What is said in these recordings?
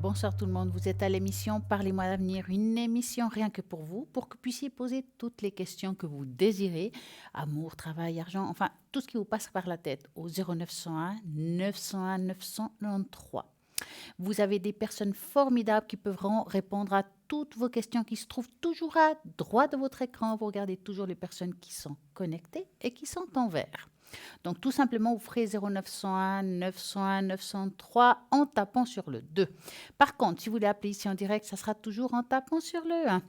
bonsoir tout le monde. Vous êtes à l'émission Parlez-moi d'avenir, une émission rien que pour que vous puissiez poser toutes les questions que vous désirez. Amour, travail, argent, enfin, tout ce qui vous passe par la tête au 0901 901 993. Vous avez des personnes formidables qui peuvent répondre à toutes vos questions qui se trouvent toujours à droite de votre écran. Vous regardez toujours les personnes qui sont connectées et qui sont en vert. Donc, tout simplement, vous ferez 0901 901 903 en tapant sur le 2. Par contre, si vous voulez appeler ici en direct, ça sera toujours en tapant sur le 1.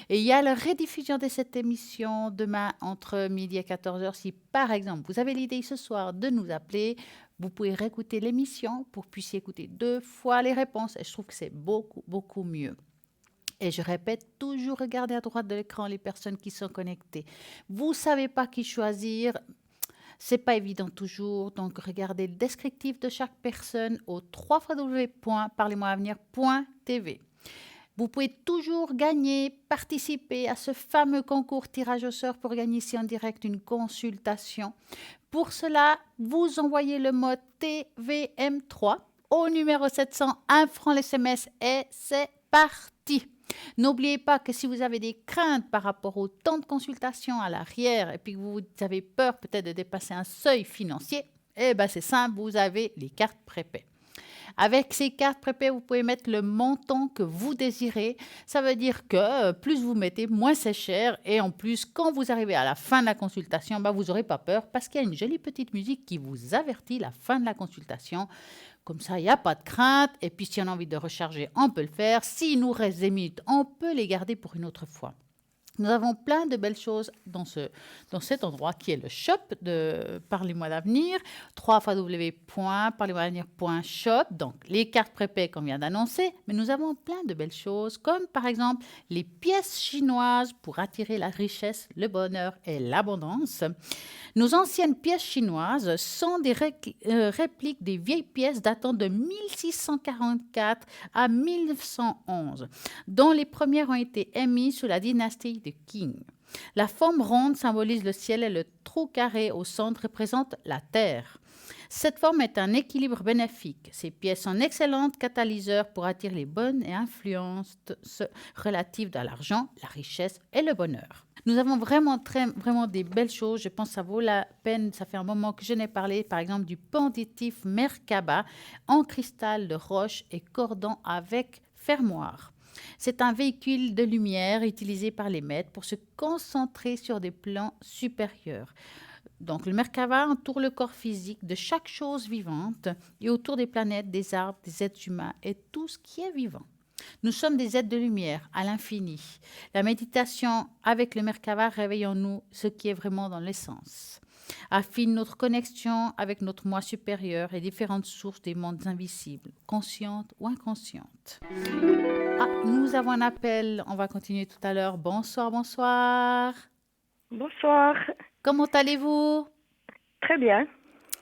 Et il y a la rediffusion de cette émission demain entre midi et 14h. Si, par exemple, vous avez l'idée ce soir de nous appeler, vous pouvez réécouter l'émission pour que vous puissiez écouter 2 fois les réponses. Et je trouve que c'est beaucoup, beaucoup mieux. Et je répète, toujours regardez à droite de l'écran les personnes qui sont connectées. Vous ne savez pas qui choisir. C'est pas évident toujours, donc regardez le descriptif de chaque personne au www.parlez-moi-avenir.tv. Vous pouvez toujours gagner, participer à ce fameux concours tirage au sort pour gagner ici en direct une consultation. Pour cela, vous envoyez le mot TVM3 au numéro 700, 1 franc l'SMS et c'est parti. N'oubliez pas que si vous avez des craintes par rapport au temps de consultation à l'arrière et puis que vous avez peur peut-être de dépasser un seuil financier, eh bien c'est simple, vous avez les cartes prépaies. Avec ces cartes prépaies, vous pouvez mettre le montant que vous désirez. Ça veut dire que plus vous mettez, moins c'est cher. Et en plus, quand vous arrivez à la fin de la consultation, vous n'aurez pas peur parce qu'il y a une jolie petite musique qui vous avertit la fin de la consultation. Comme ça, il n'y a pas de crainte. Et puis, si on a envie de recharger, on peut le faire. S'il nous reste des minutes, on peut les garder pour une autre fois. Nous avons plein de belles choses dans cet endroit qui est le shop de Parlez-moi d'avenir, www.parlez-moi-d'avenir.shop. Donc, les cartes prépaies qu'on vient d'annoncer, mais nous avons plein de belles choses, comme par exemple les pièces chinoises pour attirer la richesse, le bonheur et l'abondance. Nos anciennes pièces chinoises sont des répliques des vieilles pièces datant de 1644 à 1911, dont les premières ont été émises sous la dynastie de Qing. La forme ronde symbolise le ciel et le trou carré au centre représente la terre. Cette forme est un équilibre bénéfique. Ces pièces sont d'excellents catalyseurs pour attirer les bonnes influences relatives à l'argent, la richesse et le bonheur. Nous avons vraiment des belles choses. Je pense que ça vaut la peine. Ça fait un moment que je n'ai parlé, par exemple, du pendentif Merkaba en cristal de roche et cordon avec fermoir. C'est un véhicule de lumière utilisé par les maîtres pour se concentrer sur des plans supérieurs. Donc, le Merkaba entoure le corps physique de chaque chose vivante et autour des planètes, des arbres, des êtres humains et tout ce qui est vivant. Nous sommes des êtres de lumière à l'infini. La méditation avec le Merkaba réveille en nous ce qui est vraiment dans l'essence. Affine notre connexion avec notre moi supérieur et différentes sources des mondes invisibles, conscientes ou inconscientes. Ah, nous avons un appel. On va continuer tout à l'heure. Bonsoir, bonsoir. Bonsoir. Comment allez-vous? Très bien.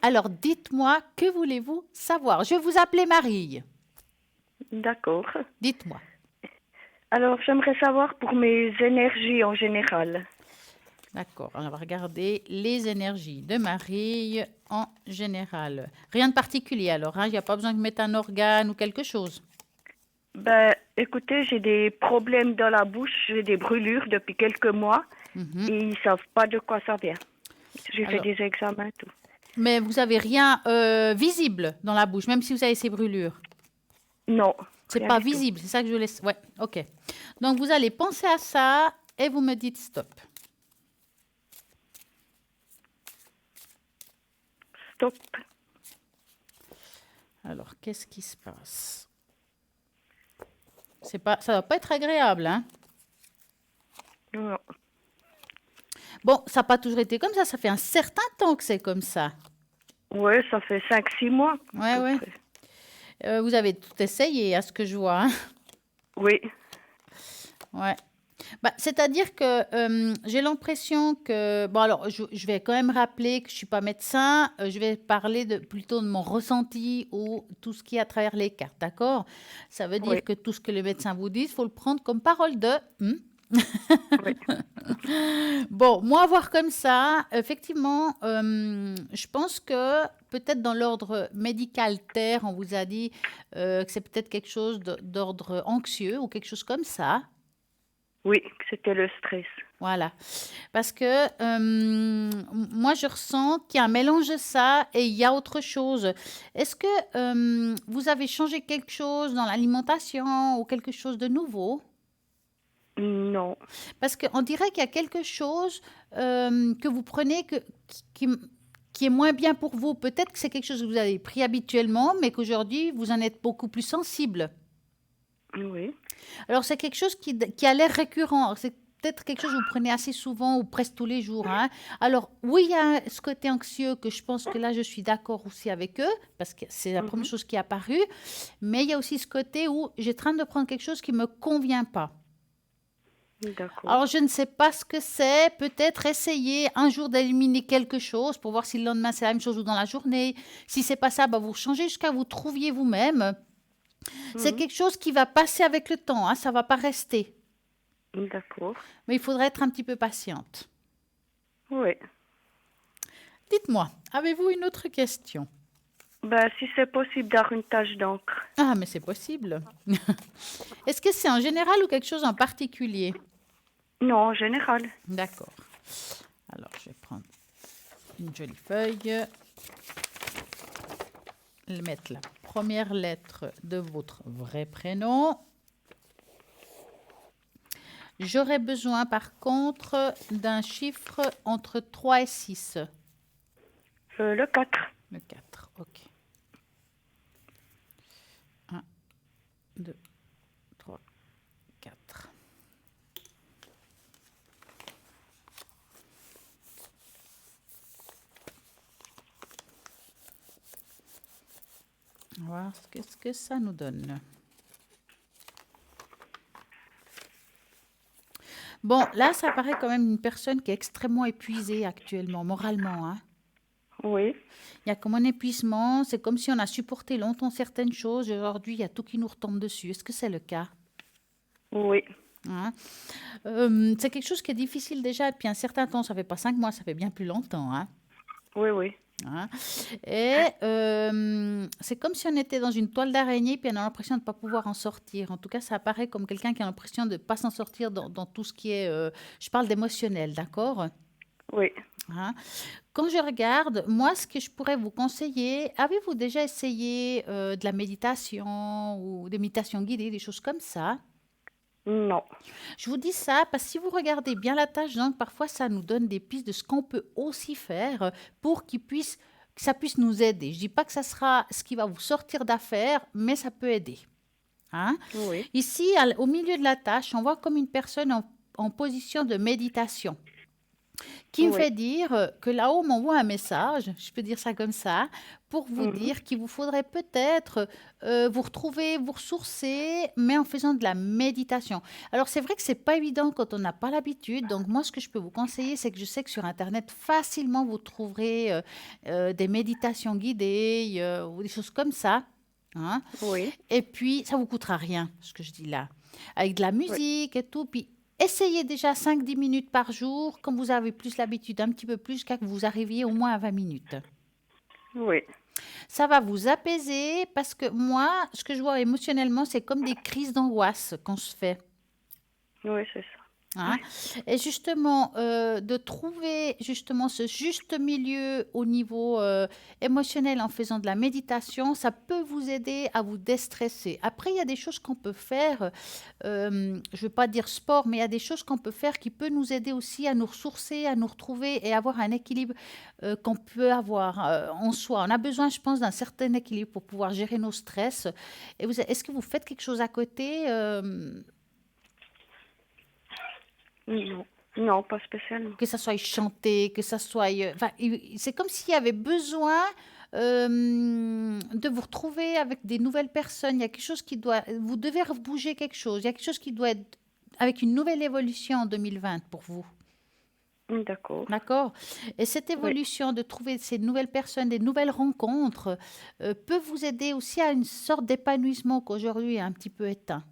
Alors, dites-moi, que voulez-vous savoir? Je vais vous appeler Marie. D'accord. Dites-moi. Alors, j'aimerais savoir pour mes énergies en général. D'accord, on va regarder les énergies de Marie en général. Rien de particulier alors, il n'y a pas besoin de mettre un organe ou quelque chose. Écoutez, j'ai des problèmes dans la bouche, j'ai des brûlures depuis quelques mois et ils ne savent pas de quoi ça vient. J'ai fait des examens, tout. Mais vous n'avez rien visible dans la bouche, même si vous avez ces brûlures? Non. C'est pas visible, c'est ça que je laisse. Ouais, ok. Donc vous allez penser à ça et vous me dites stop. Stop. Alors, qu'est-ce qui se passe? Ça ne va pas être agréable, hein? Non. Bon, ça n'a pas toujours été comme ça fait un certain temps que c'est comme ça. Oui, ça fait 5-6 mois. Ouais. Vous avez tout essayé, à ce que je vois, hein? Oui. Ouais. C'est-à-dire que j'ai l'impression que... Bon, alors, je vais quand même rappeler que je ne suis pas médecin. Je vais parler plutôt de mon ressenti ou tout ce qui est à travers les cartes, d'accord? Ça veut dire que tout ce que le médecin vous dit, il faut le prendre comme parole de... Oui. Bon, moi, voir comme ça, effectivement, je pense que peut-être dans l'ordre médical terre, on vous a dit que c'est peut-être quelque chose d'ordre anxieux ou quelque chose comme ça. Oui, c'était le stress. Voilà. Parce que moi, je ressens qu'il y a un mélange de ça et il y a autre chose. Est-ce que vous avez changé quelque chose dans l'alimentation ou quelque chose de nouveau? Non. Parce qu'on dirait qu'il y a quelque chose que vous prenez qui, qui est moins bien pour vous. Peut-être que c'est quelque chose que vous avez pris habituellement, mais qu'aujourd'hui, vous en êtes beaucoup plus sensible. Oui. Alors, c'est quelque chose qui a l'air récurrent. C'est peut-être quelque chose que vous prenez assez souvent ou presque tous les jours, hein. Alors, oui, il y a ce côté anxieux que je pense que là, je suis d'accord aussi avec eux, parce que c'est la première Mhm. chose qui est apparue. Mais il y a aussi ce côté où j'ai en train de prendre quelque chose qui ne me convient pas. D'accord. Alors, je ne sais pas ce que c'est. Peut-être essayer un jour d'éliminer quelque chose pour voir si le lendemain c'est la même chose ou dans la journée. Si c'est pas ça, bah, vous changez jusqu'à vous trouviez vous-même. C'est Mhm. quelque chose qui va passer avec le temps, hein, ça va pas rester. D'accord. Mais il faudrait être un petit peu patiente. Oui. Dites-moi, avez-vous une autre question? Ben, si c'est possible d'avoir une tache d'encre. Ah, mais c'est possible. Est-ce que c'est en général ou quelque chose en particulier? Non, en général. D'accord. Alors, je vais prendre une jolie feuille, mettre la première lettre de votre vrai prénom. J'aurais besoin par contre d'un chiffre entre 3 et 6. Le 4. Le 4, ok. 1, 2, 3, 4. On va voir ce que ça nous donne. Bon, là, ça paraît quand même une personne qui est extrêmement épuisée actuellement, moralement, hein. Oui. Il y a comme un épuisement, c'est comme si on a supporté longtemps certaines choses et aujourd'hui, il y a tout qui nous retombe dessus. Est-ce que c'est le cas? Oui. Hein. C'est quelque chose qui est difficile déjà depuis un certain temps. Ça fait pas 5 mois, ça fait bien plus longtemps, hein. Oui, oui. Hein. Et c'est comme si on était dans une toile d'araignée puis on a l'impression de ne pas pouvoir en sortir. En tout cas, ça apparaît comme quelqu'un qui a l'impression de ne pas s'en sortir dans tout ce qui est... je parle d'émotionnel, d'accord? Oui. Hein. Quand je regarde, moi, ce que je pourrais vous conseiller, avez-vous déjà essayé de la méditation ou des méditations guidées, des choses comme ça? Non. Je vous dis ça parce que si vous regardez bien la tâche, donc parfois ça nous donne des pistes de ce qu'on peut aussi faire pour que ça puisse nous aider. Je dis pas que ça sera ce qui va vous sortir d'affaire, mais ça peut aider. Hein. Oui. Ici, au milieu de la tâche, on voit comme une personne en position de méditation qui me Oui. fait dire que là-haut m'envoie un message, je peux dire ça comme ça, pour vous Mhm. dire qu'il vous faudrait peut-être vous retrouver, vous ressourcer, mais en faisant de la méditation. Alors c'est vrai que c'est pas évident quand on n'a pas l'habitude, donc moi ce que je peux vous conseiller, c'est que je sais que sur Internet, facilement vous trouverez des méditations guidées ou des choses comme ça. Hein. Oui. Et puis, ça vous coûtera rien, ce que je dis là. Avec de la Oui. musique et tout. Puis, essayez déjà 5-10 minutes par jour. Quand vous avez plus l'habitude, un petit peu plus, jusqu'à que vous arriviez au moins à 20 minutes. Oui. Ça va vous apaiser parce que moi, ce que je vois émotionnellement, c'est comme des crises d'angoisse qu'on se fait. Oui, c'est ça. Hein. Et justement, de trouver justement ce juste milieu au niveau émotionnel en faisant de la méditation, ça peut vous aider à vous déstresser. Après, il y a des choses qu'on peut faire, je ne veux pas dire sport, mais il y a des choses qu'on peut faire qui peuvent nous aider aussi à nous ressourcer, à nous retrouver et avoir un équilibre qu'on peut avoir en soi. On a besoin, je pense, d'un certain équilibre pour pouvoir gérer nos stress. Et est-ce que vous faites quelque chose à côté Non. Non, pas spécialement. que ça soit chanté, que ça soit... enfin, c'est comme s'il y avait besoin de vous retrouver avec des nouvelles personnes. Il y a quelque chose qui doit... Vous devez bouger quelque chose. Il y a quelque chose qui doit être avec une nouvelle évolution en 2020 pour vous. D'accord. D'accord? Et cette Oui. évolution de trouver ces nouvelles personnes, des nouvelles rencontres, peut vous aider aussi à une sorte d'épanouissement qu'aujourd'hui est un petit peu éteint.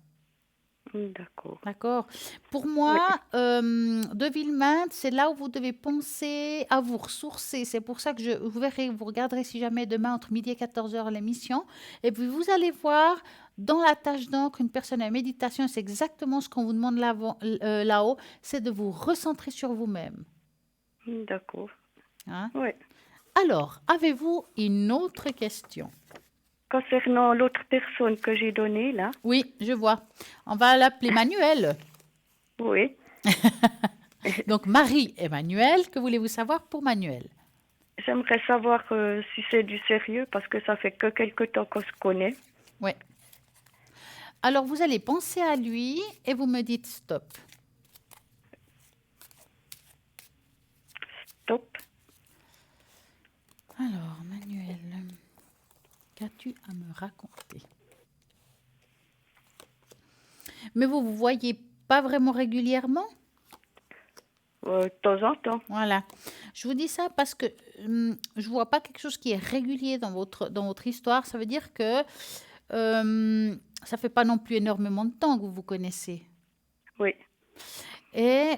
D'accord. D'accord. Pour Oui. moi, de Villeminte, c'est là où vous devez penser à vous ressourcer. C'est pour ça que vous verrez, vous regarderez si jamais demain entre midi et 14 heures l'émission. Et puis vous allez voir dans la tâche d'encre, une personne à méditation, c'est exactement ce qu'on vous demande là-haut, c'est de vous recentrer sur vous-même. D'accord. Hein. Oui. Alors, avez-vous une autre question? Concernant l'autre personne que j'ai donnée, là, Oui, je vois. On va l'appeler Manuel. oui, Donc, Marie-Emmanuel, que voulez-vous savoir pour Manuel? j'aimerais savoir si c'est du sérieux parce que ça fait que quelque temps qu'on se connaît. Oui. Alors, vous allez penser à lui et vous me dites stop. Top. Alors, Manuel, qu'as-tu à me raconter? Mais vous ne voyez pas vraiment régulièrement? De temps en temps. Voilà. Je vous dis ça parce que je ne vois pas quelque chose qui est régulier dans votre histoire. Ça veut dire que ça ne fait pas non plus énormément de temps que vous vous connaissez. Oui. Et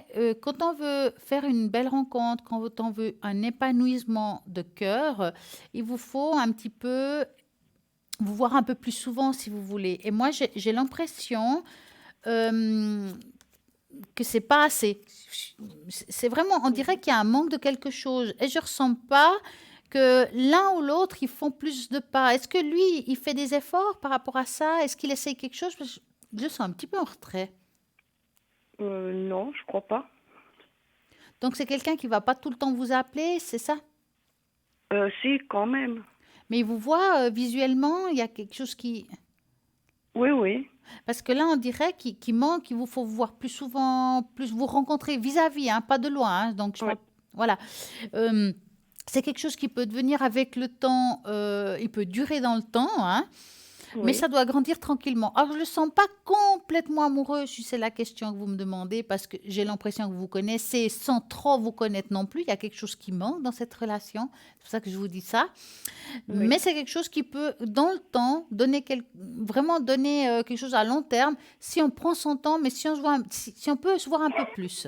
quand on veut faire une belle rencontre, quand on veut un épanouissement de cœur, il vous faut un petit peu vous voir un peu plus souvent si vous voulez. Et moi, j'ai l'impression que c'est pas assez. C'est vraiment, on dirait qu'il y a un manque de quelque chose. Et je ressens pas que l'un ou l'autre, ils font plus de pas. Est-ce que lui, il fait des efforts par rapport à ça? Est-ce qu'il essaye quelque chose? Parce que je le sens un petit peu en retrait. Non, je crois pas. Donc c'est quelqu'un qui va pas tout le temps vous appeler, c'est ça? Si, quand même. Mais il vous voit visuellement, il y a quelque chose qui... Oui, oui. Parce que là, on dirait qu'il manque, il vous faut vous voir plus souvent, plus vous rencontrer vis-à-vis, hein, pas de loin. Hein. Donc, Oui. voilà. Euh, c'est quelque chose qui peut devenir avec le temps, il peut durer dans le temps, hein, mais Oui. ça doit grandir tranquillement. Alors, je ne le sens pas complètement amoureux, si c'est la question que vous me demandez, parce que j'ai l'impression que vous connaissez sans trop vous connaître non plus. Il y a quelque chose qui manque dans cette relation. C'est pour ça que je vous dis ça. Oui. Mais c'est quelque chose qui peut, dans le temps, vraiment donner quelque chose à long terme, si on prend son temps, mais si on, si on peut se voir un peu plus.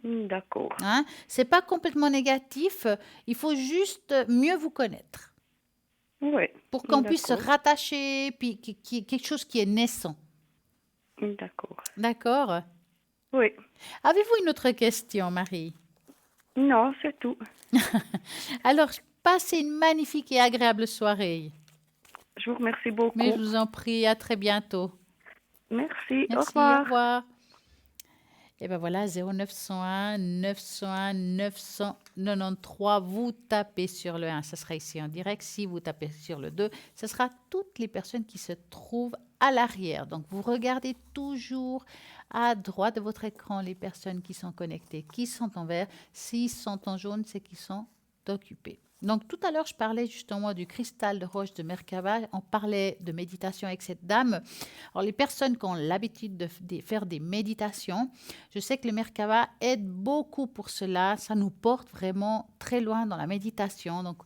D'accord. Hein. C'est pas complètement négatif, il faut juste mieux vous connaître Oui. pour qu'on puisse se D'accord. rattacher, puis quelque chose qui est naissant. D'accord. D'accord? Oui. Avez-vous une autre question, Marie? Non, c'est tout. Alors, passez une magnifique et agréable soirée. Je vous remercie Mais beaucoup. je vous en prie, à très bientôt. Merci. Au Merci, au revoir. revoir. Et ben voilà, 0901 901 993, vous tapez sur le 1, ça sera ici en direct. Si vous tapez sur le 2, ce sera toutes les personnes qui se trouvent à l'arrière. Donc vous regardez toujours à droite de votre écran les personnes qui sont connectées, qui sont en vert. S'ils sont en jaune, c'est qu'ils sont occupés. Donc tout à l'heure, je parlais justement du cristal de roche de Merkaba. On parlait de méditation avec cette dame. Alors les personnes qui ont l'habitude de faire des méditations, je sais que le Merkaba aide beaucoup pour cela. Ça nous porte vraiment très loin dans la méditation. Donc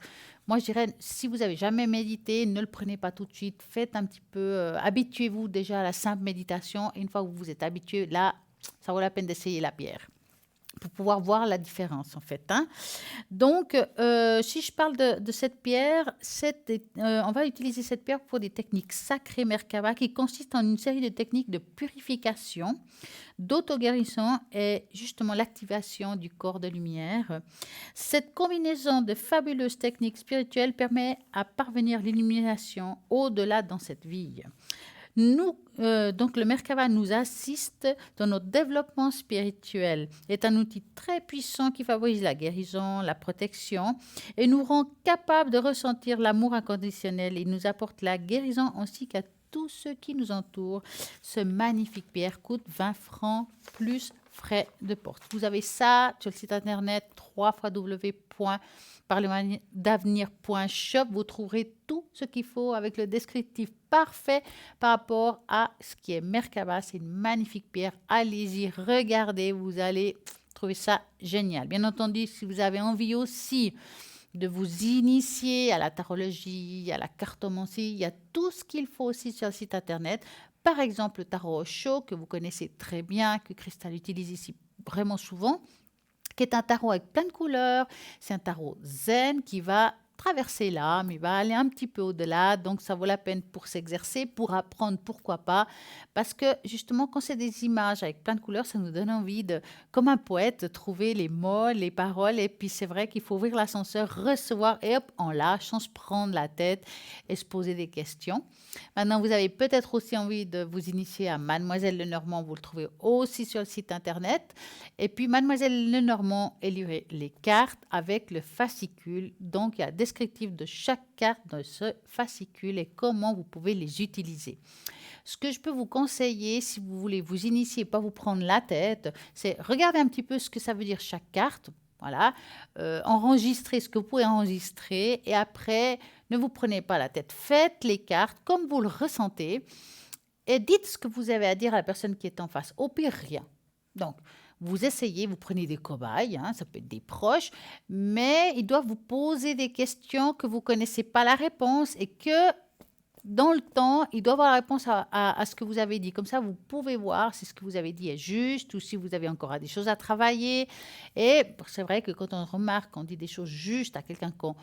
moi, je dirais, si vous n'avez jamais médité, ne le prenez pas tout de suite. Faites un petit peu, habituez-vous déjà à la simple méditation. Et une fois que vous vous êtes habitué, là, ça vaut la peine d'essayer la pierre pour pouvoir voir la différence en fait. Hein. Donc, si je parle de cette pierre, on va utiliser cette pierre pour des techniques sacrées Merkaba qui consistent en une série de techniques de purification, d'auto-guérison et justement l'activation du corps de lumière. Cette combinaison de fabuleuses techniques spirituelles permet à parvenir l'illumination au-delà dans cette vie. Donc le Merkaba nous assiste dans notre développement spirituel. C'est un outil très puissant qui favorise la guérison, la protection et nous rend capables de ressentir l'amour inconditionnel. Il nous apporte la guérison ainsi qu'à tous ceux qui nous entourent. Ce magnifique pierre coûte 20 francs plus frais de porte. Vous avez ça sur le site internet www.parlementdavenir.shop. Vous trouverez tout ce qu'il faut avec le descriptif parfait par rapport à ce qui est Merkaba. C'est une magnifique pierre. Allez-y, regardez, vous allez trouver ça génial. Bien entendu, si vous avez envie aussi de vous initier à la tarologie, à la cartomancie. Il y a tout ce qu'il faut aussi sur le site internet. Par exemple, le tarot au chaud, que vous connaissez très bien, que Cristal utilise ici vraiment souvent, qui est un tarot avec plein de couleurs. C'est un tarot zen qui va traverser l'âme, il va aller un petit peu au-delà, donc ça vaut la peine pour s'exercer, pour apprendre, pourquoi pas, parce que justement quand c'est des images avec plein de couleurs, ça nous donne envie de, comme un poète, de trouver les mots, les paroles, et puis c'est vrai qu'il faut ouvrir l'ascenseur, recevoir, et hop, on lâche, sans se prendre la tête et se poser des questions. Maintenant, vous avez peut-être aussi envie de vous initier à Mademoiselle Lenormand, vous le trouvez aussi sur le site internet. Et puis, Mademoiselle Lenormand élirait les cartes avec le fascicule. Donc, il y a un descriptif de chaque carte dans ce fascicule et comment vous pouvez les utiliser. Ce que je peux vous conseiller, si vous voulez vous initier, pas vous prendre la tête, c'est regarder un petit peu ce que ça veut dire chaque carte. Voilà, enregistrez ce que vous pouvez enregistrer et après, ne vous prenez pas la tête. Faites les cartes comme vous le ressentez et dites ce que vous avez à dire à la personne qui est en face. Au pire, rien. Donc, vous essayez, vous prenez des cobayes, hein, ça peut être des proches, mais ils doivent vous poser des questions que vous ne connaissez pas la réponse et que dans le temps, il doit avoir la réponse à ce que vous avez dit. Comme ça, vous pouvez voir si ce que vous avez dit est juste ou si vous avez encore des choses à travailler. Et c'est vrai que quand on remarque qu'on dit des choses justes à quelqu'un qu'on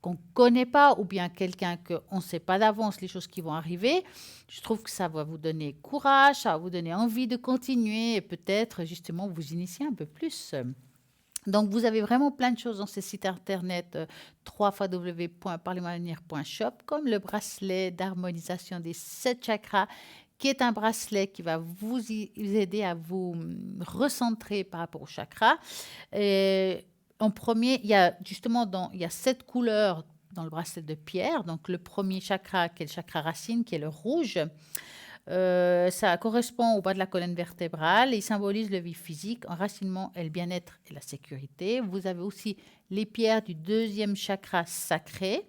ne connaît pas ou bien quelqu'un qu'on ne sait pas d'avance les choses qui vont arriver, je trouve que ça va vous donner courage, ça va vous donner envie de continuer et peut-être justement vous initier un peu plus. Donc, vous avez vraiment plein de choses dans ce site internet www.parlementlavenir.shop, comme le bracelet d'harmonisation des 7 chakras, qui est un bracelet qui va vous aider à vous recentrer par rapport aux chakras. Et en premier, il y a justement il y a 7 couleurs dans le bracelet de pierre. Donc, le premier chakra, qui est le chakra racine, qui est le rouge. Ça correspond au bas de la colonne vertébrale et il symbolise le vif physique, enracinement et le bien-être et la sécurité. Vous avez aussi les pierres du deuxième chakra sacré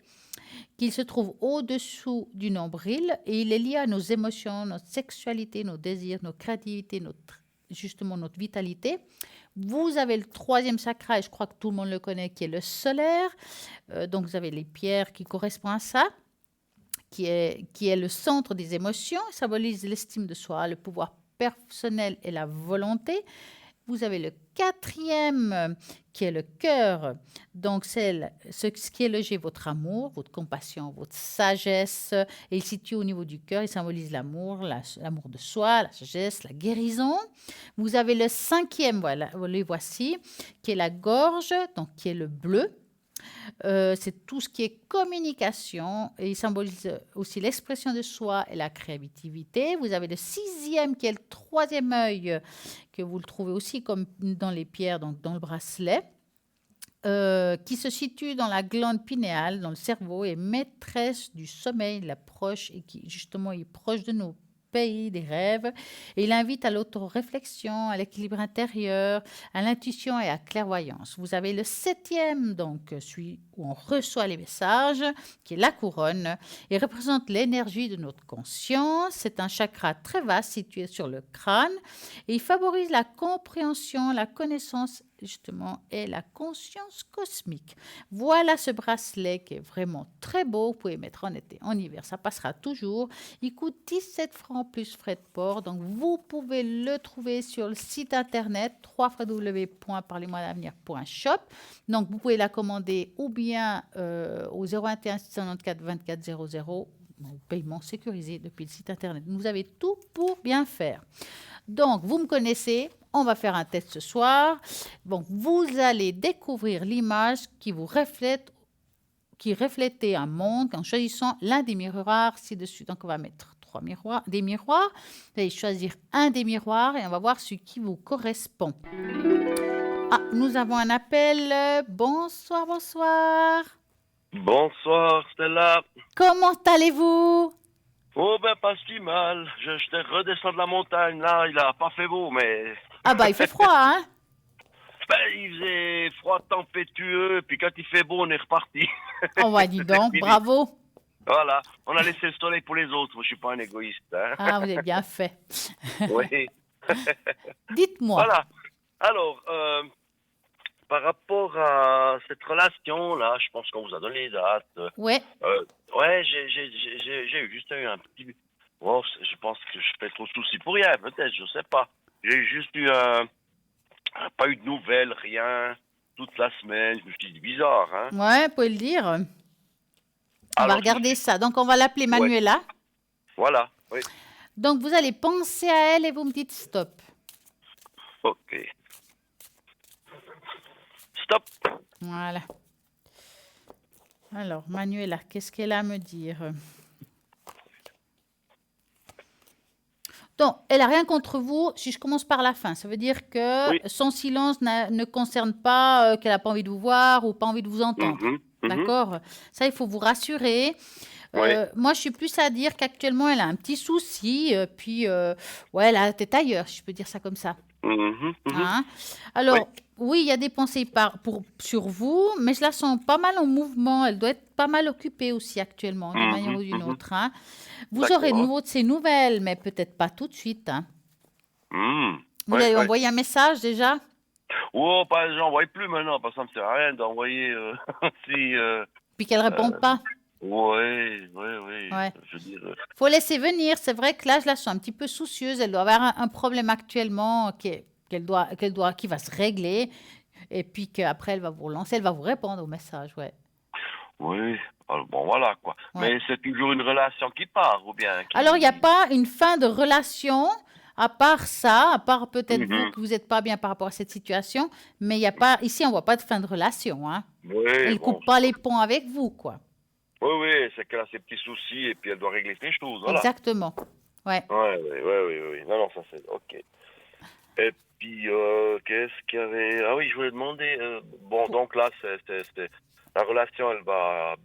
qui se trouve au-dessous du nombril et il est lié à nos émotions, notre sexualité, nos désirs, nos créativités, justement notre vitalité. Vous avez le troisième chakra et je crois que tout le monde le connaît qui est le solaire. Donc vous avez les pierres qui correspondent à ça. Qui est le centre des émotions, symbolise l'estime de soi, le pouvoir personnel et la volonté. Vous avez le quatrième qui est le cœur, donc c'est ce qui est logé votre amour, votre compassion, votre sagesse. Et il se situe au niveau du cœur, il symbolise l'amour, l'amour de soi, la sagesse, la guérison. Vous avez le cinquième, voilà, le voici, qui est la gorge, donc qui est le bleu. C'est tout ce qui est communication et il symbolise aussi l'expression de soi et la créativité. Vous avez le sixième qui est le troisième œil que vous le trouvez aussi comme dans les pierres, donc dans le bracelet, qui se situe dans la glande pinéale, dans le cerveau et maîtresse du sommeil, l'approche et qui justement est proche de nos pays des rêves. Et il invite à l'autoréflexion, à l'équilibre intérieur, à l'intuition et à la clairvoyance. Vous avez le septième, donc celui où on reçoit les messages, qui est la couronne. Il représente l'énergie de notre conscience. C'est un chakra très vaste situé sur le crâne et il favorise la compréhension, la connaissance justement et la conscience cosmique. Voilà ce bracelet qui est vraiment très beau. Vous pouvez mettre en été, en hiver, ça passera toujours. Il coûte 17 francs plus frais de port. Donc vous pouvez le trouver sur le site internet www.parlementlavenir.shop. Donc vous pouvez la commander ou bien au 021 694 24 00 paiement sécurisé depuis le site internet. Vous avez tout pour bien faire. Donc, vous me connaissez, on va faire un test ce soir. Donc, vous allez découvrir l'image qui vous reflète, qui reflète un monde en choisissant l'un des miroirs ci-dessus. Donc, on va mettre des miroirs. Vous allez choisir un des miroirs et on va voir ce qui vous correspond. Ah, nous avons un appel. Bonsoir, bonsoir. Bonsoir Stella. Comment allez-vous? Oh ben pas si mal. Je redescends de la montagne là, il a pas fait beau mais... Ah bah il fait froid hein? Ben il faisait froid tempétueux, puis quand il fait beau on est reparti. Oh bah dis donc, bravo. Voilà, on a laissé le soleil pour les autres, moi je suis pas un égoïste. Hein. Ah vous avez bien fait. Oui. Dites-moi. Voilà, alors... par rapport à cette relation-là, je pense qu'on vous a donné les dates. Ouais. Ouais, juste eu un petit... Oh, je pense que je fais trop de soucis pour rien, peut-être, je sais pas. J'ai juste eu pas eu de nouvelles, rien, toute la semaine. Je me suis dit bizarre, hein. Ouais, vous pouvez le dire. On va Alors, regarder ça. Donc, on va l'appeler Ouais, Manuela. voilà, oui, Donc, vous allez penser à elle et vous me dites stop. ok. Stop. Voilà. Alors, Manuela, qu'est-ce qu'elle a à me dire? Donc, elle n'a rien contre vous si je commence par la fin. Ça veut dire que Oui. son silence ne concerne pas qu'elle n'a pas envie de vous voir ou pas envie de vous entendre. Mhm. D'accord? Ça, il faut vous rassurer. Oui. Moi, je suis plus à dire qu'actuellement, elle a un petit souci. Puis, ouais, elle a la tête ailleurs, si je peux dire ça comme ça. Mhm. Hein? Oui. Alors, oui, il y a des pensées sur vous, mais je la sens pas mal en mouvement. Elle doit être pas mal occupée aussi actuellement, d'une manière ou d'une autre. Hein? Vous aurez de D'accord. nouveau de ses nouvelles, mais peut-être pas tout de suite. Hein? Vous Ouais, allez ouais. envoyer un message déjà? Oh, pas, j'envoie plus maintenant, parce que ça me sert à rien d'envoyer si. Puis qu'elle répond pas. Ouais. Ouais. Je veux dire. Faut laisser venir. C'est vrai que là, je la sens un petit peu soucieuse. Elle doit avoir un problème actuellement qui va se régler. Et puis qu'après, elle va vous relancer, elle va vous répondre au message. Ouais. Oui. Alors, bon, voilà quoi. Ouais. Mais c'est toujours une relation qui part, ou bien qui. Alors, il n'y a pas une fin de relation, à part ça, à part peut-être vous Mhm. que vous n'êtes pas bien par rapport à cette situation, mais il n'y a pas, ici, on ne voit pas de fin de relation. Hein. Oui, Elle ne bon. coupe pas les ponts avec vous, quoi. Oui, c'est qu'elle a ses petits soucis et puis elle doit régler ses choses, voilà. Exactement. Ouais. Oui. Non, ça c'est ok. Et puis, qu'est-ce qu'il y avait? Ah oui, je voulais demander. Bon, donc là, c'est la relation, elle va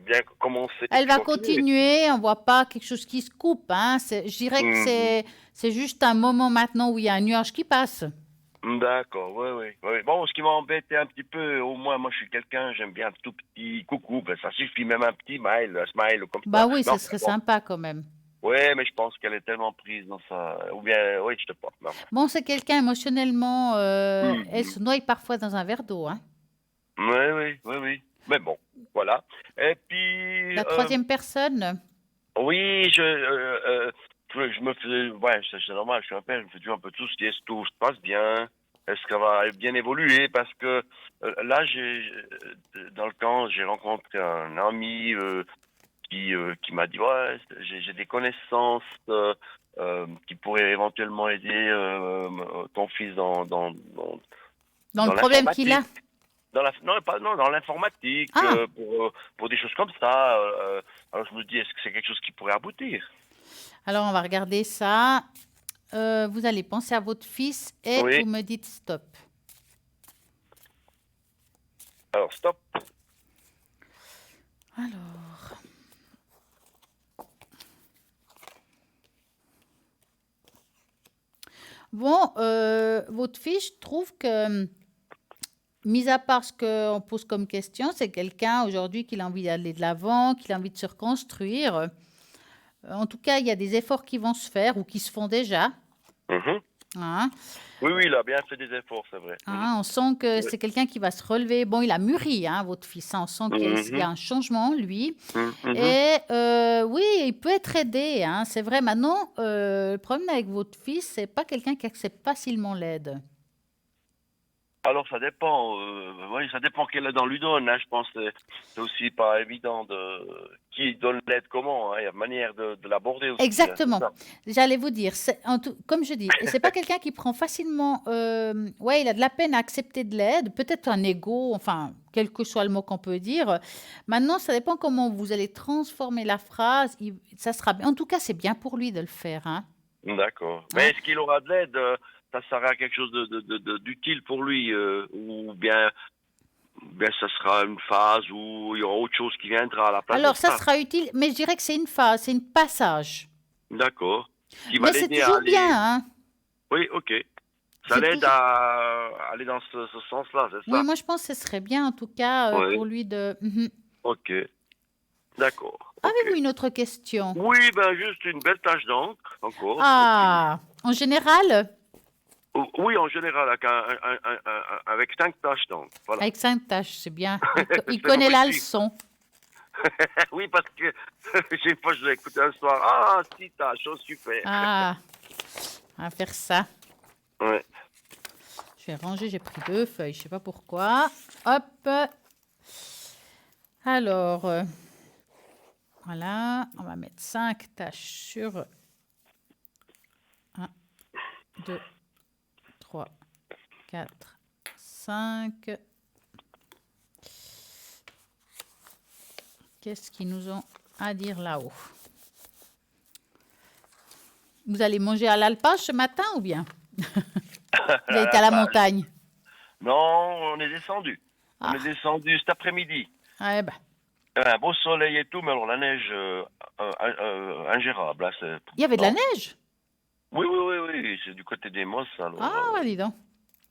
bien commencer. Elle puis va continuer. continuer, on ne voit pas quelque chose qui se coupe. Hein. Je dirais que Mhm. c'est juste un moment maintenant où il y a un nuage qui passe. D'accord, oui. Bon, ce qui m'a embêté un petit peu, au moins, moi, je suis quelqu'un, j'aime bien un tout petit coucou, ben, ça suffit, même un petit smile, un smile comme Bah ça. oui, Non, ce serait bon, sympa quand même. ouais, mais je pense qu'elle est tellement prise dans ça, ou bien, oui, je te porte, non. Bon, c'est quelqu'un émotionnellement, elle Mhm. se noie parfois dans un verre d'eau. Hein. Oui. Mais bon, voilà. Et puis, La troisième personne, oui, je me fais, ouais, c'est normal, je suis un père, je me fais toujours un peu de soucis, est-ce que tout se passe bien? Est-ce qu'elle va bien évoluer? Parce que là, dans le camp, j'ai rencontré un ami qui m'a dit, ouais, j'ai des connaissances qui pourraient éventuellement aider ton fils dans le dans problème qu'il a. l'informatique. Dans l'informatique, Ah, pour des choses comme ça. Alors je me dis, est-ce que c'est quelque chose qui pourrait aboutir? alors on va regarder ça. Vous allez penser à votre fils et Oui. vous me dites stop. Alors stop. Alors, bon, votre fils, je trouve que, mis à part ce qu'on pose comme question, c'est quelqu'un aujourd'hui qui a envie d'aller de l'avant, qui a envie de se reconstruire. En tout cas, il y a des efforts qui vont se faire ou qui se font déjà. Mhm. Hein. Oui, il a bien fait des efforts, c'est vrai. Hein, on sent que c'est quelqu'un qui va se relever. Bon, il a mûri, hein, votre fils. Hein, on sent qu'il y a un changement, lui. Mhm. Et oui, il peut être aidé. Hein, c'est vrai. Maintenant, le problème avec votre fils, c'est pas quelqu'un qui accepte facilement l'aide. Alors ça dépend. Oui, ça dépend quelle aide on lui donne. Hein. Je pense que c'est aussi pas évident de qui donne l'aide comment. Hein. Il y a une manière de l'aborder aussi. Hein, c'est Exactement. ça. J'allais vous dire, comme je dis, c'est pas quelqu'un qui prend facilement. Ouais, il a de la peine à accepter de l'aide, peut-être un ego, enfin, quel que soit le mot qu'on peut dire. Maintenant, ça dépend comment vous allez transformer la phrase. Ça sera bien. En tout cas, c'est bien pour lui de le faire. Hein. D'accord. Hein. Mais est-ce qu'il aura de l'aide? Ça sera quelque chose d'utile pour lui ou bien ça sera une phase où il y aura autre chose qui viendra à la place de Alors, ça ça. sera utile, mais je dirais que c'est une phase, c'est un passage. D'accord. Qui va Mais c'est l'aider à toujours bien. aller. Hein. Oui, ok. Ça C'est l'aide toujours. à aller dans ce sens-là, c'est Oui, ça? moi, je pense que ce serait bien, en tout cas, Oui. pour lui de. Mhm. Ok. D'accord. Ok. Avez-vous une autre question? Oui, ben juste une belle tache d'encre, encore. Et puis, Ah, en général? Oui, en général, avec 5 tâches, donc. Voilà. Avec 5 tâches, c'est bien. Il C'est connaît la compris. leçon. Oui, parce que j'ai une fois, je l'ai écouté un soir. Ah, 6 tâches, oh, super. Ah, on va faire ça. Ouais. Je vais ranger, j'ai pris 2 feuilles, je sais pas pourquoi. Hop. Alors, voilà, on va mettre 5 tâches sur 1, 2, 3, 4, 5. Qu'est-ce qu'ils nous ont à dire là-haut? Vous allez manger à l'alpage ce matin ou bien? Vous avez été à la montagne? Non, on est descendu. Ah. On est descendu cet après-midi. Ah, eh ben. Un beau soleil et tout, mais alors la neige ingérable. Là, Il y avait de la non. neige? Oui, oui, oui, oui. C'est du côté des Mosses. Alors, Ah, dis donc.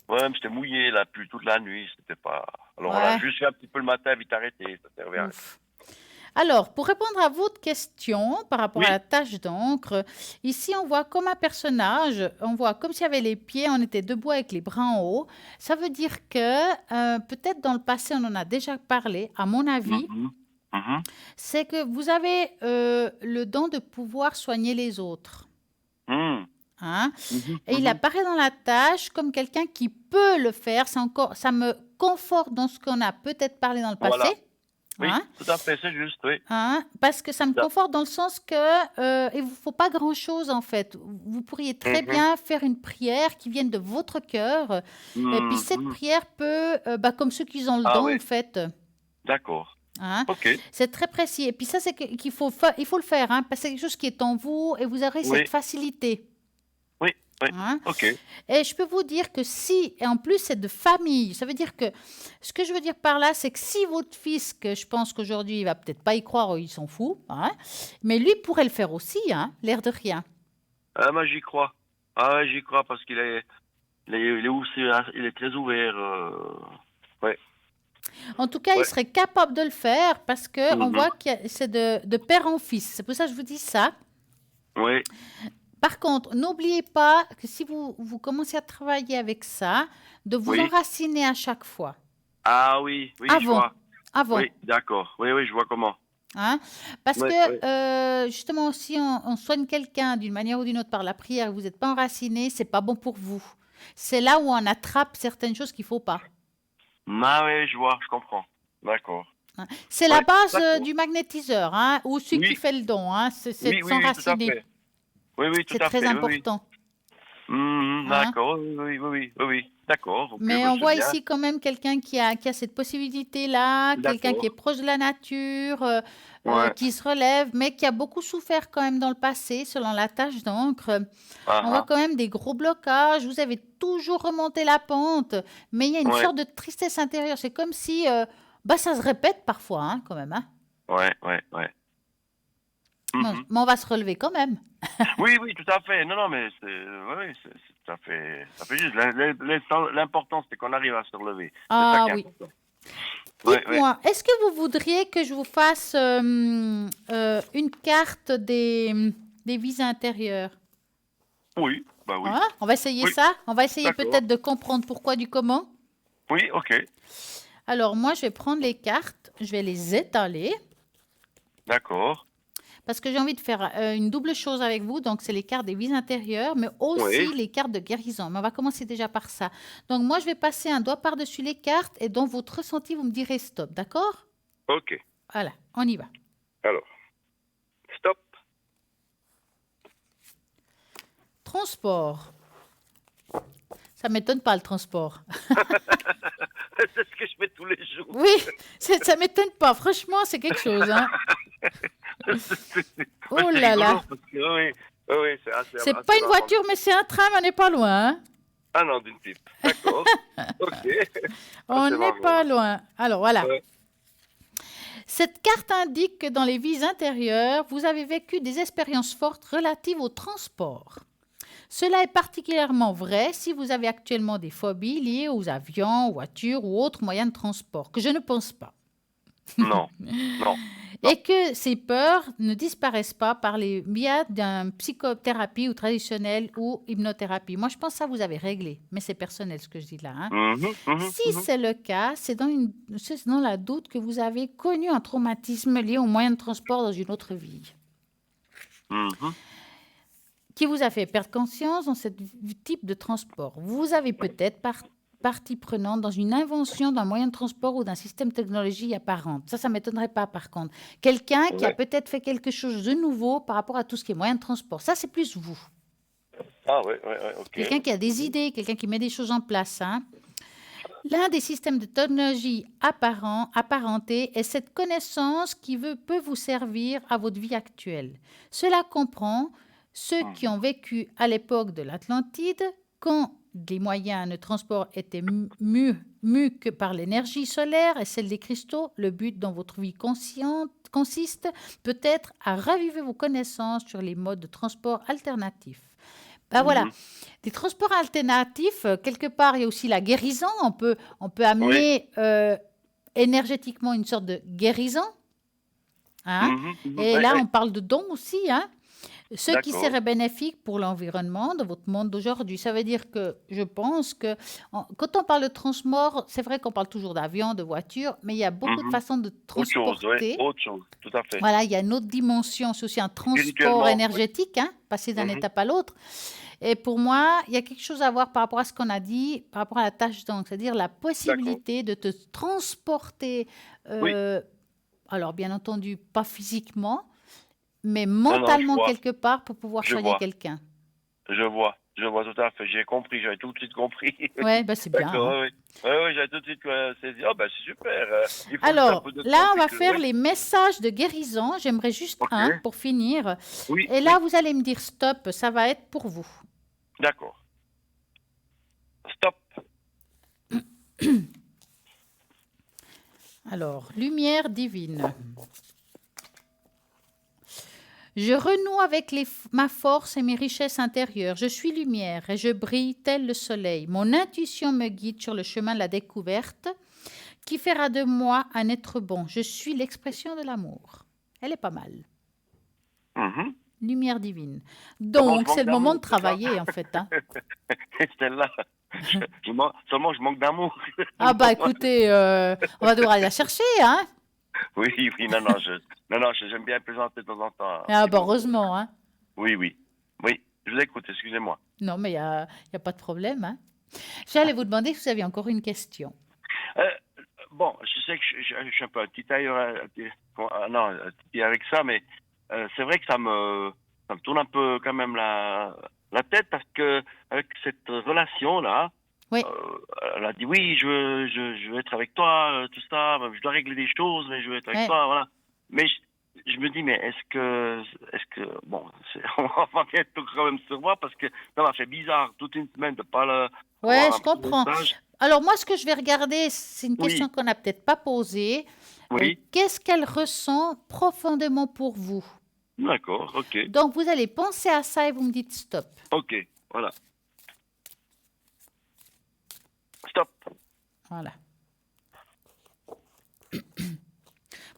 ouais, mais c'était mouillé, la pluie toute la nuit. C'était pas. Alors, on Ouais. a juste fait un petit peu le matin, vite arrêté. Ça servait à rien. Ouf. Alors, pour répondre à votre question par rapport Oui. à la tâche d'encre, ici on voit comme un personnage, on voit comme s'il y avait les pieds, on était debout avec les bras en haut. Ça veut dire que peut-être dans le passé, on en a déjà parlé, à mon avis, Mhm. Mhm. c'est que vous avez le don de pouvoir soigner les autres. Mhm. Hein? Mhm. Et il Mhm. apparaît dans la tâche comme quelqu'un qui peut le faire. Ça me conforte dans ce qu'on a peut-être parlé dans le passé. Voilà. Oui, Hein? tout à fait, c'est juste, oui. Hein, parce que ça me Ça. conforte dans le sens que il vous faut pas grand-chose en fait. Vous pourriez très Mhm. bien faire une prière qui vienne de votre cœur. Et puis cette Mhm. prière peut, comme ceux qui ont le Ah don oui, en fait, d'accord. hein, Ok. c'est très précis. Et puis ça, c'est qu'il faut, il faut le faire, hein, parce que c'est quelque chose qui est en vous et vous aurez cette Oui, facilité. oui, oui. Hein. Ok. Et je peux vous dire que si, et en plus c'est de famille, ça veut dire que, ce que je veux dire par là, c'est que si votre fils, que je pense qu'aujourd'hui il va peut-être pas y croire ou il s'en fout, hein, mais lui pourrait le faire aussi, hein, l'air de rien. Ah, moi, j'y crois. Ah, ouais, j'y crois parce il est aussi, il est très ouvert. Ouais, En tout cas, il ouais. serait capable de le faire parce que on Mhm. voit que c'est de père en fils. C'est pour ça que je vous dis ça. Oui, Par contre, n'oubliez pas que si vous commencez à travailler avec ça, de vous oui. enraciner à chaque fois. Ah oui, oui, je Avant, vois. avant. Oui, d'accord. Oui, oui, je vois comment. Hein? Parce Oui, oui. que justement, si on soigne quelqu'un d'une manière ou d'une autre par la prière et vous n'êtes pas enraciné, c'est pas bon pour vous. C'est là où on attrape certaines choses qu'il faut pas. Ah oui, je vois, je comprends. D'accord. Hein. C'est la Ouais, base d'accord. du magnétiseur, hein, ou celui qui Oui, fait le don, hein, c'est oui, de oui, oui, tout à s'enraciner. fait. Oui, oui, tout C'est à très fait. Oui, oui. important. Hein. D'accord. Oui, oui, oui, oui, oui, oui. D'accord. Ok, Mais bah, on c'est voit bien. ici quand même quelqu'un qui a cette possibilité-là, quelqu'un qui est D'accord. proche de la nature, Ouais. qui se relève, mais qui a beaucoup souffert quand même dans le passé, selon la tâche d'encre. Ah, On voit ah. quand même des gros blocages. Vous avez toujours remonté la pente, mais il y a une Ouais, sorte de tristesse intérieure. C'est comme si ça se répète parfois, hein, quand même. Hein. ouais, ouais, ouais. Bon, Mhm. mais on va se relever quand même. Oui, oui, tout à fait. Non, non, mais oui, ça fait juste. L'important, c'est qu'on arrive à se relever. C'est ça Ah qui est oui. important. Oui, oui. Dites-moi, est-ce que vous voudriez que je vous fasse une carte des vies intérieures? Oui, bah oui. Hein? On va essayer Oui, ça? On va essayer d'accord. peut-être de comprendre pourquoi du comment. Oui, ok. Alors moi, je vais prendre les cartes, je vais les étaler. D'accord. Parce que j'ai envie de faire une double chose avec vous. Donc, c'est les cartes des vies intérieures, mais aussi Oui, les cartes de guérison. Mais on va commencer déjà par ça. Donc, moi, je vais passer un doigt par-dessus les cartes et dans votre ressenti, vous me direz stop. D'accord? ok. Voilà, on y va. Alors, stop. Transport. Ça m'étonne pas, le transport. C'est ce que je fais tous les jours. Oui, ça m'étonne pas. Franchement, c'est quelque chose. Hein. Oh C'est là rigolo là. parce que oui, oui, oui, c'est C'est assez pas une marrant. voiture, mais c'est un tram. On n'est pas loin. Hein. Ah non, d'une pipe. D'accord. Ok. On C'est n'est marrant. pas loin. Alors, voilà. Ouais. Cette carte indique que dans les vies intérieures, vous avez vécu des expériences fortes relatives au transport. Cela est particulièrement vrai si vous avez actuellement des phobies liées aux avions, voitures ou autres moyens de transport, que je ne pense pas. Non, non. Non. et que ces peurs ne disparaissent pas par les biais d'une psychothérapie ou traditionnelle ou hypnothérapie. Moi, je pense que ça, vous avez réglé, mais c'est personnel ce que je dis là, hein. Si c'est le cas, c'est dans la doute que vous avez connu un traumatisme lié au moyen de transport dans une autre vie, qui vous a fait perdre conscience dans ce type de transport. Vous avez peut-être partie prenante dans une invention d'un moyen de transport ou d'un système de technologie apparente. Ça ne m'étonnerait pas par contre. Quelqu'un qui a Ouais. peut-être fait quelque chose de nouveau par rapport à tout ce qui est moyen de transport. Ça, c'est plus vous. Ah ouais, ok. Quelqu'un qui a des idées, quelqu'un qui met des choses en place, hein. L'un des systèmes de technologie apparentés est cette connaissance qui peut vous servir à votre vie actuelle. Cela comprend ceux qui ont vécu à l'époque de l'Atlantide, quand les moyens de transport étaient mus que par l'énergie solaire et celle des cristaux. Le but dans votre vie consciente consiste peut-être à raviver vos connaissances sur les modes de transport alternatifs. Ben voilà, des transports alternatifs, quelque part, il y a aussi la guérison. On peut amener énergétiquement une sorte de guérison, hein. Et là, on parle de dons aussi, hein. Ce qui D'accord. serait bénéfique pour l'environnement de votre monde d'aujourd'hui. Ça veut dire que je pense que quand on parle de transport, c'est vrai qu'on parle toujours d'avion, de voiture, mais il y a beaucoup de façons de Autre chose, transporter. autre chose, tout à fait. Voilà, il y a une autre dimension, c'est aussi un transport Spirituellement, énergétique, hein, passer d'une étape à l'autre. Et pour moi, il y a quelque chose à voir par rapport à ce qu'on a dit, par rapport à la tâche d'encre, c'est-à-dire la possibilité de te transporter, Oui. alors bien entendu, pas physiquement, mais je mentalement vois. quelque part pour pouvoir Je soigner vois. quelqu'un. Je vois tout à fait. J'ai compris, j'avais tout de suite compris. Ouais, bah c'est bien, D'accord, hein. oui, j'avais tout de suite saisi. Oh, ben c'est super. Il faut juste un Alors, peu de là, temps, on va puis que- faire oui. les messages de guérison. J'aimerais juste Ok. un pour finir. Oui, Et là, vous allez me dire stop, ça va être pour vous. d'accord. Stop. Alors, lumière divine. Je renoue avec ma force et mes richesses intérieures. Je suis lumière et je brille tel le soleil. Mon intuition me guide sur le chemin de la découverte qui fera de moi un être bon. Je suis l'expression de l'amour. Elle est pas mal. Mhm. Lumière divine. Seulement, Donc, je c'est le manque moment de d'amour, c'est ça travailler, en fait, hein. Celle-là. Seulement, je manque d'amour. Ah bah écoutez, on va devoir aller la chercher, hein. Oui, j'aime bien plaisanter de temps en temps. Ah bah heureusement, hein. Oui, je vous écoute, excusez-moi. Non, mais il y a pas de problème, hein. J'allais vous demander si vous aviez encore une question. Bon, je sais que je suis un peu un petit tailleur, non, un petit avec ça, mais c'est vrai que ça me tourne un peu quand même la tête parce que avec cette relation-là, Oui. elle a dit oui, je veux être avec toi, tout ça, je dois régler des choses, mais je veux être avec Ouais. toi, voilà. Mais je me dis, mais est-ce que, bon, on va bientôt quand même se voir parce que ça m'a fait bizarre toute une semaine de pas le. Ouais, avoir un je petit comprends. message. Alors moi, ce que je vais regarder, c'est une Oui. question qu'on n'a peut-être pas posée. Oui. Qu'est-ce qu'elle ressent profondément pour vous? D'accord, ok. Donc, vous allez penser à ça et vous me dites stop. Ok, voilà. Stop. Voilà.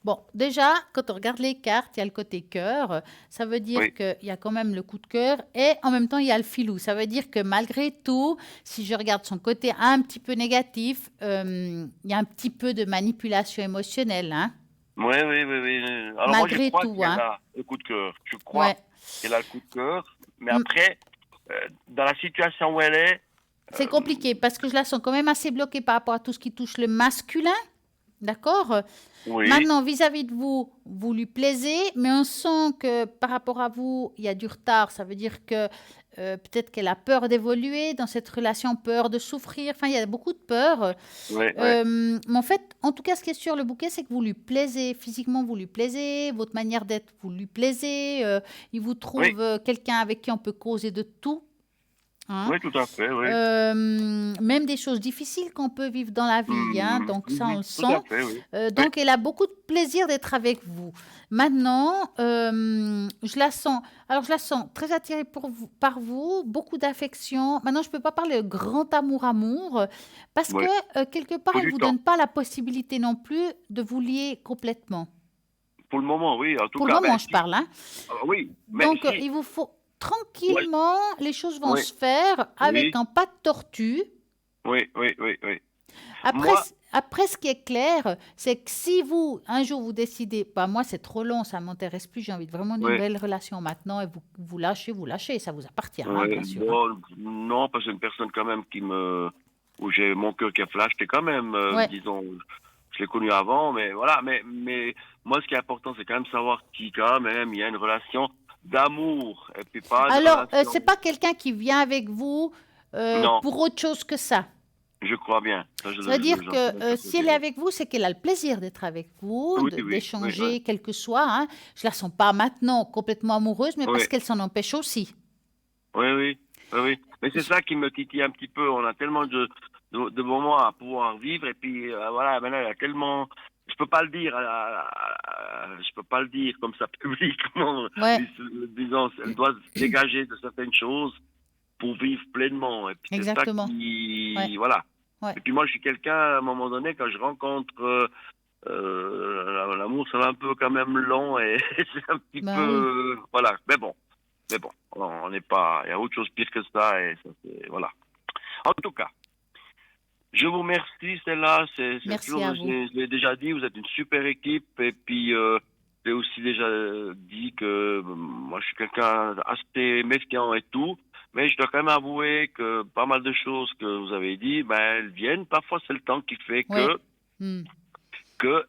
Bon, déjà, quand on regarde les cartes, il y a le côté cœur. Ça veut dire Oui. qu'il y a quand même le coup de cœur et en même temps, il y a le filou. Ça veut dire que malgré tout, si je regarde son côté un petit peu négatif, il y a un petit peu de manipulation émotionnelle, hein. Oui. Alors Malgré moi, je crois tout, qu'elle hein. a le coup de cœur. Je crois Ouais. qu'elle a le coup de cœur. Mais après, dans la situation où elle est, C'est compliqué parce que je la sens quand même assez bloquée par rapport à tout ce qui touche le masculin. D'accord? oui, Maintenant, vis-à-vis de vous, vous lui plaisez, mais on sent que par rapport à vous, il y a du retard. Ça veut dire que peut-être qu'elle a peur d'évoluer dans cette relation, peur de souffrir. Enfin, il y a beaucoup de peur. oui. Mais en fait, en tout cas, ce qui est sur le bouquet, c'est que vous lui plaisez. Physiquement, vous lui plaisez. Votre manière d'être, vous lui plaisez. Il vous trouve Oui. quelqu'un avec qui on peut causer de tout. Hein? Oui, tout à fait, oui. Même des choses difficiles qu'on peut vivre dans la vie, hein, donc ça on le Tout à sent. fait, oui. Donc elle a beaucoup de plaisir d'être avec vous. Maintenant, je la sens très attirée par vous, beaucoup d'affection. Maintenant, je ne peux pas parler de grand amour, parce Oui. que quelque part, Faut elle ne du vous temps. donne pas la possibilité non plus de vous lier complètement. pour le moment, oui. En tout Pour le cas, moment, je si, parle, hein. oui, mais Donc, si, il vous faut oui, tranquillement, les choses vont oui, se faire avec oui, un pas de tortue. oui, oui, oui, oui. Après, Moi, après, ce qui est clair, c'est que si vous, un jour, vous décidez, bah, moi, c'est trop long, ça ne m'intéresse plus, j'ai envie de vraiment d'une oui, belle relation maintenant, et vous lâchez, ça vous appartient, hein, oui, bien sûr, hein. bon, non, parce que c'est une personne quand même où j'ai mon cœur qui a flashé quand même, Ouais. disons, je l'ai connu avant, mais voilà, mais moi, ce qui est important, c'est quand même savoir qui, quand même, il y a une relation d'amour, et puis pas de Alors, relation, c'est pas quelqu'un qui vient avec vous non, pour autre chose que ça. je crois bien, ça, Ça veut dire j'en suis que d'accord si elle est côté. avec vous, c'est qu'elle a le plaisir d'être avec vous, Oui, oui, oui, oui, d'échanger, quel que soit, hein. Je la sens pas maintenant complètement amoureuse, mais parce oui, qu'elle s'en empêche aussi. oui, oui, oui, oui. Mais c'est ça qui me titille un petit peu. On a tellement de moments à pouvoir vivre et puis voilà, maintenant il y a tellement. Je peux pas le dire, je peux pas le dire comme ça publiquement. Ouais, Disons, elle doit se dégager de certaines choses pour vivre pleinement. Et puis c'est ça exactement. Ouais, qui, voilà. ouais. Et puis moi, je suis quelqu'un à un moment donné quand je rencontre l'amour, ça va un peu quand même long et c'est un petit Ben oui. peu, voilà. Mais bon, on n'est pas, il y a autre chose pire que ça et ça, voilà. En tout cas, je vous remercie, Stella. C'est Merci à toujours, vous. je l'ai déjà dit, vous êtes une super équipe et puis j'ai aussi déjà dit que moi je suis quelqu'un assez méfiant et tout, mais je dois quand même avouer que pas mal de choses que vous avez dit, ben elles viennent. Parfois c'est le temps qui fait Ouais. Hmm.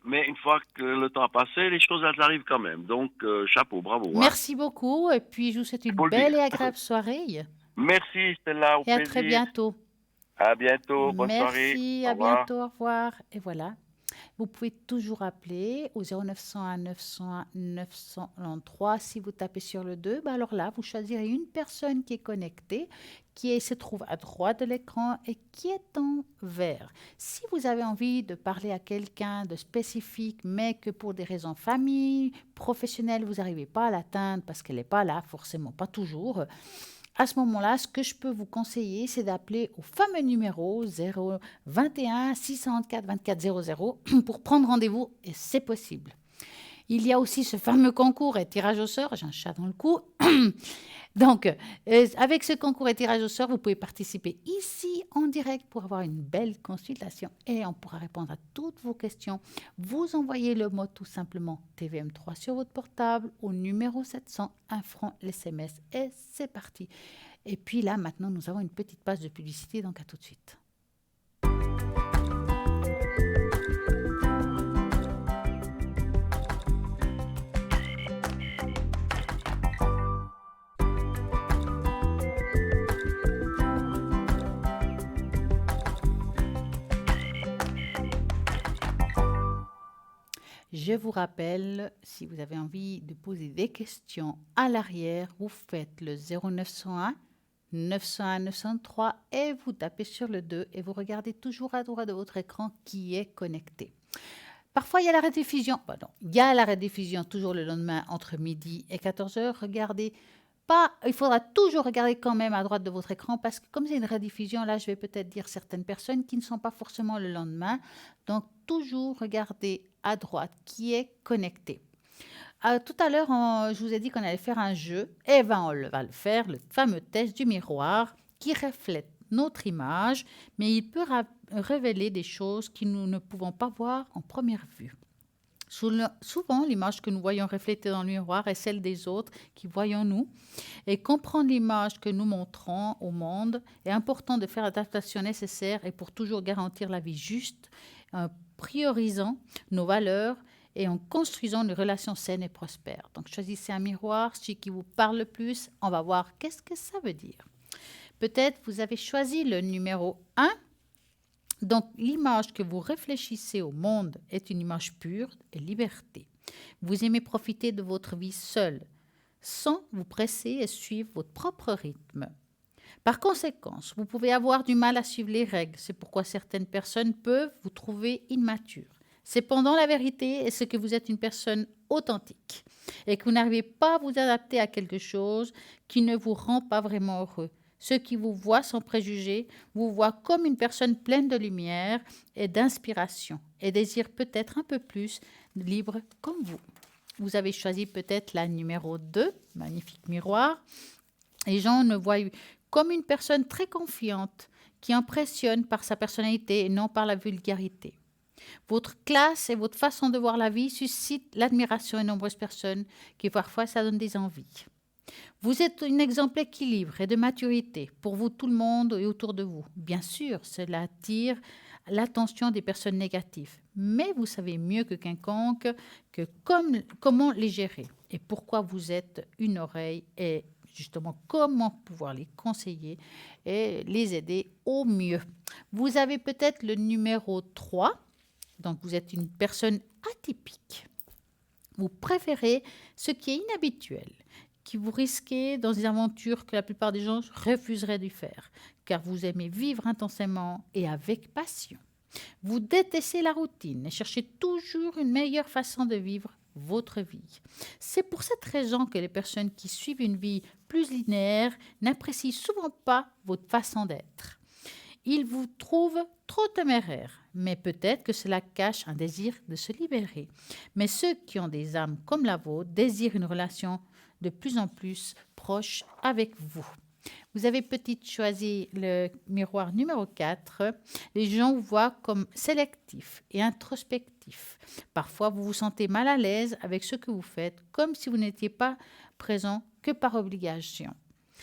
mais une fois que le temps a passé, les choses elles arrivent quand même. Donc chapeau, bravo, hein. Merci beaucoup, et puis je vous souhaite Il une faut le belle dire. et agréable soirée, Merci Stella, au et à très plaisir. bientôt. À bientôt, bonne soirée. Merci, Au à revoir. bientôt, au revoir. Et voilà. Vous pouvez toujours appeler au 0901 901 993. Si vous tapez sur le 2, bah alors là, vous choisirez une personne qui est connectée, se trouve à droite de l'écran et qui est en vert. Si vous avez envie de parler à quelqu'un de spécifique, mais que pour des raisons famille, professionnelles, vous n'arrivez pas à l'atteindre parce qu'elle n'est pas là, forcément pas toujours, à ce moment-là, ce que je peux vous conseiller, c'est d'appeler au fameux numéro 021 604 24 00 pour prendre rendez-vous, et c'est possible. Il y a aussi ce fameux concours et tirage au sort, j'ai un chat dans le cou. Donc, avec ce concours et tirage au sort, vous pouvez participer ici en direct pour avoir une belle consultation et on pourra répondre à toutes vos questions. Vous envoyez le mot tout simplement TVM3 sur votre portable au numéro 700, 1 franc l'SMS et c'est parti. Et puis là, maintenant, nous avons une petite page de publicité, donc à tout de suite. Je vous rappelle, si vous avez envie de poser des questions à l'arrière, vous faites le 0901 901 903 et vous tapez sur le 2 et vous regardez toujours à droite de votre écran qui est connecté. Parfois, il y a la rediffusion. Pardon, il y a la rediffusion toujours le lendemain entre midi et 14 heures. Regardez pas, il faudra toujours regarder quand même à droite de votre écran parce que comme c'est une rediffusion, là, je vais peut-être dire certaines personnes qui ne sont pas forcément le lendemain. Donc, toujours regarder à droite qui est connecté. Tout à l'heure, je vous ai dit qu'on allait faire un jeu. Et ben, on va le faire, le fameux test du miroir qui reflète notre image, mais il peut révéler des choses que nous ne pouvons pas voir en première vue. Souvent, l'image que nous voyons reflétée dans le miroir est celle des autres qui voyons nous. Et comprendre l'image que nous montrons au monde est important de faire l'adaptation nécessaire et pour toujours garantir la vie juste, en priorisant nos valeurs et en construisant une relation saine et prospère. Donc, choisissez un miroir, celui qui vous parle le plus. On va voir qu'est-ce que ça veut dire. Peut-être vous avez choisi le numéro 1. Donc, l'image que vous réfléchissez au monde est une image pure et liberté. Vous aimez profiter de votre vie seul, sans vous presser et suivre votre propre rythme. Par conséquent, vous pouvez avoir du mal à suivre les règles. C'est pourquoi certaines personnes peuvent vous trouver immature. Cependant, la vérité est que vous êtes une personne authentique et que vous n'arrivez pas à vous adapter à quelque chose qui ne vous rend pas vraiment heureux. Ceux qui vous voient sans préjugés vous voient comme une personne pleine de lumière et d'inspiration et désirent peut-être un peu plus libre comme vous. vous avez choisi peut-être la numéro 2, magnifique miroir. Les gens me voient comme une personne très confiante qui impressionne par sa personnalité et non par la vulgarité. Votre classe et votre façon de voir la vie suscitent l'admiration de nombreuses personnes qui parfois ça donne des envies. Vous êtes un exemple d'équilibre et de maturité pour vous, tout le monde et autour de vous. Bien sûr, cela attire l'attention des personnes négatives, mais vous savez mieux que quiconque comment les gérer et pourquoi vous êtes une oreille et justement comment pouvoir les conseiller et les aider au mieux. Vous avez peut-être le numéro 3, donc vous êtes une personne atypique. Vous préférez ce qui est inhabituel, qui vous risquez dans des aventures que la plupart des gens refuseraient de faire, car vous aimez vivre intensément et avec passion. Vous détestez la routine et cherchez toujours une meilleure façon de vivre votre vie. C'est pour cette raison que les personnes qui suivent une vie plus linéaire n'apprécient souvent pas votre façon d'être. Ils vous trouvent trop téméraire, mais peut-être que cela cache un désir de se libérer. Mais ceux qui ont des âmes comme la vôtre désirent une relation de plus en plus proche avec vous. Vous avez peut-être choisi le miroir numéro 4. Les gens vous voient comme sélectif et introspectif. Parfois, vous vous sentez mal à l'aise avec ce que vous faites, comme si vous n'étiez pas présent que par obligation.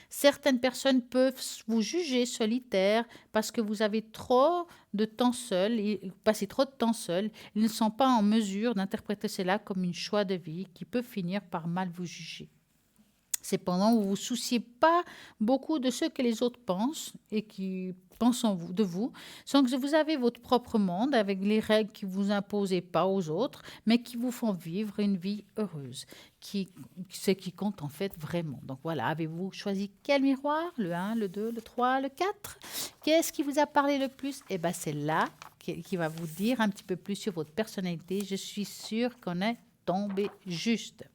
Certaines personnes peuvent vous juger solitaire parce que vous avez trop de temps seul, et passez trop de temps seul. Ils ne sont pas en mesure d'interpréter cela comme un choix de vie qui peut finir par mal vous juger. Cependant, vous ne vous souciez pas beaucoup de ce que les autres pensent et qui pensent de vous, sans que vous avez votre propre monde avec les règles qui ne vous imposent pas aux autres, mais qui vous font vivre une vie heureuse, ce qui compte en fait vraiment. Donc voilà, avez-vous choisi quel miroir? Le 1, le 2, le 3, le 4? Qu'est-ce qui vous a parlé le plus? Eh bien, c'est là qui va vous dire un petit peu plus sur votre personnalité. Je suis sûre qu'on est tombé juste.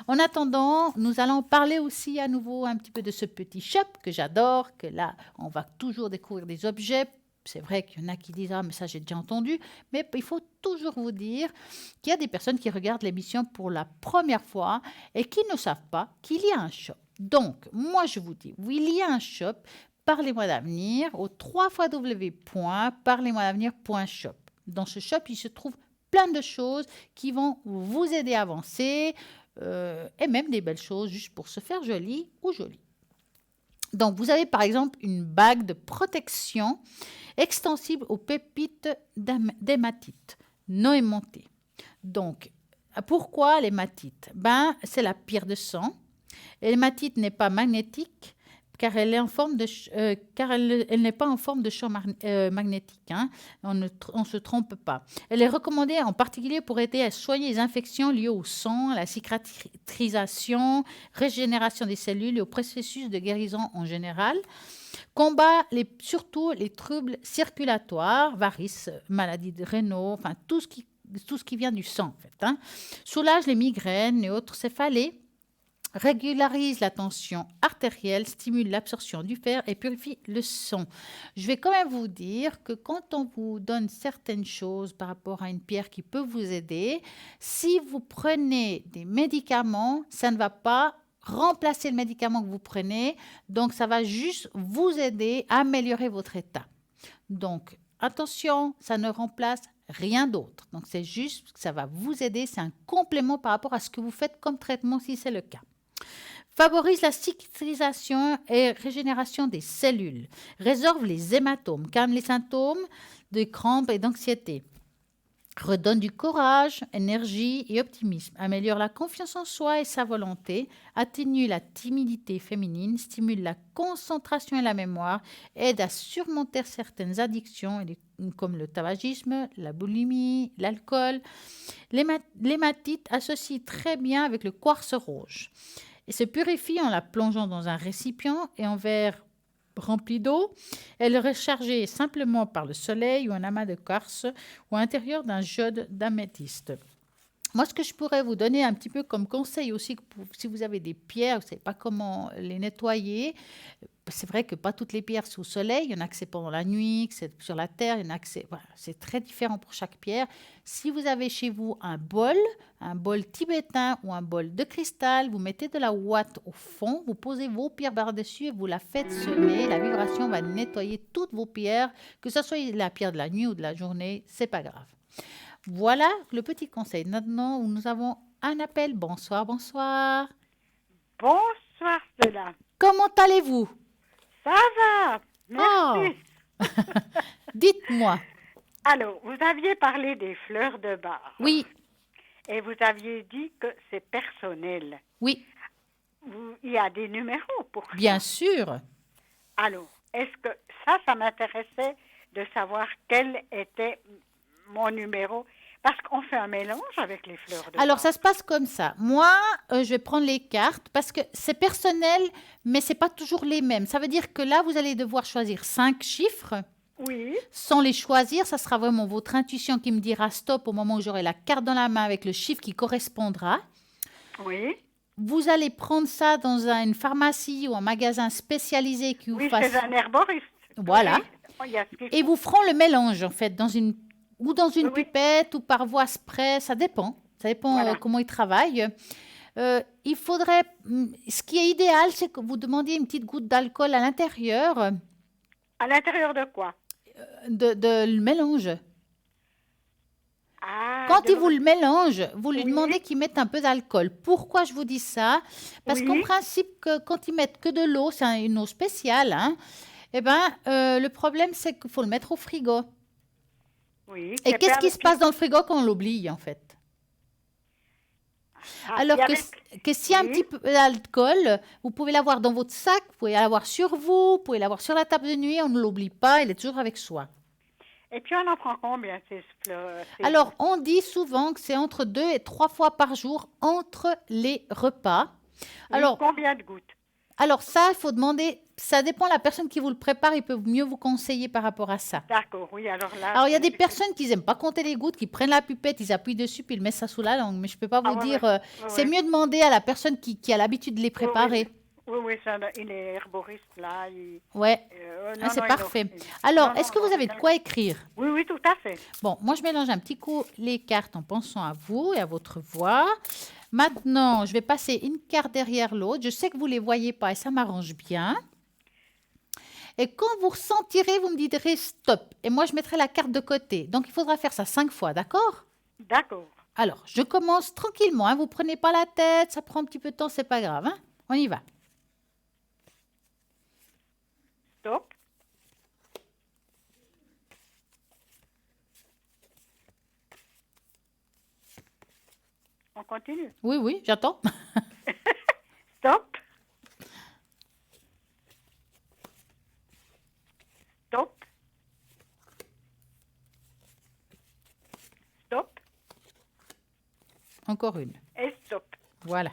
En attendant, nous allons parler aussi à nouveau un petit peu de ce petit shop que j'adore, que là, on va toujours découvrir des objets. C'est vrai qu'il y en a qui disent « Ah, mais ça, j'ai déjà entendu », mais il faut toujours vous dire qu'il y a des personnes qui regardent l'émission pour la première fois et qui ne savent pas qu'il y a un shop. Donc, moi, je vous dis, oui, il y a un shop, Parlez-moi d'avenir, au www.parlez-moi-d'avenir.shop. Dans ce shop, il se trouve plein de choses qui vont vous aider à avancer, et même des belles choses juste pour se faire joli ou joli. Donc, vous avez par exemple une bague de protection extensible aux pépites d'hématite non aimantées. Donc, pourquoi l'hématite? C'est la pire de sang. L'hématite n'est pas magnétique car elle n'est pas en forme de champ magnétique. Hein. On ne se trompe pas. Elle est recommandée en particulier pour aider à soigner les infections liées au sang, à la cicatrisation, régénération des cellules et au processus de guérison en général. Combat surtout les troubles circulatoires, varices, maladies de rénaux, enfin tout ce qui vient du sang en fait. Hein. Soulage les migraines et autres céphalées. Régularise la tension artérielle, stimule l'absorption du fer et purifie le sang. Je vais quand même vous dire que quand on vous donne certaines choses par rapport à une pierre qui peut vous aider, si vous prenez des médicaments, ça ne va pas remplacer le médicament que vous prenez, donc ça va juste vous aider à améliorer votre état. Donc, attention, ça ne remplace rien d'autre. Donc, c'est juste que ça va vous aider, c'est un complément par rapport à ce que vous faites comme traitement si c'est le cas. Favorise la cicatrisation et régénération des cellules. Résorbe les hématomes, calme les symptômes de crampes et d'anxiété. Redonne du courage, énergie et optimisme. Améliore la confiance en soi et sa volonté. Atténue la timidité féminine. Stimule la concentration et la mémoire. Aide à surmonter certaines addictions comme le tabagisme, la boulimie, l'alcool. L'hématite associe très bien avec le quartz rouge. Et se purifie en la plongeant dans un récipient et en verre rempli d'eau. Elle est rechargée simplement par le soleil ou un amas de quartz ou à l'intérieur d'un jode d'améthyste. Moi, ce que je pourrais vous donner un petit peu comme conseil aussi, si vous avez des pierres, vous ne savez pas comment les nettoyer, c'est vrai que pas toutes les pierres sont au soleil. Il y en a que c'est pendant la nuit, que c'est sur la terre. Il y en a que c'est... Voilà, c'est très différent pour chaque pierre. Si vous avez chez vous un bol tibétain ou un bol de cristal, vous mettez de la ouate au fond, vous posez vos pierres par-dessus et vous la faites sonner. La vibration va nettoyer toutes vos pierres, que ce soit la pierre de la nuit ou de la journée, c'est pas grave. Voilà le petit conseil. Maintenant, nous avons un appel. Bonsoir, bonsoir. Bonsoir, Stella. Comment allez-vous? Ça va, merci. Oh. Dites-moi. Alors, vous aviez parlé des fleurs de bar. Oui, Et vous aviez dit que c'est personnel. oui, Il y a des numéros pour ça. bien sûr. Alors, est-ce que ça m'intéressait de savoir quel était mon numéro? Parce qu'on fait un mélange avec les fleurs de Alors, bar. ça se passe comme ça. Moi, je vais prendre les cartes parce que c'est personnel, mais ce n'est pas toujours les mêmes. Ça veut dire que là, vous allez devoir choisir 5 chiffres. Oui, Sans les choisir, ça sera vraiment votre intuition qui me dira stop au moment où j'aurai la carte dans la main avec le chiffre qui correspondra. oui. Vous allez prendre ça dans une pharmacie ou un magasin spécialisé qui vous Oui, fasse... c'est un herboriste. Voilà. Oui, il y a ce qu'il Et faut. vous feront le mélange, en fait, dans une Oui. pipette ou par voie spray, ça dépend. Ça dépend Voilà. comment ils travaillent. Il faudrait... Ce qui est idéal, c'est que vous demandiez une petite goutte d'alcool à l'intérieur À l'intérieur de quoi? de le mélange. Ah, Quand de- il vous le mélange, vous lui Oui. demandez qu'il mette un peu d'alcool. Pourquoi je vous dis ça? Parce Oui. qu'en principe, quand ils mettent que de l'eau, c'est une eau spéciale, hein, eh ben, le problème, c'est qu'il faut le mettre au frigo. Oui. Et c'est qu'est-ce qui perdu. se passe dans le frigo quand on l'oublie, en fait? Ah, Alors il y que, avait- que s'il y a un Oui. petit peu d'alcool, vous pouvez l'avoir dans votre sac, vous pouvez l'avoir sur vous, vous pouvez l'avoir sur la table de nuit, on ne l'oublie pas, il est toujours avec soi. Et puis, on en prend combien, ces fleurs? Alors, on dit souvent que c'est entre 2 et 3 fois par jour entre les repas. Oui, combien de gouttes? Alors ça, il faut demander, ça dépend de la personne qui vous le prépare, il peut mieux vous conseiller par rapport à ça. D'accord, oui, alors là... Alors, il y a des personnes qui n'aiment pas compter les gouttes, qui prennent la pipette, ils appuient dessus, puis ils mettent ça sous la langue. Mais je ne peux pas vous ouais, dire, ouais. c'est mieux demander à la personne qui a l'habitude de les préparer. Oui, il est herboriste, là. Ouais, Non, c'est non, parfait. il- Alors, non, est-ce que non, vous avez de quoi écrire? Oui, oui, tout à fait. Bon, moi, je mélange un petit coup les cartes en pensant à vous et à votre voix. Maintenant, je vais passer une carte derrière l'autre. Je sais que vous ne les voyez pas et ça m'arrange bien. Et quand vous ressentirez, vous me direz stop. Et moi, je mettrai la carte de côté. Donc, il faudra faire ça 5 fois, d'accord? D'accord. Alors, je commence tranquillement. Hein. Vous ne prenez pas la tête, ça prend un petit peu de temps, c'est pas grave. Hein. On y va. Stop. On continue. Oui, oui, j'attends. Stop. Stop. Stop. Encore une. Et stop. Voilà.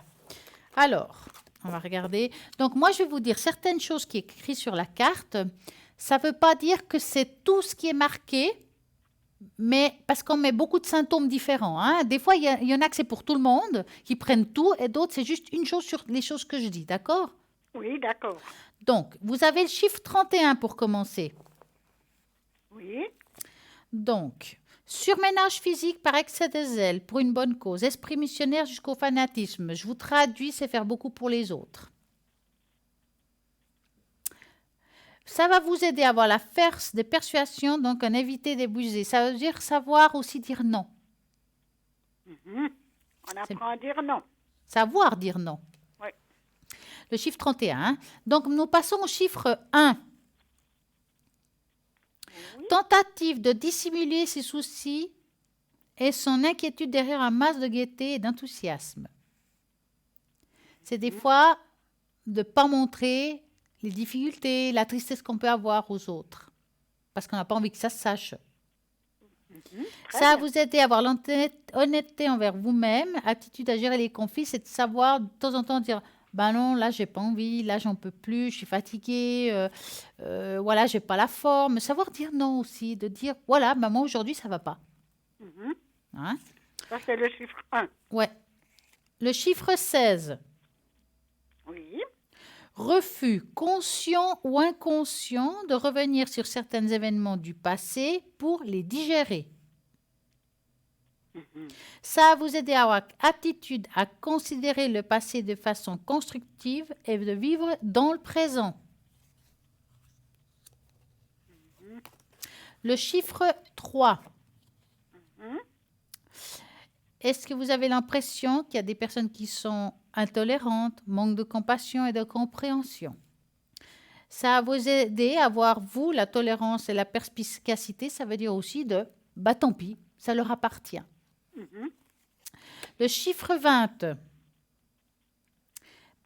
Alors, on va regarder. Donc, moi, je vais vous dire certaines choses qui est écrit sur la carte. Ça ne veut pas dire que c'est tout ce qui est marqué, mais parce qu'on met beaucoup de symptômes différents. Hein. Des fois, il y en a que c'est pour tout le monde, qui prennent tout, et d'autres, c'est juste une chose sur les choses que je dis, d'accord? Oui, d'accord. Donc, vous avez le chiffre 31 pour commencer. Oui. Donc, surménage physique par excès de zèle pour une bonne cause, esprit missionnaire jusqu'au fanatisme. Je vous traduis, c'est faire beaucoup pour les autres. Ça va vous aider à avoir la force des persuasions, donc en éviter d'abuser. Ça veut dire savoir aussi dire non. Mhm. On apprend à dire non. Savoir dire non. Oui. Le chiffre 31. Hein. Donc, nous passons au chiffre 1. Oui. Tentative de dissimuler ses soucis et son inquiétude derrière un masque de gaieté et d'enthousiasme. C'est des fois de ne pas montrer les difficultés, la tristesse qu'on peut avoir aux autres. Parce qu'on n'a pas envie que ça se sache. Très Ça va bien. vous aider à avoir l'honnêteté envers vous-même, attitude à gérer les conflits, c'est de savoir de temps en temps dire ben non, là j'ai pas envie, là j'en peux plus, je suis fatiguée, voilà, j'ai pas la forme. Savoir dire non aussi, de dire voilà, ben moi aujourd'hui ça va pas. Mhm. Hein? Ça, c'est le chiffre 1. Ouais. Le chiffre 16. Oui. refus conscient ou inconscient de revenir sur certains événements du passé pour les digérer. Ça va vous aider à avoir attitude à considérer le passé de façon constructive et de vivre dans le présent. Le chiffre 3. Est-ce que vous avez l'impression qu'il y a des personnes qui sont intolérantes, manquent de compassion et de compréhension? Ça va vous aider à avoir, vous, la tolérance et la perspicacité. Ça veut dire aussi de, tant pis, ça leur appartient. Le chiffre 20.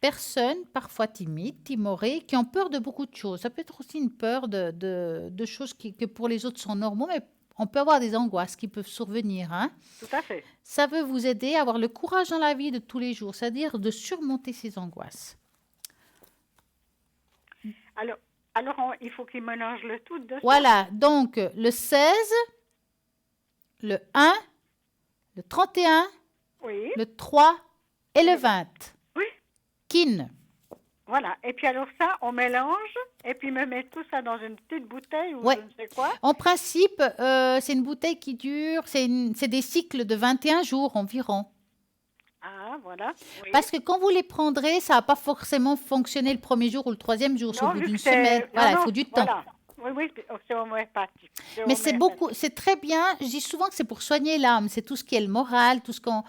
Personnes parfois timides, timorées, qui ont peur de beaucoup de choses. Ça peut être aussi une peur de choses que pour les autres sont normaux, mais on peut avoir des angoisses qui peuvent survenir. Hein? Tout à fait. Ça veut vous aider à avoir le courage dans la vie de tous les jours, c'est-à-dire de surmonter ces angoisses. Alors il faut qu'il mélange le tout de ça. Voilà, donc le 16, le 1, le 31, Oui. le 3 et le 20. Oui. Kin. Voilà. Et puis alors ça, on mélange et puis me met tout ça dans une petite bouteille ou Ouais. je ne sais quoi. En principe, c'est une bouteille qui dure, c'est des cycles de 21 jours environ. Ah, voilà. Oui. Parce que quand vous les prendrez, ça ne va pas forcément fonctionner le premier jour ou le troisième jour, c'est au Non, bout vu d'une que c'est- semaine. non, Voilà, il non, faut du temps. voilà. Oui, c'est homéopathique. Mais c'est très bien. Je dis souvent que c'est pour soigner l'âme. C'est tout ce qui est le moral, tout ce qu'on,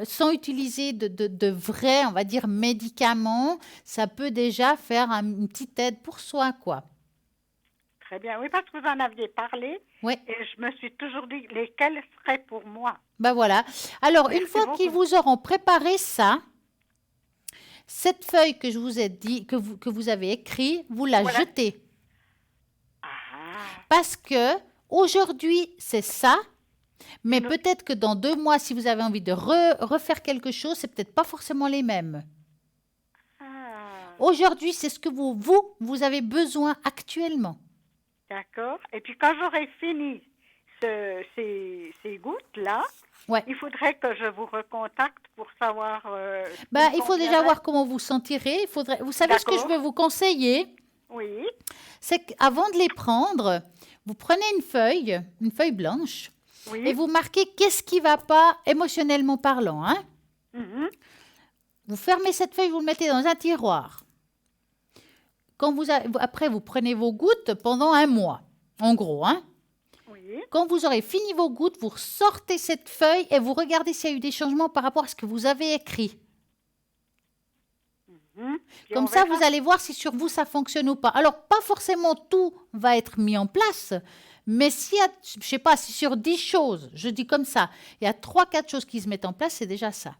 sans utiliser de vrais, on va dire, médicaments, ça peut déjà faire une petite aide pour soi, quoi. Très bien. Oui, parce que vous en aviez parlé Oui. et je me suis toujours dit lesquels seraient pour moi. Ben voilà. Alors, Merci une fois qu'ils beaucoup. vous auront préparé ça, cette feuille que je vous ai dit, que vous avez écrit, vous la Voilà. jetez. Ah, Parce que aujourd'hui, c'est ça, mais peut-être que dans 2 mois, si vous avez envie de refaire quelque chose, c'est peut-être pas forcément les mêmes. ah, Aujourd'hui, c'est ce que vous avez besoin actuellement. d'accord. Et puis quand j'aurai fini ces gouttes-là, Ouais. il faudrait que je vous recontacte pour savoir. Ben, ce il qu'on faut déjà verrait. voir comment vous sentirez. Vous savez ce que je D'accord. vais vous conseiller? Oui, C'est qu'avant de les prendre, vous prenez une feuille blanche, oui. et vous marquez qu'est-ce qui ne va pas émotionnellement parlant. Hein? Mhm. Vous fermez cette feuille, vous le mettez dans un tiroir. Après, vous prenez vos gouttes pendant 1 mois, en gros. Hein? Oui, Quand vous aurez fini vos gouttes, vous sortez cette feuille et vous regardez s'il y a eu des changements par rapport à ce que vous avez écrit. mhm. Puis Comme on ça, verra. vous allez voir si sur vous, ça fonctionne ou pas. Alors, pas forcément tout va être mis en place, mais s'il y a, je sais pas, si sur 10 choses, je dis comme ça, il y a 3-4 choses qui se mettent en place, c'est déjà ça.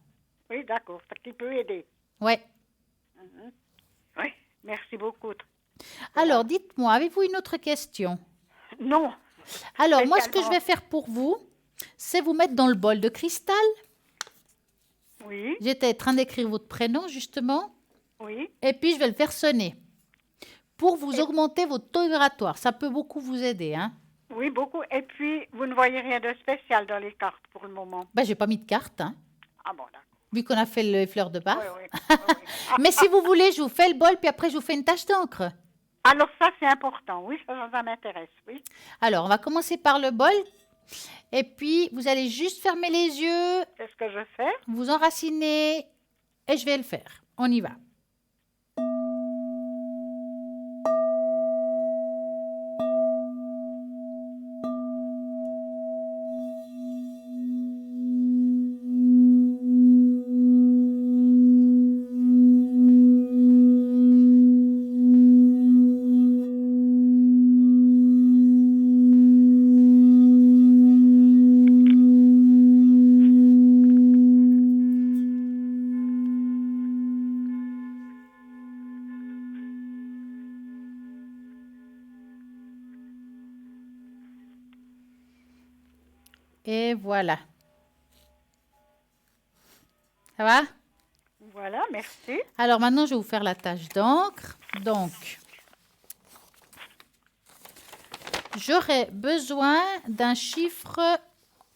Oui, d'accord. Ça qui peut aider. Ouais. Oui, merci beaucoup. Alors, dites-moi, avez-vous une autre question? Non. Alors, moi, ce que je Spécialement. vais faire pour vous, c'est vous mettre dans le bol de cristal. Oui, J'étais en train d'écrire votre prénom, justement, oui. et puis je vais le faire sonner pour vous augmenter votre taux vibratoire. Ça peut beaucoup vous aider, hein? Oui, beaucoup. Et puis, vous ne voyez rien de spécial dans les cartes pour le moment. Ben, j'ai pas mis de carte, hein, Ah bon, d'accord. vu qu'on a fait les fleurs de Bach. Oui, oui. oui. Mais si vous voulez, je vous fais le bol, puis après, je vous fais une tache d'encre. Alors ça, c'est important. Oui, ça m'intéresse. Oui. Alors, on va commencer par le bol. Et puis, vous allez juste fermer les yeux, C'est ce que je fais. vous enraciner, et je vais le faire. On y va. Et voilà. Ça va? Voilà, merci. Alors maintenant, je vais vous faire la tache d'encre. Donc, j'aurai besoin d'un chiffre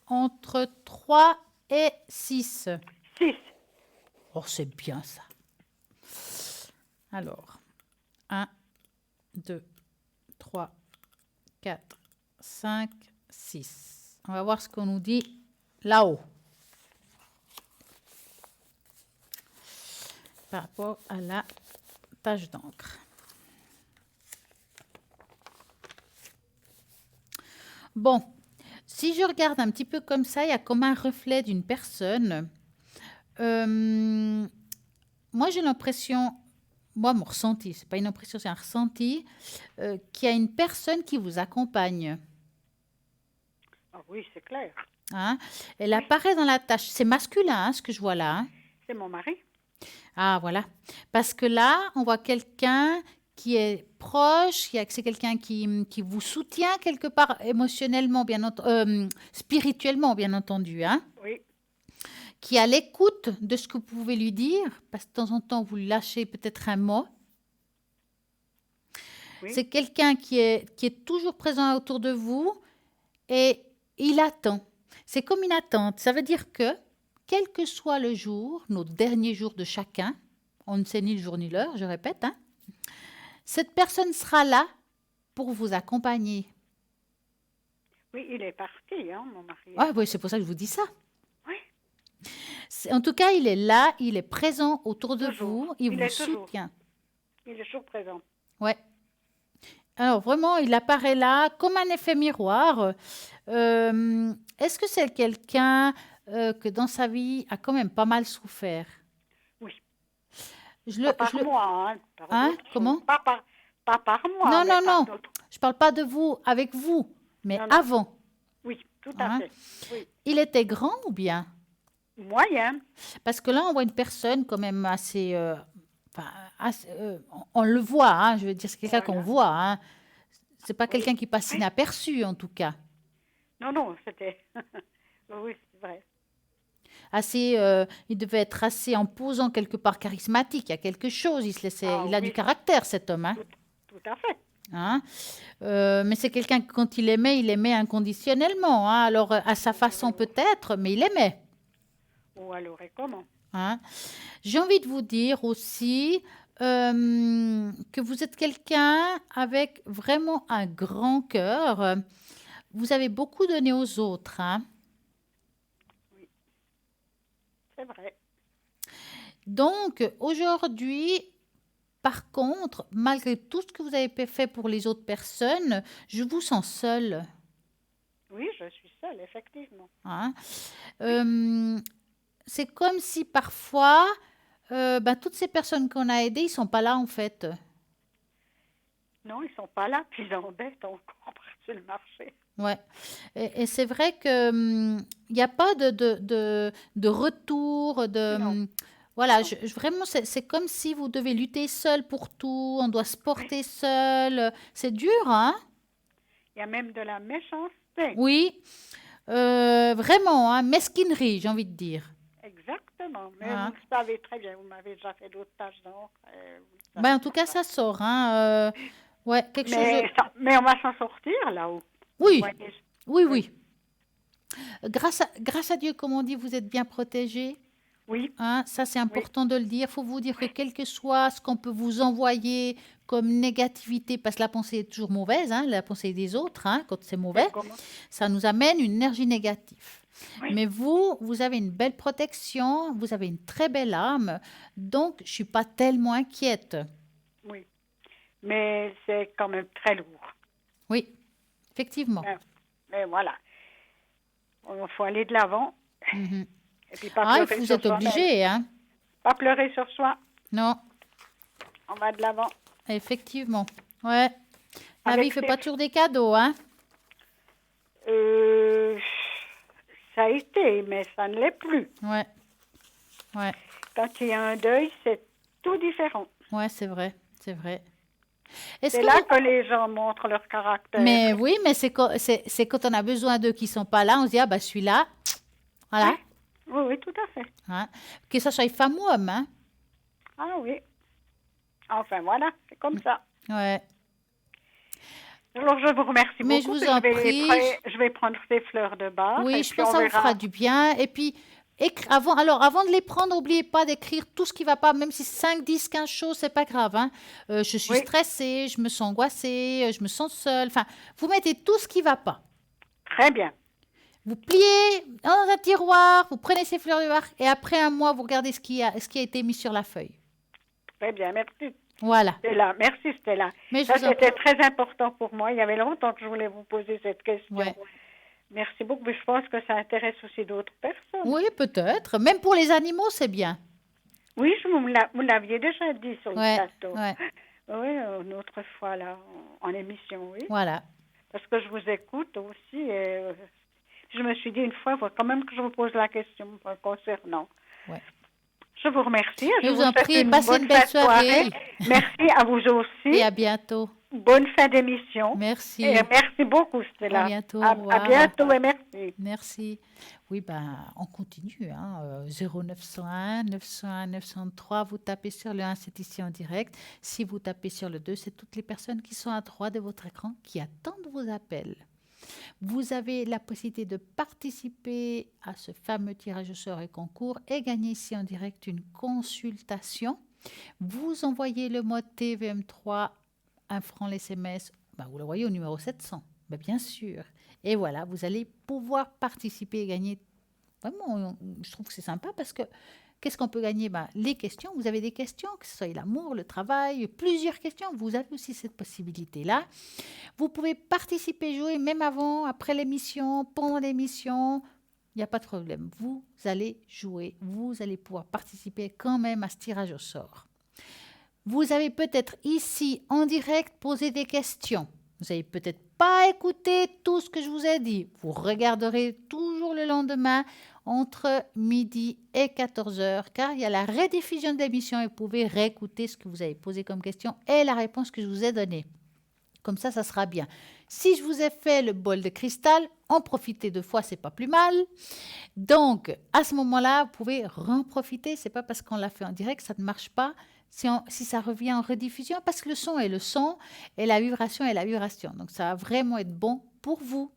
entre 3 et 6. 6. Oh, c'est bien ça. Alors, 1, 2, 3, 4, 5, 6. On va voir ce qu'on nous dit là-haut. Par rapport à la tache d'encre. Bon, si je regarde un petit peu comme ça, il y a comme un reflet d'une personne. Moi, j'ai l'impression, moi, mon ressenti, c'est pas une impression, c'est un ressenti, qu'il y a une personne qui vous accompagne. Ah oui, c'est clair. Hein? Elle apparaît dans la tâche. C'est masculin, hein, ce que je vois là. Hein? C'est mon mari. Ah, voilà. Parce que là, on voit quelqu'un qui est proche, c'est quelqu'un qui vous soutient quelque part émotionnellement, spirituellement, bien entendu. Hein? Oui. Qui est à l'écoute de ce que vous pouvez lui dire, parce que de temps en temps, vous lâchez peut-être un mot. Oui. C'est quelqu'un qui est toujours présent autour de vous et il attend. C'est comme une attente. Ça veut dire que, quel que soit le jour, nos derniers jours de chacun, on ne sait ni le jour ni l'heure, je répète, hein, cette personne sera là pour vous accompagner. Oui, il est parti, hein, mon mari. Ah, oui, c'est pour ça que je vous dis ça. Oui. En tout cas, il est là, il est présent autour de toujours. vous, il vous soutient. Il est toujours présent. Ouais. Alors, vraiment, il apparaît là comme un effet miroir. Est-ce que c'est quelqu'un que dans sa vie a quand même pas mal souffert? Oui. Pas par moi. Hein? Comment? Pas par moi. Non, non, non. Je ne parle pas de vous, avec vous, mais non, non. Avant. Oui, tout à fait. Oui. Il était grand ou bien? Moyen. Parce que là, on voit une personne quand même assez... on le voit, hein, je veux dire, c'est quelqu'un qu'on voit. Hein. Ce n'est pas quelqu'un qui passe inaperçu, en tout cas. Non, non, c'était... oui, c'est vrai. Il devait être assez imposant quelque part, charismatique. Il y a quelque chose, il a du caractère, cet homme. Hein. Tout à fait. Hein? Mais c'est quelqu'un que quand il aimait inconditionnellement. Hein. Alors, à sa façon peut-être, mais il aimait. Ou alors, et comment? Hein? J'ai envie de vous dire aussi que vous êtes quelqu'un avec vraiment un grand cœur. Vous avez beaucoup donné aux autres. Hein? Oui, c'est vrai. Donc, aujourd'hui, par contre, malgré tout ce que vous avez fait pour les autres personnes, je vous sens seule. Oui, je suis seule, effectivement. Hein? C'est comme si parfois, toutes ces personnes qu'on a aidées, ils ne sont pas là en fait. Non, ils ne sont pas là, puis ils embêtent encore sur le marché. Ouais. Et c'est vrai qu'il n'y a pas de retour, voilà, vraiment, c'est comme si vous devez lutter seul pour tout, on doit se porter seul. C'est dur, hein? Il y a même de la méchanceté. Oui, vraiment, hein, mesquinerie, j'ai envie de dire. Exactement, mais vous le savez très bien, vous m'avez déjà fait d'autres tâches d'encre. En tout cas, ça sort. Hein, ouais, mais on va s'en sortir là-haut. Oui, oui. Grâce à Dieu, comme on dit, vous êtes bien protégés. Oui. Hein, ça, c'est important de le dire. Il faut vous dire que quel que soit ce qu'on peut vous envoyer comme négativité, parce que la pensée est toujours mauvaise, hein, la pensée des autres, hein, quand c'est mauvais, ça nous amène une énergie négative. Oui. Mais vous avez une belle protection, vous avez une très belle âme, donc je ne suis pas tellement inquiète. Oui, mais c'est quand même très lourd. Oui, effectivement. Mais voilà, il faut aller de l'avant. Mm-hmm. Et puis pas pleurer vous êtes obligé, hein? Pas pleurer sur soi. Non. On va de l'avant. Effectivement, ouais. La vie ne fait pas toujours des cadeaux, hein? Ça a été, mais ça ne l'est plus. Ouais. Quand il y a un deuil, c'est tout différent. Ouais, c'est vrai, c'est vrai. C'est là que les gens montrent leur caractère. Mais oui, mais c'est quand on a besoin d'eux qui ne sont pas là, on se dit, ah, je suis là. Voilà. Oui, tout à fait. Hein? Que ce soit femme ou homme, hein? Ah oui. Enfin, voilà, c'est comme ça. Ouais. Alors, je vous remercie beaucoup. Mais je vous en prie. Je vais prendre ces fleurs de bar. Oui, je pense que ça vous fera du bien. Et puis, Avant de les prendre, n'oubliez pas d'écrire tout ce qui ne va pas, même si 5, 10, 15 choses, ce n'est pas grave. Hein. Je suis stressée, je me sens angoissée, je me sens seule. Enfin, vous mettez tout ce qui ne va pas. Très bien. Vous pliez dans un tiroir, vous prenez ces fleurs de bar et après un mois, vous regardez ce qui a été mis sur la feuille. Très bien, merci. Voilà. Stella. Merci Stella. Ça, c'était très important pour moi. Il y avait longtemps que je voulais vous poser cette question. Ouais. Merci beaucoup. Mais je pense que ça intéresse aussi d'autres personnes. Oui, peut-être. Même pour les animaux, c'est bien. Oui, vous l'aviez déjà dit sur le plateau. Ouais. Oui, une autre fois, là, en émission, oui. Voilà. Parce que je vous écoute aussi. Et, je me suis dit une fois, il faut quand même que je vous pose la question concernant. Ouais. Je vous remercie. Je vous en prie, passez une belle soirée. Merci à vous aussi. Et à bientôt. Bonne fin d'émission. Merci. Et merci beaucoup, Stella. À bientôt. À bientôt et merci. Merci. Oui, on continue. 0901 901 903, vous tapez sur le 1, c'est ici en direct. Si vous tapez sur le 2, c'est toutes les personnes qui sont à droite de votre écran qui attendent vos appels. Vous avez la possibilité de participer à ce fameux tirage au sort et concours et gagner ici en direct une consultation. Vous envoyez le mot TVM3, 1 franc l'SMS, vous l'envoyez au numéro 700, bien sûr. Et voilà, vous allez pouvoir participer et gagner. Vraiment, je trouve que c'est sympa parce que qu'est-ce qu'on peut gagner? Les questions, vous avez des questions, que ce soit l'amour, le travail, plusieurs questions. Vous avez aussi cette possibilité-là. Vous pouvez participer, jouer même avant, après l'émission, pendant l'émission. Il n'y a pas de problème. Vous allez jouer. Vous allez pouvoir participer quand même à ce tirage au sort. Vous avez peut-être ici, en direct, posé des questions. Vous n'avez peut-être pas écouté tout ce que je vous ai dit. Vous regarderez toujours le lendemain entre midi et 14h, car il y a la rediffusion de l'émission et vous pouvez réécouter ce que vous avez posé comme question et la réponse que je vous ai donnée. Comme ça sera bien. Si je vous ai fait le bol de cristal, en profiter 2 fois, c'est pas plus mal. Donc, à ce moment-là, vous pouvez en profiter. C'est pas parce qu'on l'a fait en direct que ça ne marche pas. Si ça revient en rediffusion, parce que le son est le son et la vibration est la vibration. Donc, ça va vraiment être bon pour vous.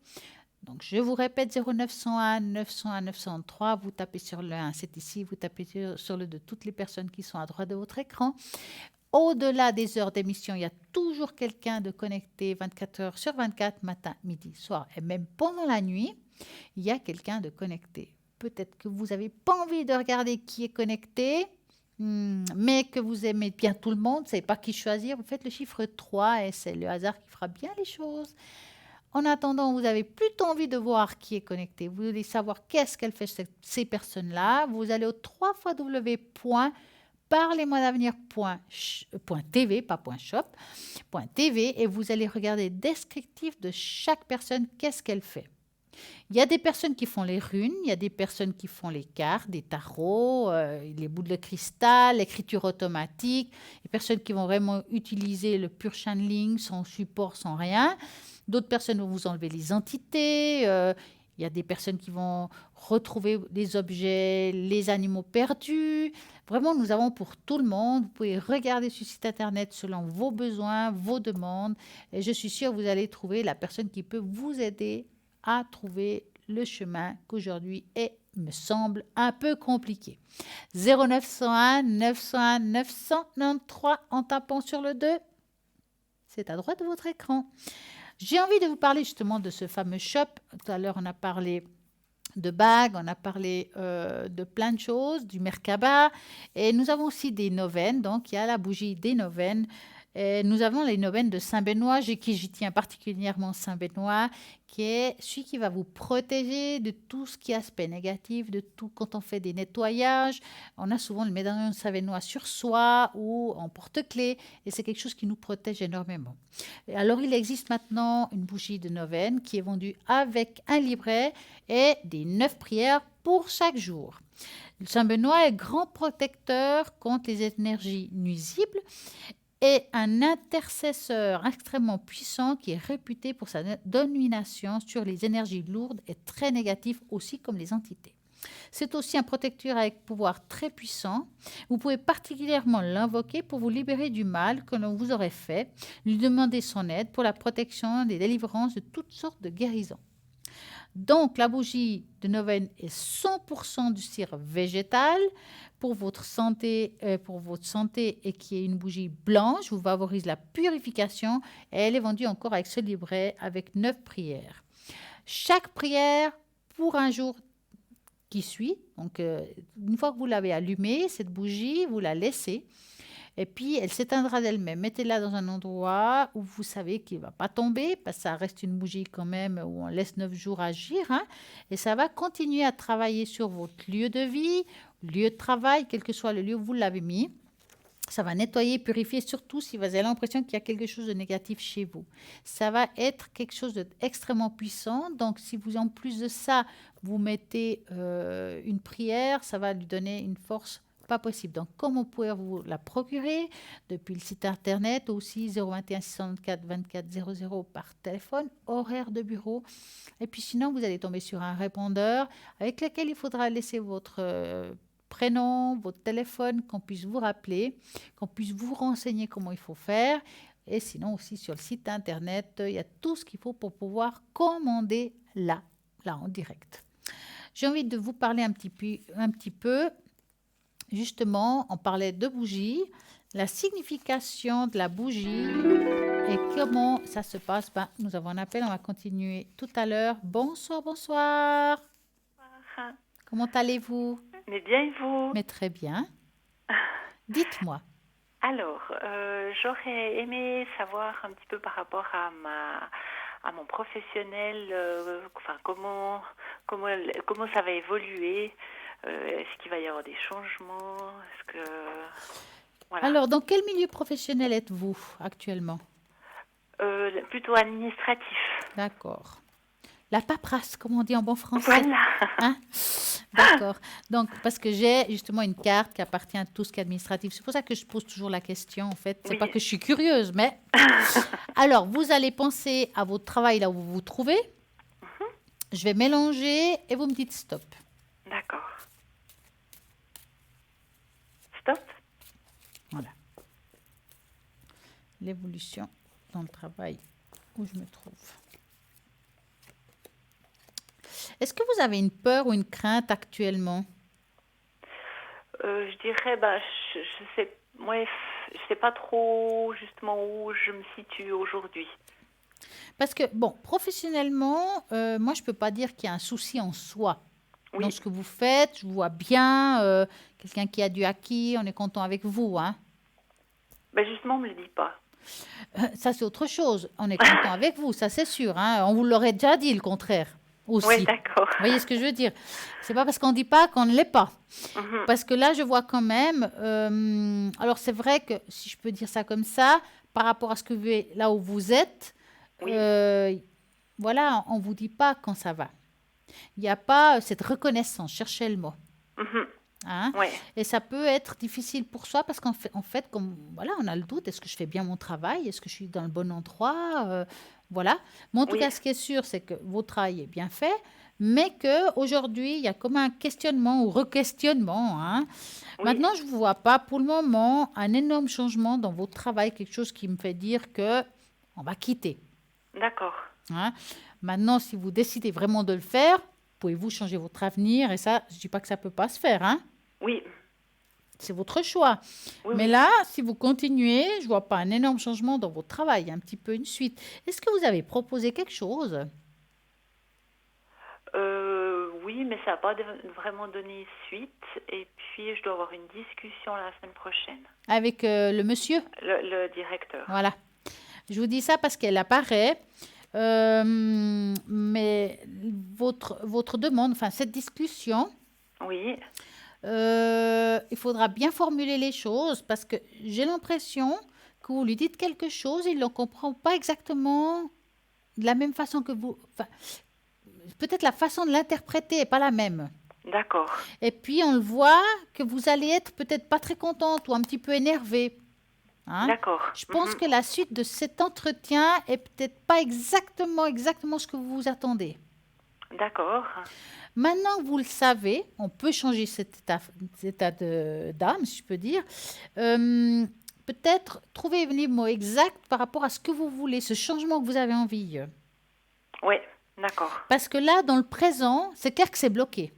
Donc, je vous répète, 0901 901 903, vous tapez sur le 1, c'est ici, vous tapez sur le 2, toutes les personnes qui sont à droite de votre écran. Au-delà des heures d'émission, il y a toujours quelqu'un de connecté 24 heures sur 24, matin, midi, soir, et même pendant la nuit, il y a quelqu'un de connecté. Peut-être que vous n'avez pas envie de regarder qui est connecté, mais que vous aimez bien tout le monde, vous ne savez pas qui choisir, vous faites le chiffre 3 et c'est le hasard qui fera bien les choses. En attendant, vous avez plutôt envie de voir qui est connecté. Vous voulez savoir qu'est-ce qu'elles font ces personnes-là. Vous allez au www.parlez-moi-d'avenir.tv, pas .shop.tv, et vous allez regarder descriptif de chaque personne, qu'est-ce qu'elle fait. Il y a des personnes qui font les runes, il y a des personnes qui font les cartes, des tarots, les boules de cristal, l'écriture automatique, les personnes qui vont vraiment utiliser le pur channeling sans support, sans rien. D'autres personnes vont vous enlever les entités. Il y a des personnes qui vont retrouver les objets, les animaux perdus. Vraiment, nous avons pour tout le monde. Vous pouvez regarder sur le site internet selon vos besoins, vos demandes. Et je suis sûre que vous allez trouver la personne qui peut vous aider à trouver le chemin qu'aujourd'hui me semble un peu compliqué. 0901 901 993 en tapant sur le 2. C'est à droite de votre écran. J'ai envie de vous parler justement de ce fameux shop. Tout à l'heure, on a parlé de bagues, on a parlé de plein de choses, du Merkaba. Et nous avons aussi des neuvaines. Donc, il y a la bougie des neuvaines. Et nous avons les neuvaines de Saint-Benoît, j'y tiens particulièrement Saint-Benoît, qui est celui qui va vous protéger de tout ce qui est aspect négatif, de tout quand on fait des nettoyages. On a souvent le médaillon de Saint-Benoît sur soi ou en porte-clés, et c'est quelque chose qui nous protège énormément. Et alors, il existe maintenant une bougie de neuvaine qui est vendue avec un livret et des 9 prières pour chaque jour. Saint-Benoît est grand protecteur contre les énergies nuisibles et un intercesseur extrêmement puissant qui est réputé pour sa domination sur les énergies lourdes et très négatives aussi comme les entités. C'est aussi un protecteur avec pouvoir très puissant. Vous pouvez particulièrement l'invoquer pour vous libérer du mal que l'on vous aurait fait, lui demander son aide pour la protection des délivrances de toutes sortes de guérisons. Donc, la bougie de neuvaine est 100% du cire végétal pour votre santé et qui est une bougie blanche, vous favorise la purification et elle est vendue encore avec ce livret avec 9 prières. Chaque prière pour un jour qui suit. Donc, une fois que vous l'avez allumée, cette bougie, vous la laissez. Et puis, elle s'éteindra d'elle-même. Mettez-la dans un endroit où vous savez qu'il ne va pas tomber, parce que ça reste une bougie quand même où on laisse 9 jours agir. Et ça va continuer à travailler sur votre lieu de vie, lieu de travail, quel que soit le lieu où vous l'avez mis. Ça va nettoyer, purifier, surtout si vous avez l'impression qu'il y a quelque chose de négatif chez vous. Ça va être quelque chose d'extrêmement puissant. Donc, si vous, en plus de ça, vous mettez une prière, ça va lui donner une force pas possible. Donc, comment vous pouvez vous la procurer depuis le site internet, aussi 021 694 24 00 par téléphone, horaire de bureau. Et puis sinon, vous allez tomber sur un répondeur avec lequel il faudra laisser votre prénom, votre téléphone, qu'on puisse vous rappeler, qu'on puisse vous renseigner comment il faut faire. Et sinon aussi sur le site internet, il y a tout ce qu'il faut pour pouvoir commander là en direct. J'ai envie de vous parler un petit peu. Justement, on parlait de bougie, la signification de la bougie et comment ça se passe. Nous avons un appel, on va continuer tout à l'heure. Bonsoir, bonsoir. Comment allez-vous? Mais bien et vous? Mais très bien. Dites-moi. Alors, j'aurais aimé savoir un petit peu par rapport à mon professionnel, comment ça va évoluer. Est-ce qu'il va y avoir des changements? Voilà. Alors, dans quel milieu professionnel êtes-vous actuellement? Plutôt administratif. D'accord. La paperasse, comme on dit en bon français. Voilà. Hein? D'accord. Donc, parce que j'ai justement une carte qui appartient à tout ce qui est administratif. C'est pour ça que je pose toujours la question, en fait. C'est pas que je suis curieuse, mais... Alors, vous allez penser à votre travail là où vous vous trouvez. Je vais mélanger et vous me dites stop. D'accord. Stop. Voilà. L'évolution dans le travail où je me trouve. Est-ce que vous avez une peur ou une crainte actuellement? Je dirais, je sais pas trop justement où je me situe aujourd'hui. Parce que, professionnellement, moi, je ne peux pas dire qu'il y a un souci en soi. Oui. Dans ce que vous faites, je vois bien quelqu'un qui a du acquis, on est content avec vous. Hein? Justement, on ne me le dit pas. Ça, c'est autre chose. On est content avec vous, ça c'est sûr. Hein? On vous l'aurait déjà dit, le contraire. Aussi. Oui, d'accord. Vous voyez ce que je veux dire? C'est pas parce qu'on ne dit pas qu'on ne l'est pas. Parce que là, je vois quand même... alors, c'est vrai que, si je peux dire ça comme ça, par rapport à ce que vous là où vous êtes, voilà, on ne vous dit pas quand ça va. Il n'y a pas cette reconnaissance, cherchez le mot. Hein? Ouais. Et ça peut être difficile pour soi parce qu'en fait, comme, voilà, on a le doute, est-ce que je fais bien mon travail? Est-ce que je suis dans le bon endroit? Voilà. Mais en tout cas, ce qui est sûr, c'est que votre travail est bien fait, mais qu'aujourd'hui, il y a comme un questionnement ou re-questionnement. Hein? Maintenant, je ne vous vois pas pour le moment un énorme changement dans votre travail, quelque chose qui me fait dire qu'on va quitter. D'accord. Hein? Maintenant, si vous décidez vraiment de le faire, pouvez-vous changer votre avenir? Et ça, je ne dis pas que ça ne peut pas se faire. Hein? Oui. C'est votre choix. Mais là, si vous continuez, je ne vois pas un énorme changement dans votre travail, un petit peu une suite. Est-ce que vous avez proposé quelque chose? Oui, mais ça n'a pas vraiment donné suite. Et puis, je dois avoir une discussion la semaine prochaine. Avec le monsieur? Le directeur. Voilà. Je vous dis ça parce qu'elle apparaît. Mais votre demande, enfin cette discussion, oui. Il faudra bien formuler les choses parce que j'ai l'impression que vous lui dites quelque chose, il ne le comprend pas exactement de la même façon que vous. Enfin, peut-être la façon de l'interpréter n'est pas la même. D'accord. Et puis on le voit que vous allez être peut-être pas très contente ou un petit peu énervée. Hein? D'accord. Je pense que la suite de cet entretien est peut-être pas exactement ce que vous vous attendez. D'accord. Maintenant que vous le savez, on peut changer cet état d'âme, si je peux dire. Peut-être trouver les mots exacts par rapport à ce que vous voulez, ce changement que vous avez envie. Oui. D'accord. Parce que là, dans le présent, c'est clair que c'est bloqué.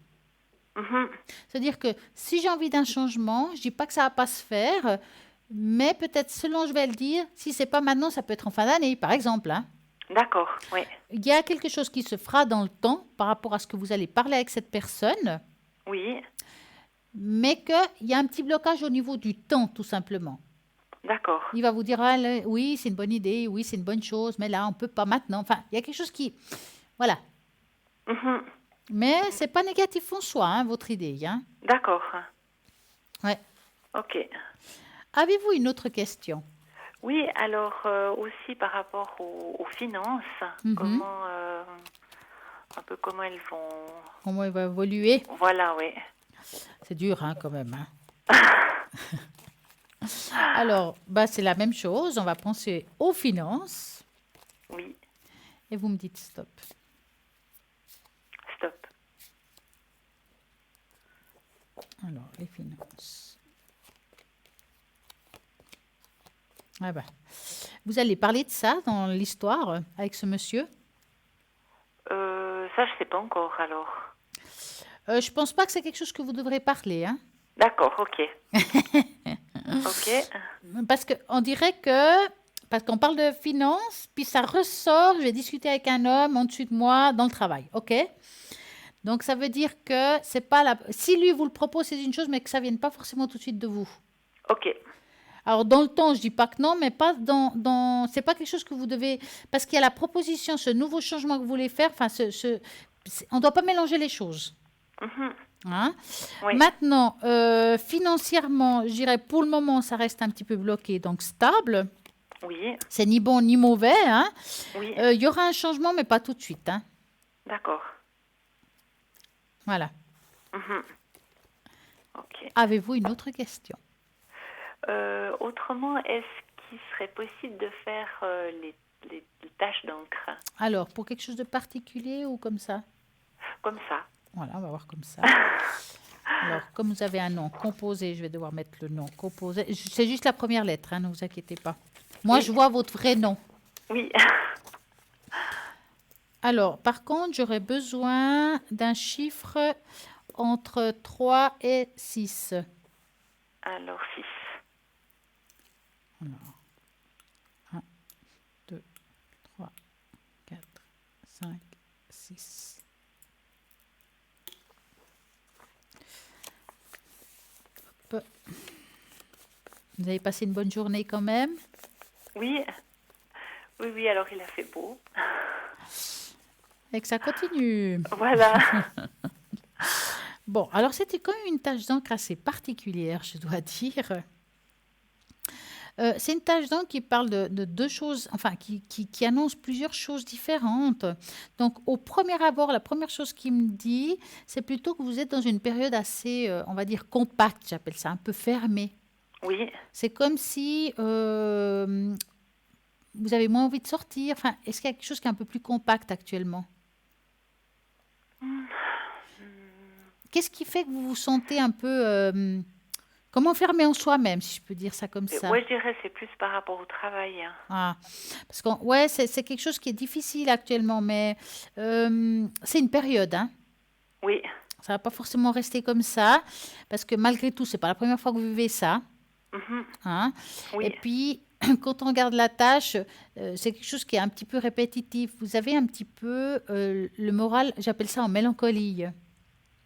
Mhm. C'est-à-dire que si j'ai envie d'un changement, je dis pas que ça va pas se faire, mais peut-être selon je vais le dire, si c'est pas maintenant, ça peut être en fin d'année, par exemple, hein. D'accord, oui. Il y a quelque chose qui se fera dans le temps par rapport à ce que vous allez parler avec cette personne, Oui, mais qu'il y a un petit blocage au niveau du temps, tout simplement. d'accord. Il va vous dire, ah, oui, c'est une bonne idée, oui, c'est une bonne chose, mais là, on peut pas maintenant. Enfin, il y a quelque chose qui... Voilà. Mhm. Mais c'est pas négatif en soi, hein, votre idée, hein. D'accord. Ouais. Ok. Avez-vous une autre question? Oui, alors aussi par rapport aux finances, Mhm. un peu comment elles vont... Comment il va évoluer? Voilà, oui. C'est dur, hein, quand même, hein. Alors, bah, c'est la même chose. On va penser aux finances Oui, et vous me dites stop. stop. Alors, les finances. Ah bah. Vous allez parler de ça dans l'histoire avec ce monsieur? Ça, je sais pas encore, alors. Je pense pas que c'est quelque chose que vous devrez parler, hein. D'accord, ok. Ok. Parce qu'on dirait que, parce qu'on parle de finances, puis ça ressort, je vais discuter avec un homme en dessus de moi dans le travail, ok? Donc ça veut dire que c'est pas la... Si lui vous le propose, c'est une chose, mais que ça vienne pas forcément tout de suite de vous. Ok. Alors dans le temps, je dis pas que non, mais pas c'est pas quelque chose que vous devez... Parce qu'il y a la proposition, ce nouveau changement que vous voulez faire, enfin, on doit pas mélanger les choses. Mhm. Hein? Oui. Maintenant, financièrement, je dirais pour le moment, ça reste un petit peu bloqué, donc stable. Oui, C'est ni bon ni mauvais. Hein? oui. Il y aura un changement, mais pas tout de suite. Hein? D'accord. Voilà. Mhm. Ok. Avez-vous une autre question? Autrement, est-ce qu'il serait possible de faire les taches d'encre Alors, pour quelque chose de particulier ou comme ça? comme ça? Voilà, on va voir comme ça. Alors, comme vous avez un nom composé, je vais devoir mettre le nom composé. C'est juste la première lettre, hein, ne vous inquiétez pas. Moi, Oui. je vois votre vrai nom. Oui. Alors, par contre, j'aurais besoin d'un chiffre entre 3 et 6. Alors, 6. Alors, 1, 2, 3, 4, 5, 6. Hop. Vous avez passé une bonne journée quand même? Oui. Oui, oui, alors il a fait beau. Et que ça continue. Voilà. Bon, alors c'était quand même une tache d'encre assez particulière, je dois dire. C'est une tache d'encre qui parle de deux choses, enfin, qui annonce plusieurs choses différentes. Donc, au premier abord, la première chose qu'il me dit, c'est plutôt que vous êtes dans une période assez, on va dire, compacte, j'appelle ça, un peu fermée. Oui. C'est comme si vous avez moins envie de sortir. Enfin, est-ce qu'il y a quelque chose qui est un peu plus compact actuellement? Qu'est-ce qui fait que vous vous sentez un peu, comment fermé en soi-même, si je peux dire ça comme ça? Ouais, je dirais c'est plus par rapport au travail. Hein. Ah, parce que ouais, c'est quelque chose qui est difficile actuellement, mais c'est une période, hein. Oui. Ça va pas forcément rester comme ça, parce que malgré tout, c'est pas la première fois que vous vivez ça, Mhm. hein. Oui. Et puis, quand on regarde la tâche, c'est quelque chose qui est un petit peu répétitif. Vous avez un petit peu le moral, j'appelle ça en mélancolie,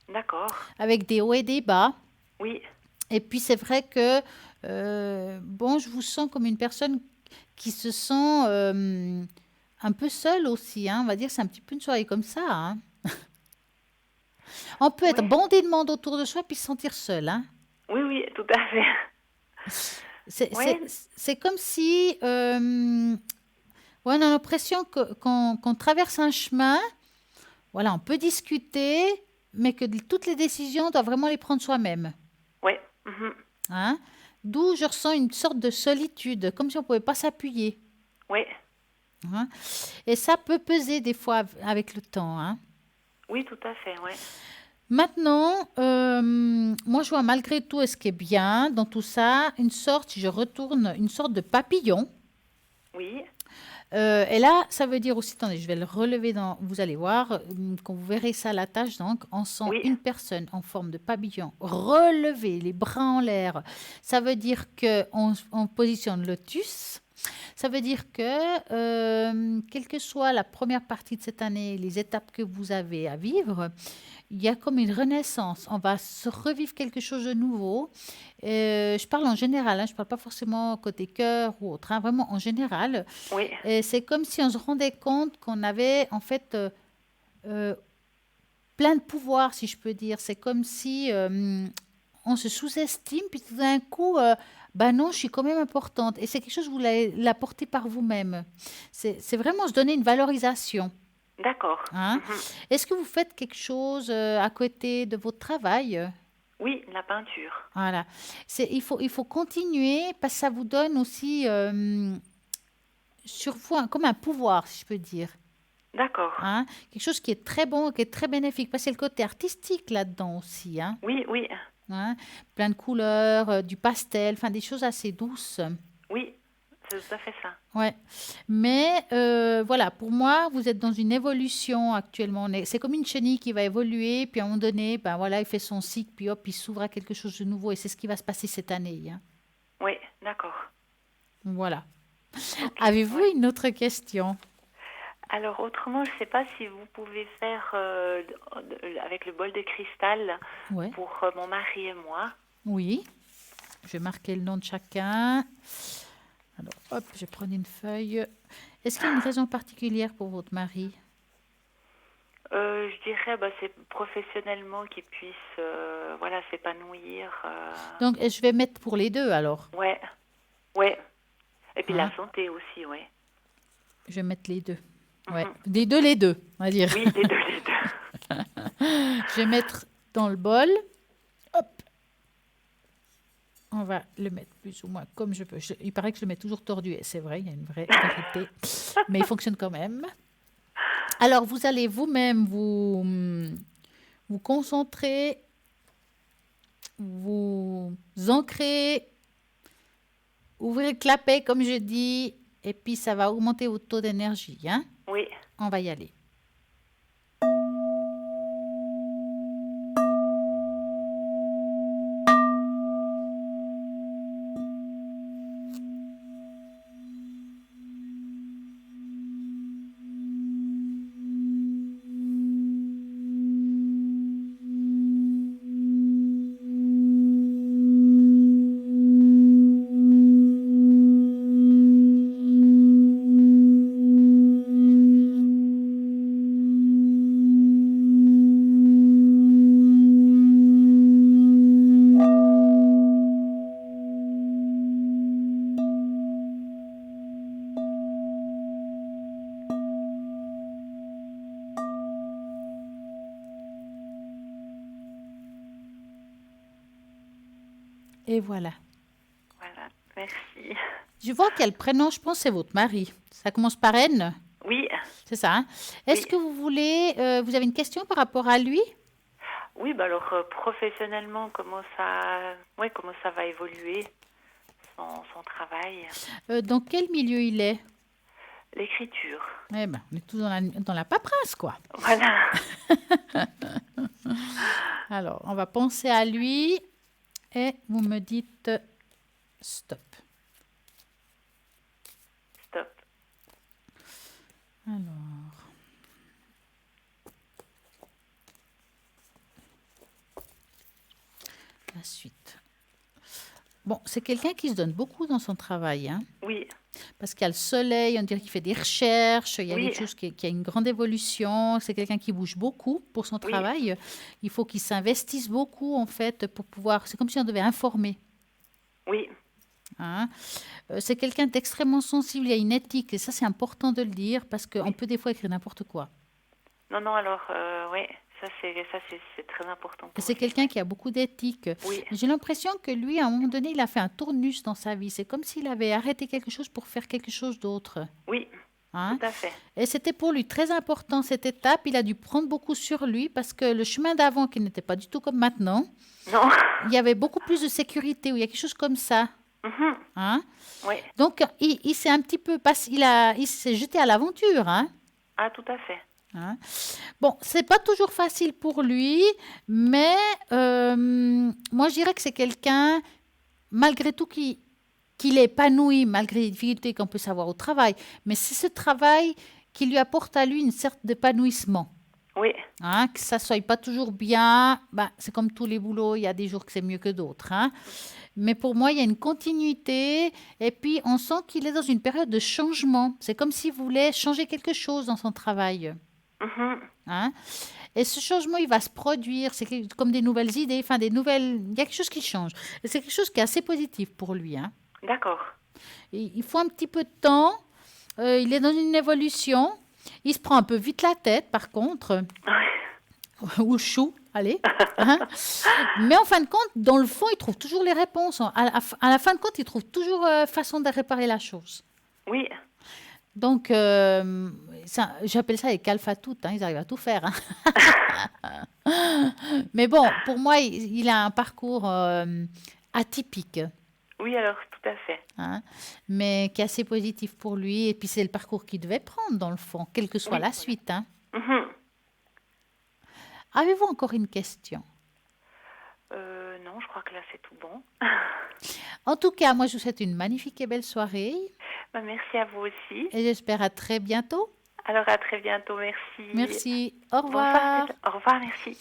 D'accord. avec des hauts et des bas. Oui. Et puis, c'est vrai que, bon, je vous sens comme une personne qui se sent un peu seule aussi, hein. On va dire que c'est un petit peu une soirée comme ça, hein. On peut être Oui. bandé de monde autour de soi puis se sentir seul, hein. Oui, oui, tout à fait. Ouais. C'est comme si ouais, on a l'impression qu'on traverse un chemin. Voilà, on peut discuter, mais que toutes les décisions, on doit vraiment les prendre soi-même. Ouais. Mhm. Hein? D'où je ressens une sorte de solitude, comme si on ne pouvait pas s'appuyer. Ouais. Hein? Et ça peut peser des fois avec le temps. Hein? Oui, tout à fait, ouais. Maintenant, moi je vois malgré tout, ce qui est bien dans tout ça, une sorte, si je retourne, une sorte de papillon. Oui. Et là, ça veut dire aussi, attendez, je vais le relever vous allez voir, quand vous verrez ça, la tâche, donc, on sent une personne en forme de papillon relever les bras en l'air. Ça veut dire qu'on positionne lotus. Ça veut dire que, quelle que soit la première partie de cette année, les étapes que vous avez à vivre, il y a comme une renaissance. On va se revivre quelque chose de nouveau. Je parle en général, je ne parle pas forcément côté cœur ou autre, vraiment en général. Oui. Et c'est comme si on se rendait compte qu'on avait en fait plein de pouvoir, si je peux dire. C'est comme si on se sous-estime, puis tout d'un coup, non, je suis quand même importante. Et c'est quelque chose que vous l'apportez par vous-même. C'est vraiment se donner une valorisation. D'accord. Est-ce que vous faites quelque chose à côté de votre travail? Oui, la peinture. Voilà. Il faut continuer parce que ça vous donne aussi sur vous comme un pouvoir, si je peux dire. D'accord. Quelque chose qui est très bon, qui est très bénéfique. Parce que c'est le côté artistique là-dedans aussi. Oui. Plein de couleurs, du pastel, enfin des choses assez douces. Oui, c'est tout à fait ça. Ouais. Mais voilà, pour moi, vous êtes dans une évolution actuellement. C'est comme une chenille qui va évoluer, puis à un moment donné, il fait son cycle, puis hop, il s'ouvre à quelque chose de nouveau. Et c'est ce qui va se passer cette année. Oui, d'accord. Voilà. Okay. Avez-vous une autre question? Alors, autrement, je ne sais pas si vous pouvez faire avec le bol de cristal pour mon mari et moi. Oui. Je vais marquer le nom de chacun. Alors, hop, je vais prendre une feuille. Est-ce qu'il y a une raison particulière pour votre mari? Je dirais, c'est professionnellement qu'il puisse s'épanouir. Donc, je vais mettre pour les deux, alors? Ouais. Et puis la santé aussi, ouais. Je vais mettre les deux. Ouais. Les deux, on va dire. Oui, les deux. Je vais mettre dans le bol. Hop. On va le mettre plus ou moins comme je peux. Il paraît que je le mets toujours tordu. Et c'est vrai, il y a une vraie vérité. Mais il fonctionne quand même. Alors, vous allez vous-même vous concentrer, vous ancrer, ouvrir le clapet, comme je dis, et puis ça va augmenter votre taux d'énergie. Oui. On va y aller. Et voilà. Voilà, merci. Je vois quel prénom, je pense, c'est votre mari. Ça commence par N? Oui. C'est ça. Est-ce que vous voulez... vous avez une question par rapport à lui? Oui, alors professionnellement, comment ça va évoluer, son travail? Dans quel milieu il est? L'écriture. On est tous dans la paperasse, quoi. Voilà. Alors, on va penser à lui. Et vous me dites stop. Stop. Alors. La suite. Bon, c'est quelqu'un qui se donne beaucoup dans son travail. Oui. Parce qu'il y a le soleil, on dirait qu'il fait des recherches, il y a quelque chose qui a une grande évolution. C'est quelqu'un qui bouge beaucoup pour son travail. Il faut qu'il s'investisse beaucoup, en fait, pour pouvoir... C'est comme si on devait informer. Oui. C'est quelqu'un d'extrêmement sensible, il y a une éthique. Et ça, c'est important de le dire, parce qu'on peut des fois écrire n'importe quoi. Non, alors, oui. Ça, c'est très important. C'est quelqu'un qui a beaucoup d'éthique. Oui. J'ai l'impression que lui, à un moment donné, il a fait un tournus dans sa vie. C'est comme s'il avait arrêté quelque chose pour faire quelque chose d'autre. Oui, tout à fait. Et c'était pour lui très important, cette étape. Il a dû prendre beaucoup sur lui parce que le chemin d'avant, qui n'était pas du tout comme maintenant, non. Il y avait beaucoup plus de sécurité, ou il y a quelque chose comme ça. Mhm. Hein? Oui. Donc, il s'est un petit peu il s'est jeté à l'aventure. Hein? Ah, tout à fait. Hein? Bon, c'est pas toujours facile pour lui, mais moi, je dirais que c'est quelqu'un, malgré tout, qu'il est épanoui, malgré les difficultés qu'on peut savoir au travail. Mais c'est ce travail qui lui apporte à lui une sorte d'épanouissement. Oui. Hein, que ça soit pas toujours bien, bah, c'est comme tous les boulots, il y a des jours que c'est mieux que d'autres. Hein. Mais pour moi, il y a une continuité et puis on sent qu'il est dans une période de changement. C'est comme s'il voulait changer quelque chose dans son travail. Mhm. Hein. Et ce changement, il va se produire. C'est comme des nouvelles idées, enfin des nouvelles. Il y a quelque chose qui change. Et c'est quelque chose qui est assez positif pour lui. Hein. D'accord. Et il faut un petit peu de temps. Il est dans une évolution. Il se prend un peu vite la tête, par contre. Ou le chou, allez. Hein. Mais en fin de compte, dans le fond, il trouve toujours les réponses. À la fin de compte, il trouve toujours façon de réparer la chose. Oui. Donc, j'appelle ça les calfatoutes. Hein, ils arrivent à tout faire. Hein. Mais bon, pour moi, il a un parcours atypique. Oui, alors, tout à fait. Hein, mais qui est assez positif pour lui. Et puis, c'est le parcours qu'il devait prendre, dans le fond, quelle que soit la suite. Hein. Mhm. Avez-vous encore une question? Non, je crois que là, c'est tout bon. En tout cas, moi, je vous souhaite une magnifique et belle soirée. Bah, merci à vous aussi. Et j'espère à très bientôt. Alors, à très bientôt. Merci. Merci. Au Bonsoir. revoir. Au revoir, merci.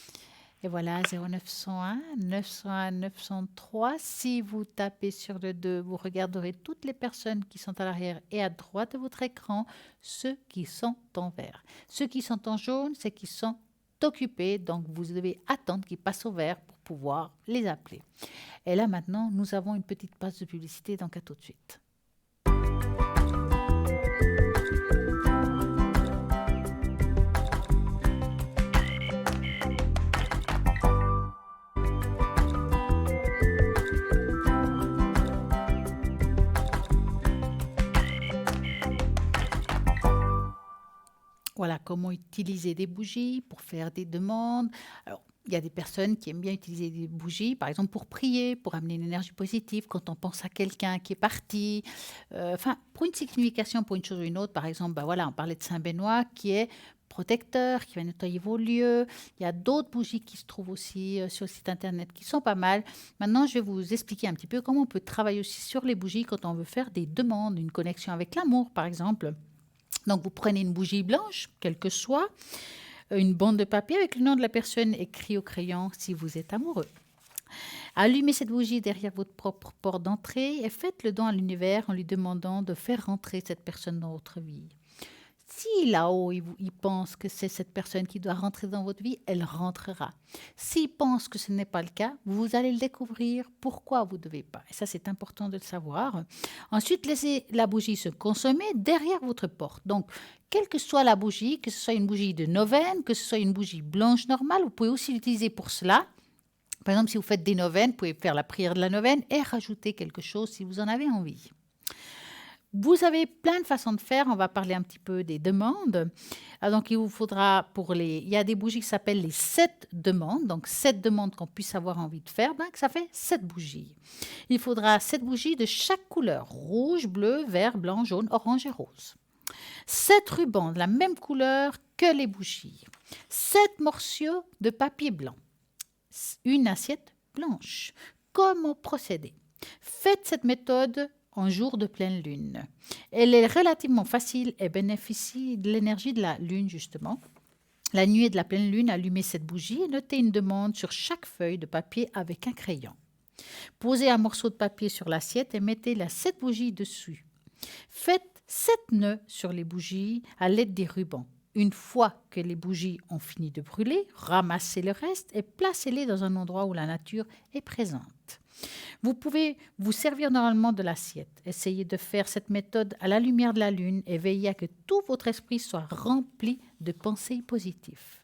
Et voilà, 0901 901 903. Si vous tapez sur le 2, vous regarderez toutes les personnes qui sont à l'arrière et à droite de votre écran, ceux qui sont en vert. Ceux qui sont en jaune, c'est qu'ils sont occupés, donc vous devez attendre qu'ils passent au vert pour pouvoir les appeler. Et là maintenant, nous avons une petite page de publicité, donc à tout de suite. Voilà comment utiliser des bougies pour faire des demandes. Alors, il y a des personnes qui aiment bien utiliser des bougies, par exemple pour prier, pour amener une énergie positive quand on pense à quelqu'un qui est parti. Enfin, pour une signification, pour une chose ou une autre. Par exemple, ben voilà, on parlait de Saint-Benoît qui est protecteur, qui va nettoyer vos lieux. Il y a d'autres bougies qui se trouvent aussi sur le site internet qui sont pas mal. Maintenant, je vais vous expliquer un petit peu comment on peut travailler aussi sur les bougies quand on veut faire des demandes, une connexion avec l'amour, par exemple. Donc, vous prenez une bougie blanche, quelle que soit, une bande de papier avec le nom de la personne écrit au crayon si vous êtes amoureux. Allumez cette bougie derrière votre propre porte d'entrée et faites le don à l'univers en lui demandant de faire rentrer cette personne dans votre vie. Si là-haut, il pense que c'est cette personne qui doit rentrer dans votre vie, elle rentrera. S'il pense que ce n'est pas le cas, vous allez le découvrir pourquoi vous ne devez pas. Et ça, c'est important de le savoir. Ensuite, laissez la bougie se consommer derrière votre porte. Donc, quelle que soit la bougie, que ce soit une bougie de neuvaine, que ce soit une bougie blanche normale, vous pouvez aussi l'utiliser pour cela. Par exemple, si vous faites des neuvaines, vous pouvez faire la prière de la neuvaine et rajouter quelque chose si vous en avez envie. Vous avez plein de façons de faire. On va parler un petit peu des demandes. Donc, il vous faudra il y a des bougies qui s'appellent les 7 demandes. Donc, 7 demandes qu'on puisse avoir envie de faire. Donc, ça fait 7 bougies. Il faudra 7 bougies de chaque couleur. Rouge, bleu, vert, blanc, jaune, orange et rose. 7 rubans de la même couleur que les bougies. 7 morceaux de papier blanc. Une assiette blanche. Comment procéder? Faites cette méthode en jour de pleine lune. Elle est relativement facile et bénéficie de l'énergie de la lune, justement. La nuit de la pleine lune, allumez cette bougie et notez une demande sur chaque feuille de papier avec un crayon. Posez un morceau de papier sur l'assiette et mettez les 7 bougies dessus. Faites 7 nœuds sur les bougies à l'aide des rubans. Une fois que les bougies ont fini de brûler, ramassez le reste et placez-les dans un endroit où la nature est présente. Vous pouvez vous servir normalement de l'assiette. Essayez de faire cette méthode à la lumière de la lune et veillez à que tout votre esprit soit rempli de pensées positives.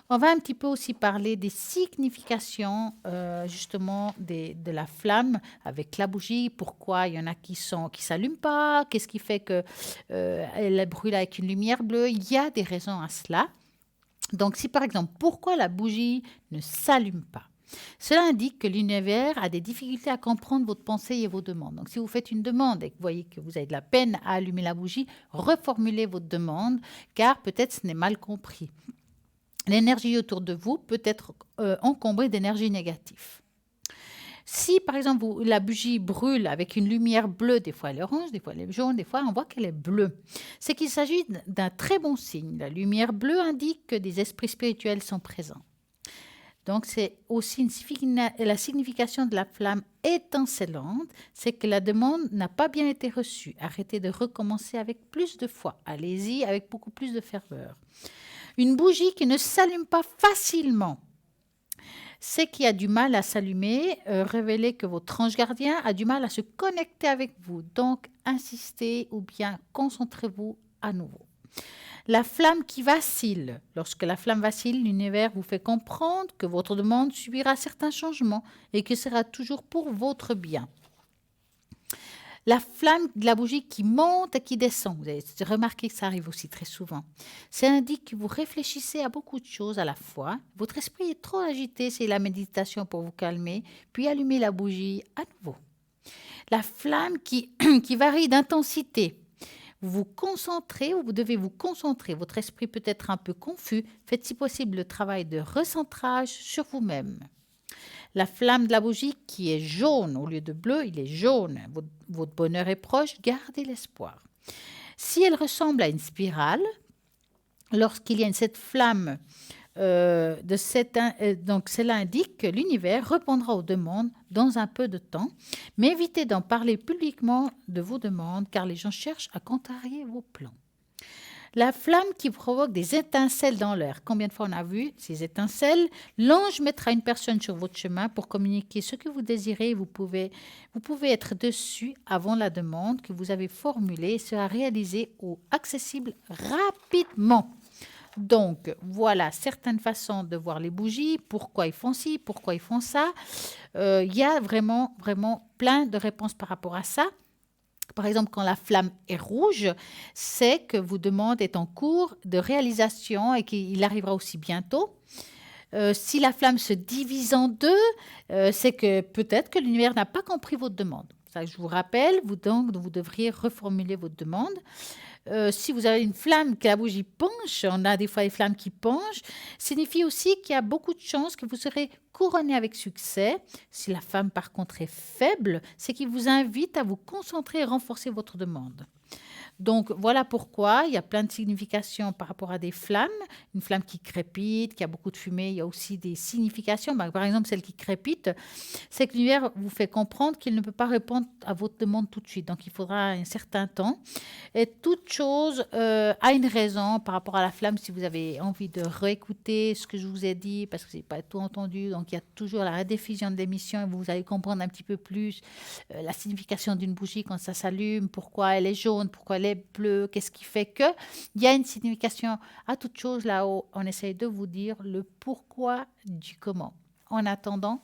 On va un petit peu aussi parler des significations justement de la flamme avec la bougie. Pourquoi il y en a qui s'allument pas? Qu'est-ce qui fait qu'elle brûle avec une lumière bleue? Il y a des raisons à cela. Donc, si par exemple, pourquoi la bougie ne s'allume pas? Cela indique que l'univers a des difficultés à comprendre votre pensée et vos demandes. Donc, si vous faites une demande et que vous voyez que vous avez de la peine à allumer la bougie, reformulez votre demande, car peut-être ce n'est mal compris. L'énergie autour de vous peut être encombrée d'énergie négative. Si, par exemple, la bougie brûle avec une lumière bleue, des fois elle est orange, des fois elle est jaune, des fois on voit qu'elle est bleue, c'est qu'il s'agit d'un très bon signe. La lumière bleue indique que des esprits spirituels sont présents. Donc, c'est aussi la signification de la flamme étincelante, c'est que la demande n'a pas bien été reçue. Arrêtez de recommencer avec plus de foi. Allez-y avec beaucoup plus de ferveur. Une bougie qui ne s'allume pas facilement, c'est qu'il y a du mal à s'allumer, révélez que votre ange gardien a du mal à se connecter avec vous. Donc, insistez ou bien concentrez-vous à nouveau. La flamme qui vacille. Lorsque la flamme vacille, l'univers vous fait comprendre que votre demande subira certains changements et que sera toujours pour votre bien. La flamme de la bougie qui monte et qui descend, vous avez remarqué que ça arrive aussi très souvent. Ça indique que vous réfléchissez à beaucoup de choses à la fois. Votre esprit est trop agité, c'est la méditation pour vous calmer, puis allumez la bougie à nouveau. La flamme qui varie d'intensité. Vous vous concentrez, ou vous devez vous concentrer. Votre esprit peut être un peu confus. Faites si possible le travail de recentrage sur vous-même. La flamme de la bougie qui est jaune au lieu de bleu, il est jaune. Votre bonheur est proche, gardez l'espoir. Si elle ressemble à une spirale, lorsqu'il y a cette flamme, donc cela indique que l'univers répondra aux demandes dans un peu de temps, mais évitez d'en parler publiquement de vos demandes car les gens cherchent à contrarier vos plans. La flamme qui provoque des étincelles dans l'air. Combien de fois on a vu ces étincelles? L'ange mettra une personne sur votre chemin pour communiquer ce que vous désirez. Vous pouvez être dessus avant la demande que vous avez formulée et sera réalisée ou accessible rapidement. Donc, voilà certaines façons de voir les bougies, pourquoi ils font ci, pourquoi ils font ça. Il y a vraiment, vraiment plein de réponses par rapport à ça. Par exemple, quand la flamme est rouge, c'est que votre demande est en cours de réalisation et qu'il arrivera aussi bientôt. Si la flamme se divise en deux, c'est que peut-être que l'univers n'a pas compris votre demande. Ça, je vous rappelle, vous devriez reformuler votre demande. Si vous avez une flamme, que la bougie penche, on a des fois des flammes qui penchent, signifie aussi qu'il y a beaucoup de chances que vous serez couronné avec succès. Si la flamme, par contre, est faible, c'est qu'il vous invite à vous concentrer et renforcer votre demande. Donc, voilà pourquoi il y a plein de significations par rapport à des flammes. Une flamme qui crépite, qui a beaucoup de fumée, il y a aussi des significations. Par exemple, celle qui crépite, c'est que l'univers vous fait comprendre qu'il ne peut pas répondre à votre demande tout de suite. Donc, il faudra un certain temps. Et toute chose a une raison par rapport à la flamme. Si vous avez envie de réécouter ce que je vous ai dit, parce que je n'ai pas tout entendu, donc il y a toujours la rediffusion de l'émission et vous allez comprendre un petit peu plus la signification d'une bougie quand ça s'allume, pourquoi elle est jaune, pourquoi elle est bleue, qu'est-ce qui fait que. Il y a une signification à toute chose là-haut. On essaye de vous dire le pourquoi du comment. En attendant,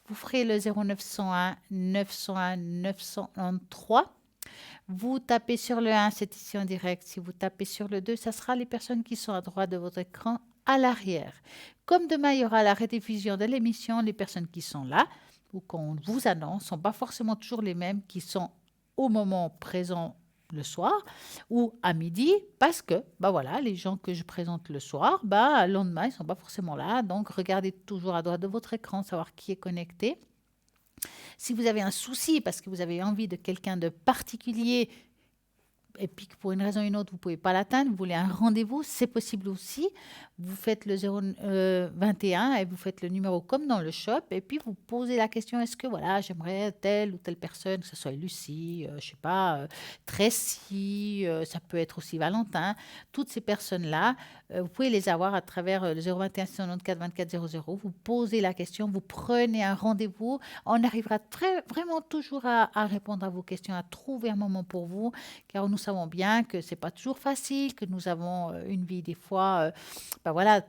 vous ferez le 0901 901 993. Vous tapez sur le 1, c'est ici en direct. Si vous tapez sur le 2, ça sera les personnes qui sont à droite de votre écran à l'arrière. Comme demain, il y aura la rediffusion de l'émission, les personnes qui sont là ou qu'on vous annonce ne sont pas forcément toujours les mêmes qui sont au moment présent le soir ou à midi parce que voilà, les gens que je présente le soir, le lendemain, ils ne sont pas forcément là. Donc, regardez toujours à droite de votre écran, savoir qui est connecté. Si vous avez un souci parce que vous avez envie de quelqu'un de particulier et puis que pour une raison ou une autre, vous ne pouvez pas l'atteindre, vous voulez un rendez-vous, c'est possible aussi. Vous faites le 021 et vous faites le numéro comme dans le shop et puis vous posez la question, est-ce que j'aimerais telle ou telle personne, que ce soit Lucie, je ne sais pas, Tracy, ça peut être aussi Valentin, toutes ces personnes-là, vous pouvez les avoir à travers le 021 694 24 00. Vous posez la question, vous prenez un rendez-vous, on arrivera vraiment toujours à répondre à vos questions, à trouver un moment pour vous, car nous savons bien que ce n'est pas toujours facile, que nous avons une vie des fois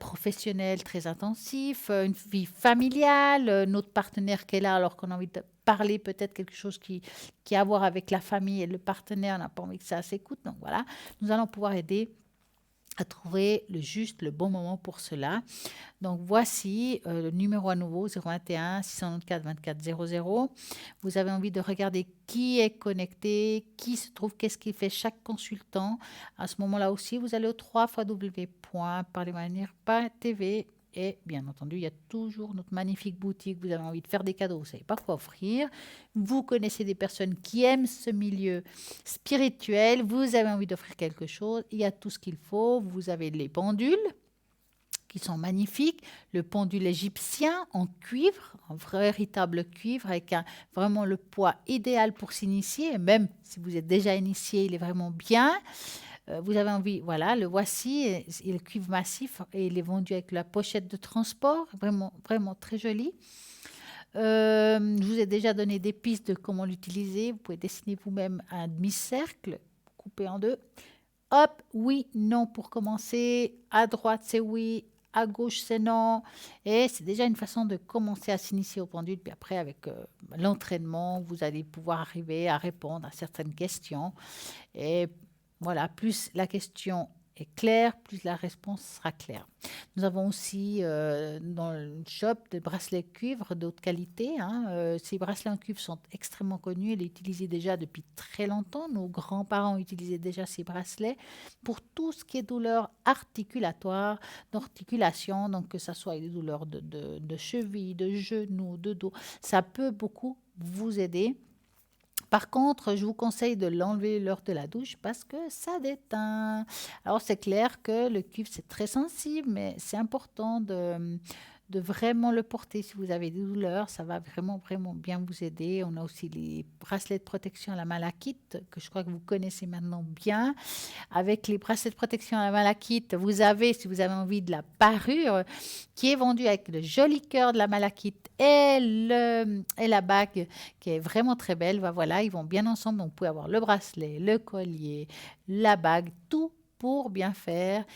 professionnelle très intensive, une vie familiale, notre partenaire qui est là alors qu'on a envie de parler peut-être quelque chose qui a à voir avec la famille et le partenaire n'a pas envie que ça s'écoute. Donc voilà, nous allons pouvoir aider à trouver le bon moment pour cela. Donc, voici le numéro à nouveau, 021 694 24 00. Vous avez envie de regarder qui est connecté, qui se trouve, qu'est-ce qu'il fait chaque consultant. À ce moment-là aussi, vous allez au www.parlermanière.tv. Et bien entendu, il y a toujours notre magnifique boutique. Vous avez envie de faire des cadeaux, vous ne savez pas quoi offrir. Vous connaissez des personnes qui aiment ce milieu spirituel. Vous avez envie d'offrir quelque chose. Il y a tout ce qu'il faut. Vous avez les pendules qui sont magnifiques. Le pendule égyptien en cuivre, en véritable cuivre, avec vraiment le poids idéal pour s'initier. Et même si vous êtes déjà initié, il est vraiment bien. Vous avez envie, voilà, le voici, il est cuivre massif et il est vendu avec la pochette de transport, vraiment, vraiment très joli. Je vous ai déjà donné des pistes de comment l'utiliser. Vous pouvez dessiner vous-même un demi-cercle, couper en deux. Hop, oui, non pour commencer. À droite, c'est oui. À gauche, c'est non. Et c'est déjà une façon de commencer à s'initier au pendule. Puis après, avec l'entraînement, vous allez pouvoir arriver à répondre à certaines questions. Et voilà, plus la question est claire, plus la réponse sera claire. Nous avons aussi dans le shop des bracelets cuivre de haute qualité. Ces bracelets en cuivre sont extrêmement connus. Ils sont utilisés déjà depuis très longtemps. Nos grands-parents utilisaient déjà ces bracelets pour tout ce qui est douleur articulatoire, d'articulation, donc que ce soit des douleurs de cheville, de genoux, de dos. Ça peut beaucoup vous aider. Par contre, je vous conseille de l'enlever lors de la douche parce que ça déteint. Alors, c'est clair que le cuivre, c'est très sensible, mais c'est important de vraiment le porter. Si vous avez des douleurs, ça va vraiment, vraiment bien vous aider. On a aussi les bracelets de protection à la malachite, que je crois que vous connaissez maintenant bien. Avec les bracelets de protection à la malachite, vous avez, si vous avez envie, de la parure qui est vendue avec le joli cœur de la malachite et la bague qui est vraiment très belle. Voilà, ils vont bien ensemble. Donc, vous pouvez avoir le bracelet, le collier, la bague, tout pour bien faire.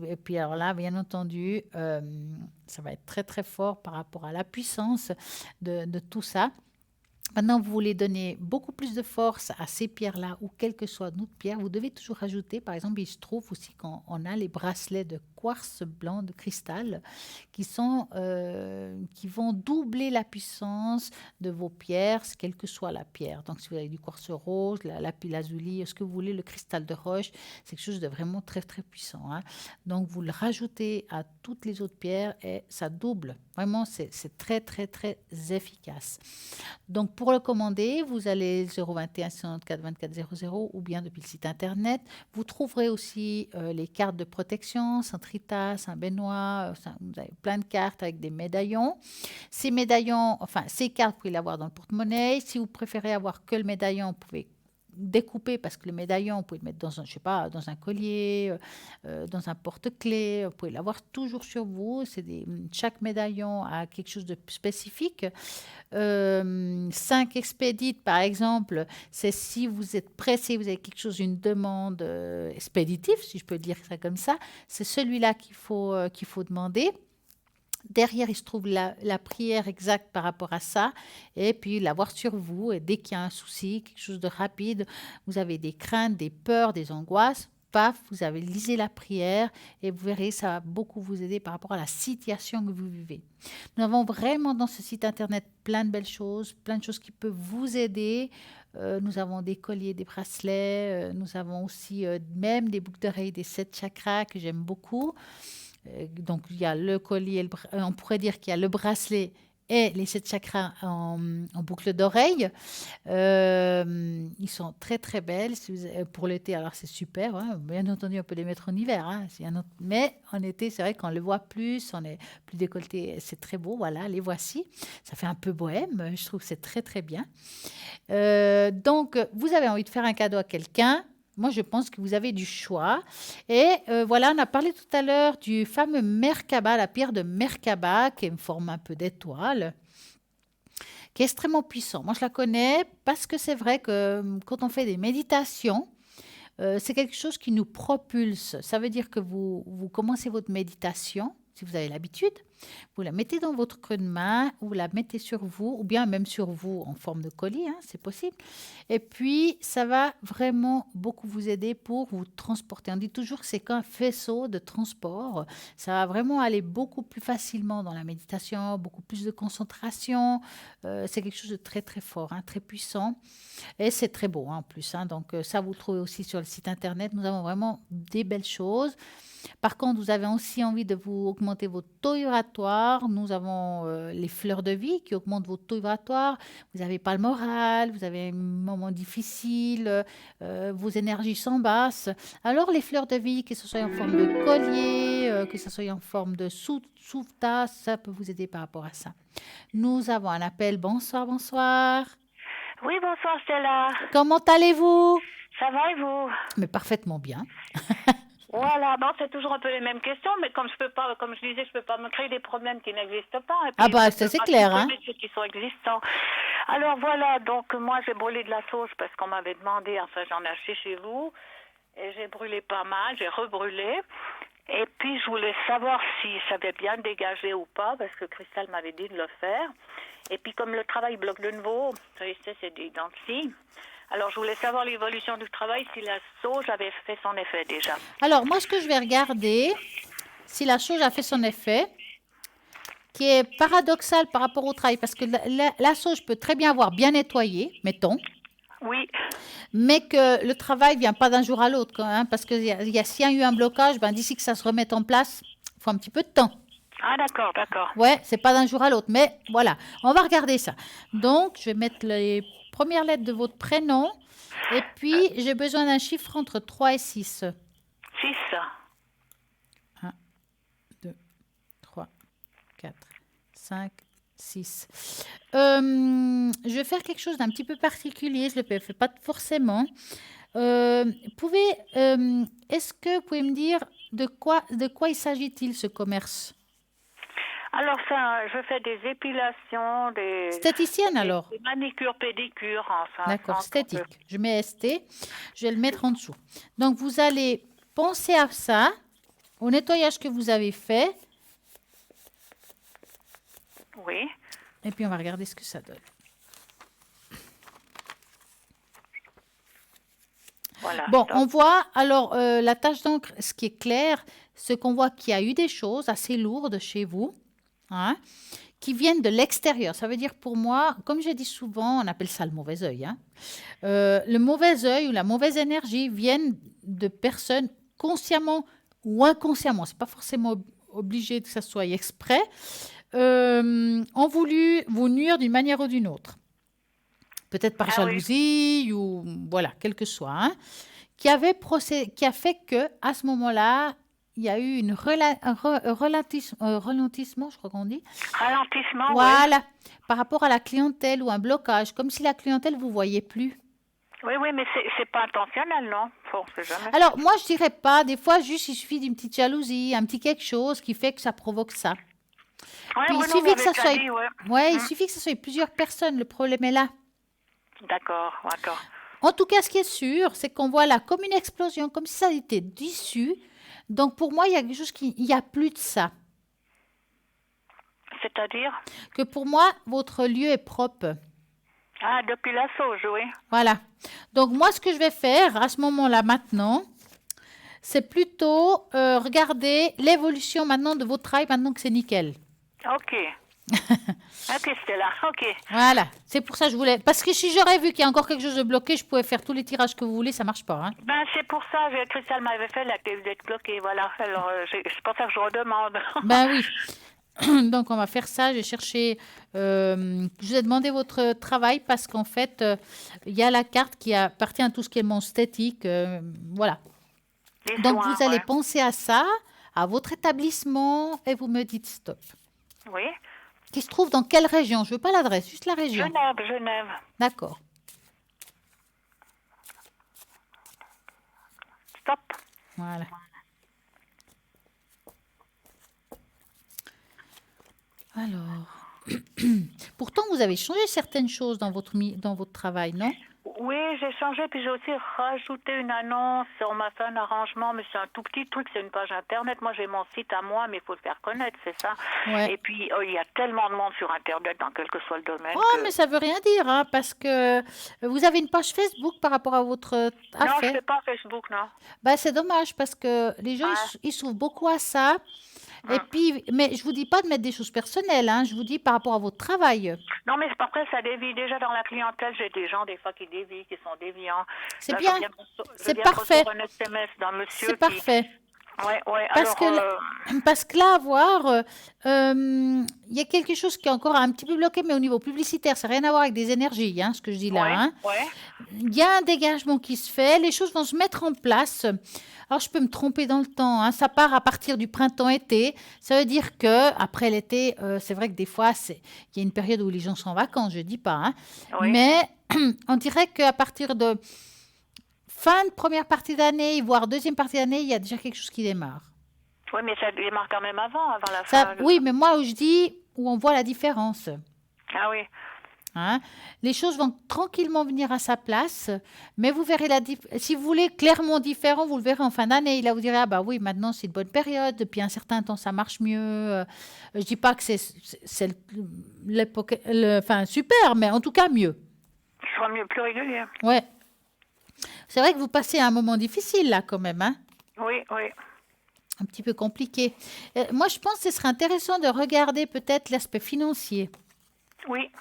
Et puis alors là, bien entendu, ça va être très très fort par rapport à la puissance de tout ça. Maintenant, vous voulez donner beaucoup plus de force à ces pierres-là ou quelle que soit notre pierre, vous devez toujours ajouter, par exemple, il se trouve aussi qu'on a les bracelets de quartz blanc de cristal qui vont doubler la puissance de vos pierres, quelle que soit la pierre. Donc, si vous avez du quartz rose, la lapis-lazuli, ce que vous voulez, le cristal de roche, c'est quelque chose de vraiment très, très puissant. Donc, vous le rajoutez à toutes les autres pierres et ça double. Vraiment, c'est très, très, très efficace. Donc, pour le commander, vous allez 021 694 24 00 ou bien depuis le site internet. Vous trouverez aussi les cartes de protection, Saint-Rita, Saint-Benoît. Vous avez plein de cartes avec des médaillons. Ces cartes, vous pouvez l'avoir dans le porte-monnaie. Si vous préférez avoir que le médaillon, vous pouvez découper parce que le médaillon, vous pouvez le mettre dans un collier, dans un porte-clés, vous pouvez l'avoir toujours sur vous. Chaque médaillon a quelque chose de spécifique. 5 expédites, par exemple, c'est si vous êtes pressé, vous avez quelque chose, une demande expéditive, si je peux dire ça comme ça, c'est celui-là qu'il faut demander. Derrière, il se trouve la prière exacte par rapport à ça, et puis l'avoir sur vous. Et dès qu'il y a un souci, quelque chose de rapide, vous avez des craintes, des peurs, des angoisses, paf, vous avez lisé la prière et vous verrez, ça va beaucoup vous aider par rapport à la situation que vous vivez. Nous avons vraiment dans ce site internet plein de belles choses, plein de choses qui peuvent vous aider. Nous avons des colliers, des bracelets, nous avons aussi même des boucles d'oreilles, des 7 chakras que j'aime beaucoup. Donc, il y a le collier, on pourrait dire qu'il y a le bracelet et les 7 chakras en boucle d'oreille. Ils sont très, très belles. Pour l'été, alors c'est super. Bien entendu, on peut les mettre en hiver. Mais en été, c'est vrai qu'on le voit plus, on est plus décolleté. C'est très beau. Voilà, les voici. Ça fait un peu bohème. Je trouve que c'est très, très bien. Donc, vous avez envie de faire un cadeau à quelqu'un. Moi, je pense que vous avez du choix. Et voilà, on a parlé tout à l'heure du fameux Merkaba, la pierre de Merkaba, qui est une forme un peu d'étoile, qui est extrêmement puissant. Moi, je la connais parce que c'est vrai que quand on fait des méditations, c'est quelque chose qui nous propulse. Ça veut dire que vous commencez votre méditation, si vous avez l'habitude, Vous la mettez dans votre creux de main, ou vous la mettez sur vous, ou bien même sur vous en forme de colis, hein, c'est possible. Et puis, ça va vraiment beaucoup vous aider pour vous transporter. On dit toujours que c'est qu'un faisceau de transport. Ça va vraiment aller beaucoup plus facilement dans la méditation, beaucoup plus de concentration. C'est quelque chose de très, très fort, hein, très puissant. Et c'est très beau, hein, en plus. Hein. Donc, ça, vous le trouvez aussi sur le site internet. Nous avons vraiment des belles choses. Par contre, vous avez aussi envie de vous augmenter votre taux vibratoire. Nous avons les fleurs de vie qui augmentent votre taux vibratoire. Vous n'avez pas le moral, vous avez un moment difficile, vos énergies sont basses. Alors, les fleurs de vie, que ce soit en forme de collier, que ce soit en forme de sous-tasse, ça peut vous aider par rapport à ça. Nous avons un appel. Bonsoir, bonsoir. Oui, bonsoir Stella. Comment allez-vous? Ça va et vous? Mais parfaitement bien. Voilà, bon, c'est toujours un peu les mêmes questions, mais comme je disais, je peux pas me créer des problèmes qui n'existent pas. Et puis, Ah bah, ça c'est clair, hein. ceux qui sont existants. Alors voilà, donc moi j'ai brûlé de la sauge parce qu'on m'avait demandé, enfin j'en ai acheté chez vous, et j'ai brûlé pas mal, j'ai rebrûlé. Et puis je voulais savoir si ça avait bien dégagé ou pas, parce que Christelle m'avait dit de le faire. Et puis comme le travail bloque de nouveau, c'est des dents de scie. Alors, je voulais savoir l'évolution du travail, si la sauge avait fait son effet déjà. Alors, moi, ce que je vais regarder, si la sauge a fait son effet, qui est paradoxal par rapport au travail, parce que la sauge peut très bien avoir bien nettoyé, mettons. Oui. Mais que le travail ne vient pas d'un jour à l'autre, quand même, parce que s'il y a eu un blocage, d'ici que ça se remette en place, il faut un petit peu de temps. Ah, d'accord, d'accord. Ouais, c'est pas d'un jour à l'autre, mais voilà, on va regarder ça. Donc, je vais mettre les premières lettres de votre prénom, et puis j'ai besoin d'un chiffre entre 3 et 6. 6. 1, 2, 3, 4, 5, 6. Je vais faire quelque chose d'un petit peu particulier, je ne le fais pas forcément. Est-ce que vous pouvez me dire de quoi il s'agit-il, ce commerce? Alors ça, je fais des épilations, Esthéticienne alors? Des manicures, pédicures, enfin. D'accord, esthétique. Je mets ST, je vais le mettre en dessous. Donc vous allez penser à ça, au nettoyage que vous avez fait, Oui. et puis on va regarder ce que ça donne. Voilà. Bon, on voit alors la tache d'encre, ce qui est clair, c'est qu'on voit qu'il y a eu des choses assez lourdes chez vous, hein, qui viennent de l'extérieur. Ça veut dire pour moi, comme j'ai dit souvent, on appelle ça le mauvais œil. Hein. Le mauvais œil ou la mauvaise énergie viennent de personnes consciemment ou inconsciemment. C'est pas forcément obligé que ça soit exprès. Ont voulu vous nuire d'une manière ou d'une autre. Peut-être par jalousie ou voilà, quel que soit. Hein, qui a fait que à ce moment-là, il y a eu un ralentissement, je crois qu'on dit. Ralentissement, voilà, par rapport à la clientèle ou un blocage, comme si la clientèle ne vous voyait plus. Oui, mais c'est pas intentionnel, non? On sait jamais. Alors, moi, je dirais pas. Des fois, juste, il suffit d'une petite jalousie, un petit quelque chose qui fait que ça provoque ça. Ouais, Puis, il suffit que ça soit... il suffit que ça soit plusieurs personnes. Le problème est là. D'accord, d'accord. En tout cas, ce qui est sûr, c'est qu'on voit là comme une explosion, comme si ça était dissu. Donc, pour moi, il y a quelque chose il n'y a plus de ça. C'est-à-dire? Que pour moi, votre lieu est propre. Ah, depuis la sauge, oui. Voilà. Donc, moi, ce que je vais faire à ce moment-là, maintenant, c'est plutôt regarder l'évolution maintenant de votre travail, maintenant que c'est nickel. OK. Ok, Stella, ok. Voilà, c'est pour ça que je voulais... Parce que si j'aurais vu qu'il y a encore quelque chose de bloqué, je pouvais faire tous les tirages que vous voulez, ça marche pas. Hein. Ben, c'est pour ça, Christelle m'avait fait d'être bloqué, voilà. Alors, c'est pour ça que je redemande. Ben oui. Donc, on va faire ça. Je vais chercher... je vous ai demandé votre travail parce qu'en fait, il y a la carte qui appartient à tout ce qui est mon esthétique. Voilà. Les donc, soins, vous allez penser à ça, à votre établissement, et vous me dites stop. Oui. Qui se trouve dans quelle région? Je ne veux pas l'adresse, juste la région. Genève. D'accord. Stop. Voilà. Alors, pourtant, vous avez changé certaines choses dans votre travail, non? Oui, j'ai changé, puis j'ai aussi rajouté une annonce. On m'a fait un arrangement, mais c'est un tout petit truc, c'est une page Internet. Moi, j'ai mon site à moi, mais il faut le faire connaître, c'est ça. Ouais. Et puis, il y a tellement de monde sur Internet, dans quel que soit le domaine. Oh, mais ça veut rien dire, hein, parce que vous avez une page Facebook par rapport à votre Non, je ne affaire. fais pas Facebook, non. Bah, c'est dommage parce que les gens, ils s'ouvrent beaucoup à ça. Et puis, mais je vous dis pas de mettre des choses personnelles, hein, je vous dis par rapport à votre travail. Non, mais après, ça dévie. Déjà, dans la clientèle, j'ai des gens, des fois, qui dévient, qui sont déviants. C'est Là, bien. je C'est viens de parfait. recevoir un SMS d'un monsieur C'est parfait. Ouais, Parce alors... parce que là, à voir, il y a quelque chose qui est encore un petit peu bloqué, mais au niveau publicitaire, ça n'a rien à voir avec des énergies, hein, ce que je dis là. Hein. Il y a un dégagement qui se fait, les choses vont se mettre en place. Alors, je peux me tromper dans le temps, hein, ça part à partir du printemps-été. Ça veut dire que après l'été, c'est vrai que des fois, il y a une période où les gens sont en vacances, je ne dis pas. Hein, mais on dirait qu'à partir de fin de première partie d'année, voire deuxième partie d'année, il y a déjà quelque chose qui démarre. Oui, mais ça démarre quand même avant la fin. Oui, mais moi, où je dis, où on voit la différence. Ah oui. Hein? Les choses vont tranquillement venir à sa place, mais vous verrez si vous voulez clairement différent, vous le verrez en fin d'année. Là, vous direz, ah bah oui, maintenant c'est une bonne période, depuis un certain temps ça marche mieux. Je dis pas que c'est l'époque, enfin super, mais en tout cas mieux. Ce sera mieux, plus régulier. Ouais. C'est vrai que vous passez un moment difficile là quand même, hein? Oui. Un petit peu compliqué. Moi, je pense que ce serait intéressant de regarder peut-être l'aspect financier. Oui.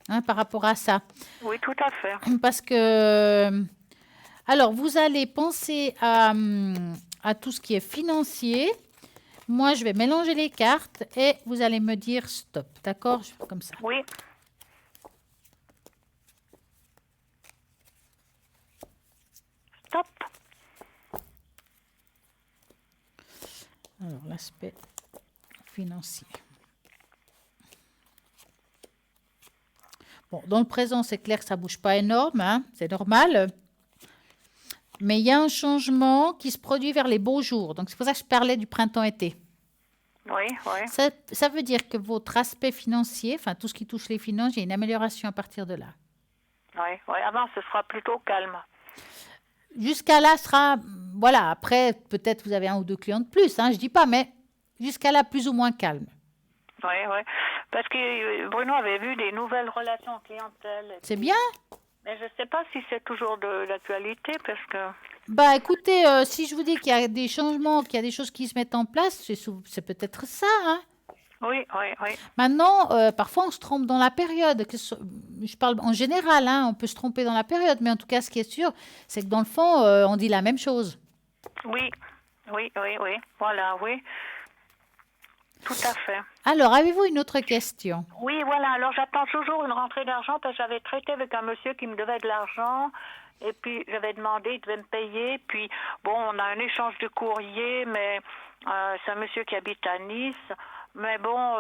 Hein, par rapport à ça. Oui, tout à fait. Parce que, alors, vous allez penser à tout ce qui est financier. Moi, je vais mélanger les cartes et vous allez me dire stop. D'accord? Je fais comme ça. Oui. Stop. Alors, l'aspect financier. Bon, dans le présent, c'est clair que ça ne bouge pas énorme, hein, c'est normal. Mais il y a un changement qui se produit vers les beaux jours. Donc, c'est pour ça que je parlais du printemps-été. Oui. Ça veut dire que votre aspect financier, enfin tout ce qui touche les finances, il y a une amélioration à partir de là. Oui. Avant, ce sera plutôt calme. Jusqu'à là, voilà, après, peut-être vous avez un ou deux clients de plus, hein, je ne dis pas, mais jusqu'à là, plus ou moins calme. Oui. Parce que Bruno avait vu des nouvelles relations clientèle. C'est bien. Mais je ne sais pas si c'est toujours de l'actualité parce que... Bah écoutez, si je vous dis qu'il y a des changements, qu'il y a des choses qui se mettent en place, c'est peut-être ça. Hein. Oui. Maintenant, parfois on se trompe dans la période. Je parle en général, hein, on peut se tromper dans la période, mais en tout cas, ce qui est sûr, c'est que dans le fond, on dit la même chose. Oui. Voilà, oui. Tout à fait. Alors, avez-vous une autre question? Oui, voilà. Alors, j'attends toujours une rentrée d'argent parce que j'avais traité avec un monsieur qui me devait de l'argent. Et puis, j'avais demandé, il devait me payer. Puis, bon, on a un échange de courrier, mais c'est un monsieur qui habite à Nice. Mais bon,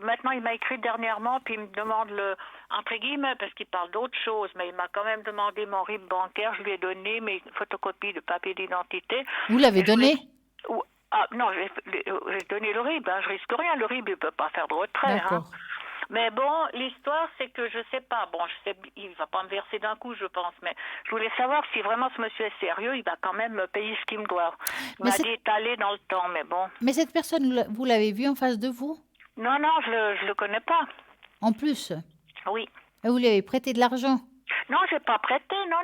maintenant, il m'a écrit dernièrement, puis il me demande entre guillemets, parce qu'il parle d'autre chose, mais il m'a quand même demandé mon RIB bancaire. Je lui ai donné mes photocopies de papier d'identité. Vous l'avez donné? Ah non, j'ai donné le RIB, hein, je risque rien, le RIB il ne peut pas faire de retrait. Hein. Mais bon, l'histoire c'est que je sais pas, bon, je sais, il va pas me verser d'un coup, je pense, mais je voulais savoir si vraiment ce monsieur est sérieux, il va quand même me payer ce qu'il me doit. Il m'a dit étaler dans le temps, mais bon. Mais cette personne, vous l'avez vue en face de vous? Non, je le connais pas. En plus? Oui. Et vous lui avez prêté de l'argent? Non, j'ai pas prêté, non,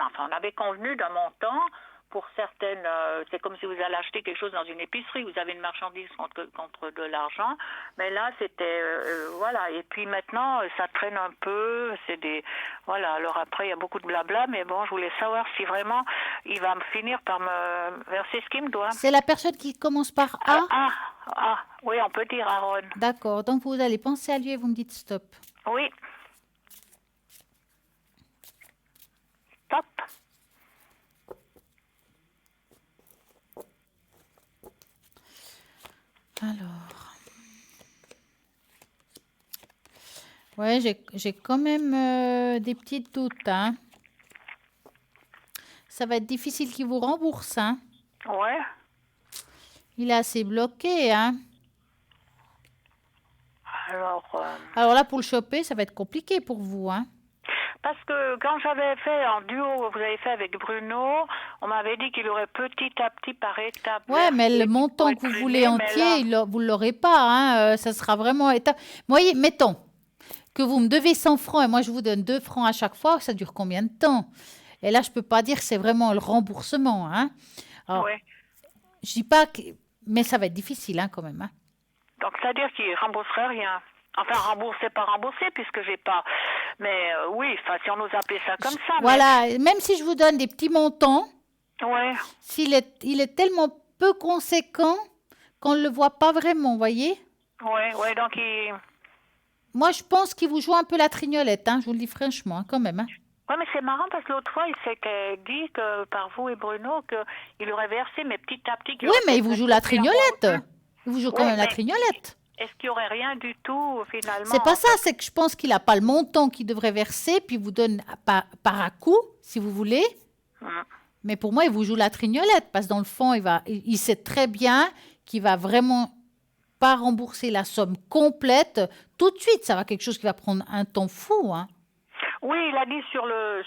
enfin, on avait convenu d'un montant. Pour certaines, c'est comme si vous allez acheter quelque chose dans une épicerie, vous avez une marchandise contre de l'argent, mais là c'était, voilà, et puis maintenant ça traîne un peu, voilà, alors après il y a beaucoup de blabla, mais bon, je voulais savoir si vraiment il va me finir par me verser ce qu'il me doit. C'est la personne qui commence par A? Oui, on peut dire Aaron. D'accord, donc vous allez penser à lui et vous me dites stop. Oui. Stop. Alors, ouais, j'ai quand même des petits doutes. Hein. Ça va être difficile qu'il vous rembourse. Hein. Ouais. Il est assez bloqué. Hein. Alors là, pour le choper, ça va être compliqué pour vous. Hein. Parce que quand j'avais fait en duo, vous avez fait avec Bruno, on m'avait dit qu'il aurait petit à petit par étape. Ouais, mais versé le pour montant être que vous freiné, voulez mais entier, là, vous ne l'aurez pas. Hein, ça sera vraiment étape. Voyez, mettons que vous me devez 100 francs et moi je vous donne 2 francs à chaque fois. Ça dure combien de temps? Et là, je ne peux pas dire que c'est vraiment le remboursement. Hein. Alors, ouais. je dis pas que... Mais ça va être difficile hein, quand même. Hein. Donc, c'est-à-dire qu'il rembourserait rien. Enfin, rembourser, pas rembourser, puisque j'ai pas. Mais oui, enfin, si on nous appelait ça comme ça. Voilà, même si je vous donne des petits montants, Mais... Ouais, il est tellement peu conséquent qu'on ne le voit pas vraiment, vous voyez? ouais, donc il... Moi, je pense qu'il vous joue un peu la trignolette, hein, je vous le dis franchement, hein, quand même. Hein. Ouais, mais c'est marrant parce que l'autre fois, il s'était dit que par vous et Bruno qu'il aurait versé, mais petit à petit. Oui, mais il vous joue la trignolette. Il vous joue quand Ouais, même la mais trignolette. est-ce qu'il n'y aurait rien du tout, finalement? C'est pas ça, c'est que je pense qu'il n'a pas le montant qu'il devrait verser, puis il vous donne par à coup, si vous voulez. Mais pour moi, il vous joue la trignolette, parce que dans le fond, il sait très bien qu'il va vraiment pas rembourser la somme complète tout de suite. Ça va quelque chose qui va prendre un temps fou. Hein. Oui, il a dit sur le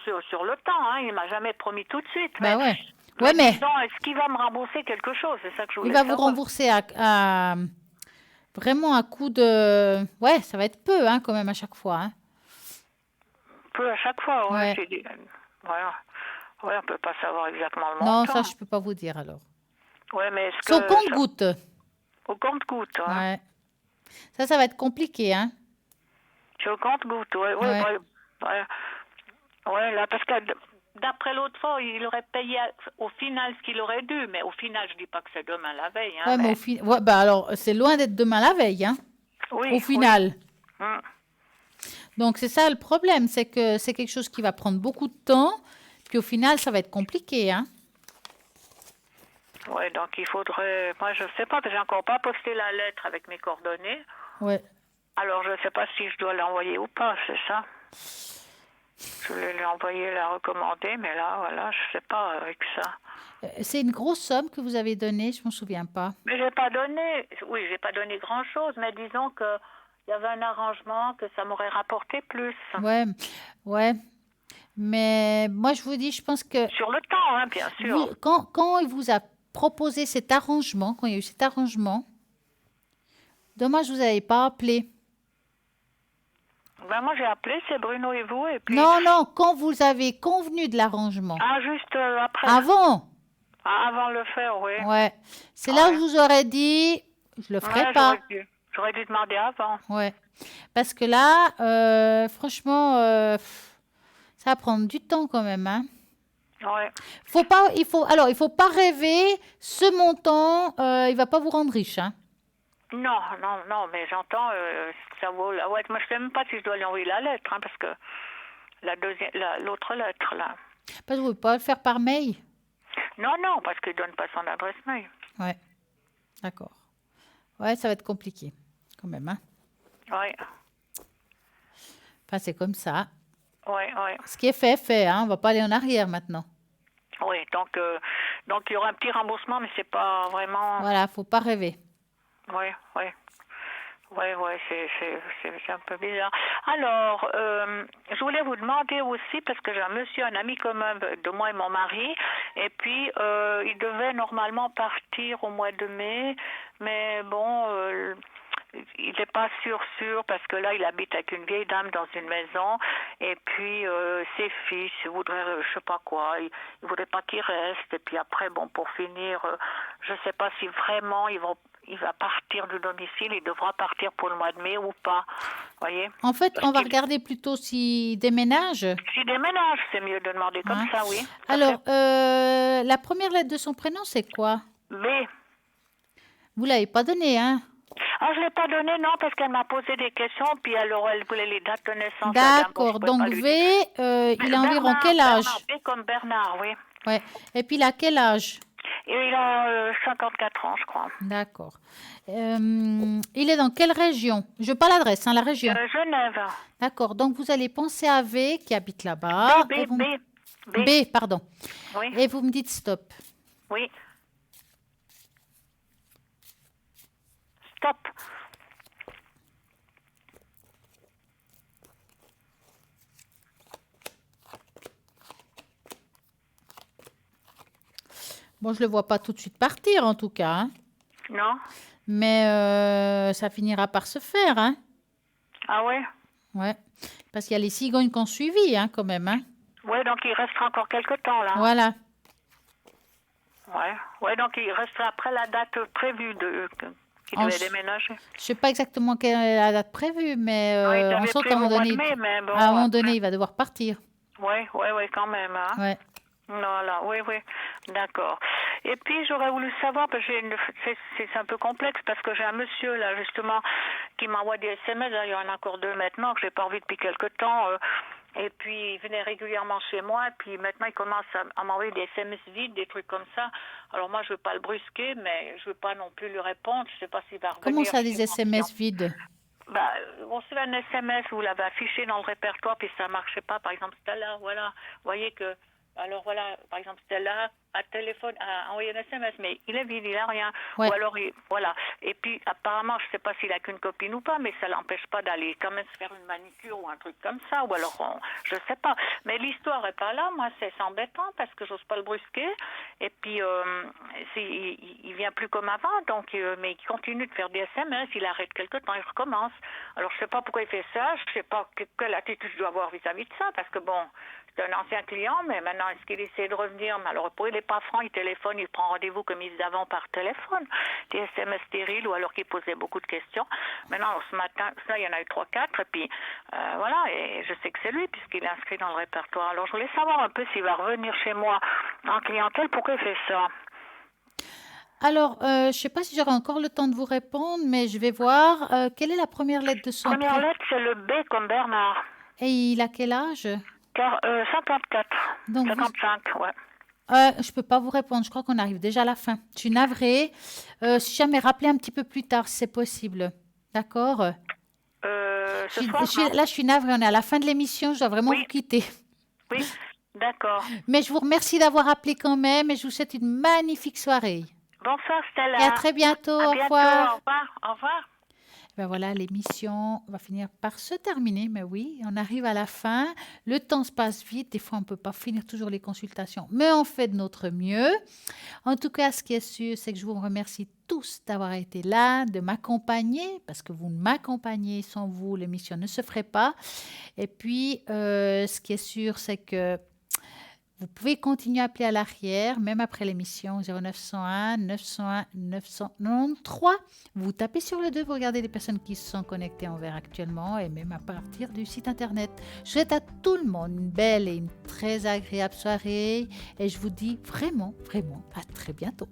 temps, hein, il m'a jamais promis tout de suite. Ben mais, ouais. Ouais, mais disons, est-ce qu'il va me rembourser quelque chose? C'est ça que je voulais il va vous savoir. rembourser vraiment à coup de... Ouais, ça va être peu hein, quand même à chaque fois. Hein. Peu à chaque fois, Ouais. j'ai dit. Voilà. Ouais, on peut pas savoir exactement le Non, montant. ça, je peux pas vous dire alors. Ouais, mais est-ce C'est au que... compte-goutte. Au compte-goutte, hein. Ouais. Ça va être compliqué, hein. C'est au compte-goutte, Ouais. Ouais, là, parce que d'après l'autre fois, il aurait payé au final ce qu'il aurait dû, mais au final, je dis pas que c'est demain la veille, hein. Ouais, mais au final... Ouais, bah alors, c'est loin d'être demain la veille, hein, Oui, au final. oui. Donc, c'est ça le problème, c'est que c'est quelque chose qui va prendre beaucoup de temps, puis au final, ça va être compliqué, hein. Ouais, donc il faudrait... Moi, je sais pas, parce que j'ai encore pas posté la lettre avec mes coordonnées. Ouais. Alors, je sais pas si je dois l'envoyer ou pas, c'est ça. Je voulais lui envoyer, la recommander, mais là, voilà, je sais pas avec ça. C'est une grosse somme que vous avez donnée, je m'en souviens pas. Mais j'ai pas donné... Oui, j'ai pas donné grand-chose, mais disons que il y avait un arrangement que ça m'aurait rapporté plus. Ouais, ouais. Mais moi, je vous dis, je pense que Sur le temps, hein, bien sûr. quand il vous a proposé cet arrangement, quand il y a eu cet arrangement, dommage, vous n'avez pas appelé. Ben moi, j'ai appelé, c'est Bruno et vous, et puis... Non, quand vous avez convenu de l'arrangement. Ah, juste après. Avant. Ah, avant de le faire, oui. Ouais. C'est là où je vous aurais dit, je le ferai Ouais, pas. J'aurais dû demander avant. Ouais. Parce que là, franchement, ça va prendre du temps quand même, hein. Ouais. Il faut pas rêver. Ce montant, il va pas vous rendre riche, hein. Non, mais j'entends, ça vaut... Ouais, moi, je sais même pas si je dois lui envoyer la lettre, hein, parce que l'autre lettre, là. Parce que vous ne pouvez pas le faire par mail. Non, parce qu'il donne pas son adresse mail. Ouais. D'accord. Ouais, ça va être compliqué, quand même, hein. Ouais. Enfin, c'est comme ça. Ouais. Ce qui est fait, hein. On va pas aller en arrière maintenant. Oui, donc il y aura un petit remboursement, mais c'est pas vraiment... Voilà, faut pas rêver. Oui, c'est un peu bizarre. Alors, je voulais vous demander aussi, parce que j'ai un ami commun de moi et mon mari, et puis il devait normalement partir au mois de mai, mais bon, il n'est pas sûr, parce que là, il habite avec une vieille dame dans une maison, et puis ses fils voudraient, je sais pas quoi, ils voudraient pas qu'il reste, et puis après, bon, pour finir, je sais pas si vraiment il va partir du domicile, il devra partir pour le mois de mai ou pas, voyez. En fait, on va regarder plutôt s'il déménage. S'il déménage, c'est mieux de demander comme ça, oui. Alors, la première lettre de son prénom, c'est quoi? B. Vous l'avez pas donné, hein? Ah, je ne l'ai pas donné, non, parce qu'elle m'a posé des questions, puis alors elle voulait les dates de naissance. D'accord, donc V, il a environ quel âge? B comme Bernard, oui. Ouais. Et puis il a quel âge? Et il a 54 ans, je crois. D'accord. Il est dans quelle région? Je veux pas l'adresse, hein, la région. Genève. D'accord, donc vous allez penser à V qui habite là-bas. B, pardon. Oui. Et vous me dites stop. Oui. Stop. Bon, je le vois pas tout de suite partir, en tout cas, hein. Non? Mais ça finira par se faire, hein. Ah ouais? Ouais. Parce qu'il y a les cigognes qui ont suivi, hein, quand même, hein. Ouais, donc il restera encore quelques temps, là. Voilà. Ouais, donc il restera après la date prévue qu'il devait déménager. Je sais pas exactement quelle est la date prévue, mais Il on t'avait sent prévu qu'à un moment au mois donné, de mai, mais bon, à un moment après- donné, il va devoir partir. Ouais, quand même, hein. Ouais. Voilà, oui, d'accord. Et puis j'aurais voulu savoir, parce que c'est un peu complexe, parce que j'ai un monsieur là justement qui m'envoie des SMS, il y en a encore 2 maintenant que j'ai pas envie depuis quelque temps, et puis il venait régulièrement chez moi, et puis maintenant il commence à m'envoyer des SMS vides, des trucs comme ça. Alors moi je veux pas le brusquer, mais je veux pas non plus lui répondre, je sais pas s'il va revenir. Comment ça, chez des moi. SMS vides? Bah, on se fait un SMS, vous l'avez affiché dans le répertoire, puis ça marchait pas, par exemple Stella, voilà, vous voyez que, alors voilà, par exemple Stella a envoyé un SMS, mais il est vide, il n'a rien, Ouais. ou alors, voilà, et puis apparemment, je sais pas s'il a qu'une copine ou pas, mais ça l'empêche pas d'aller quand même se faire une manicure ou un truc comme ça, ou alors, je sais pas, mais l'histoire est pas là, moi c'est embêtant, parce que j'ose pas le brusquer, et puis, il vient plus comme avant, donc, mais il continue de faire des SMS, il arrête quelque temps, il recommence. Alors je sais pas pourquoi il fait ça, je sais pas quelle attitude je dois avoir vis-à-vis de ça, parce que bon, c'est un ancien client, mais maintenant est-ce qu'il essaie de revenir? Mais alors il n'est pas franc, il téléphone, il prend rendez-vous comme il faisait avant par téléphone, des SMS stériles, ou alors qu'il posait beaucoup de questions. Maintenant, ce matin, ça, il y en a eu 3-4, et puis voilà, et je sais que c'est lui, puisqu'il est inscrit dans le répertoire. Alors je voulais savoir un peu s'il va revenir chez moi en clientèle, pourquoi il fait ça? Alors, je ne sais pas si j'aurai encore le temps de vous répondre, mais je vais voir. Quelle est la première lettre de son Première prénom? lettre, c'est le B comme Bernard. Et il a quel âge? 54. Donc, 55, ouais. Je peux pas vous répondre. Je crois qu'on arrive déjà à la fin. Je suis navrée. Si jamais rappelez un petit peu plus tard, si c'est possible. D'accord? Ce soir, non? Là, je suis navrée. On est à la fin de l'émission. Je dois vraiment Oui. vous quitter. Oui, d'accord. Mais je vous remercie d'avoir appelé quand même et je vous souhaite une magnifique soirée. Bonsoir Stella. Et à très bientôt. À Au bientôt, revoir. au revoir. Au revoir. Ben voilà, l'émission va finir par se terminer, mais oui, on arrive à la fin. Le temps se passe vite, des fois on ne peut pas finir toujours les consultations, mais on fait de notre mieux. En tout cas, ce qui est sûr, c'est que je vous remercie tous d'avoir été là, de m'accompagner, parce que vous m'accompagnez, sans vous, l'émission ne se ferait pas. Et puis, ce qui est sûr, c'est que vous pouvez continuer à appeler à l'arrière, même après l'émission 0901 901 993. Vous tapez sur le 2, vous regardez les personnes qui se sont connectées en vert actuellement et même à partir du site internet. Je souhaite à tout le monde une belle et une très agréable soirée et je vous dis vraiment, vraiment à très bientôt.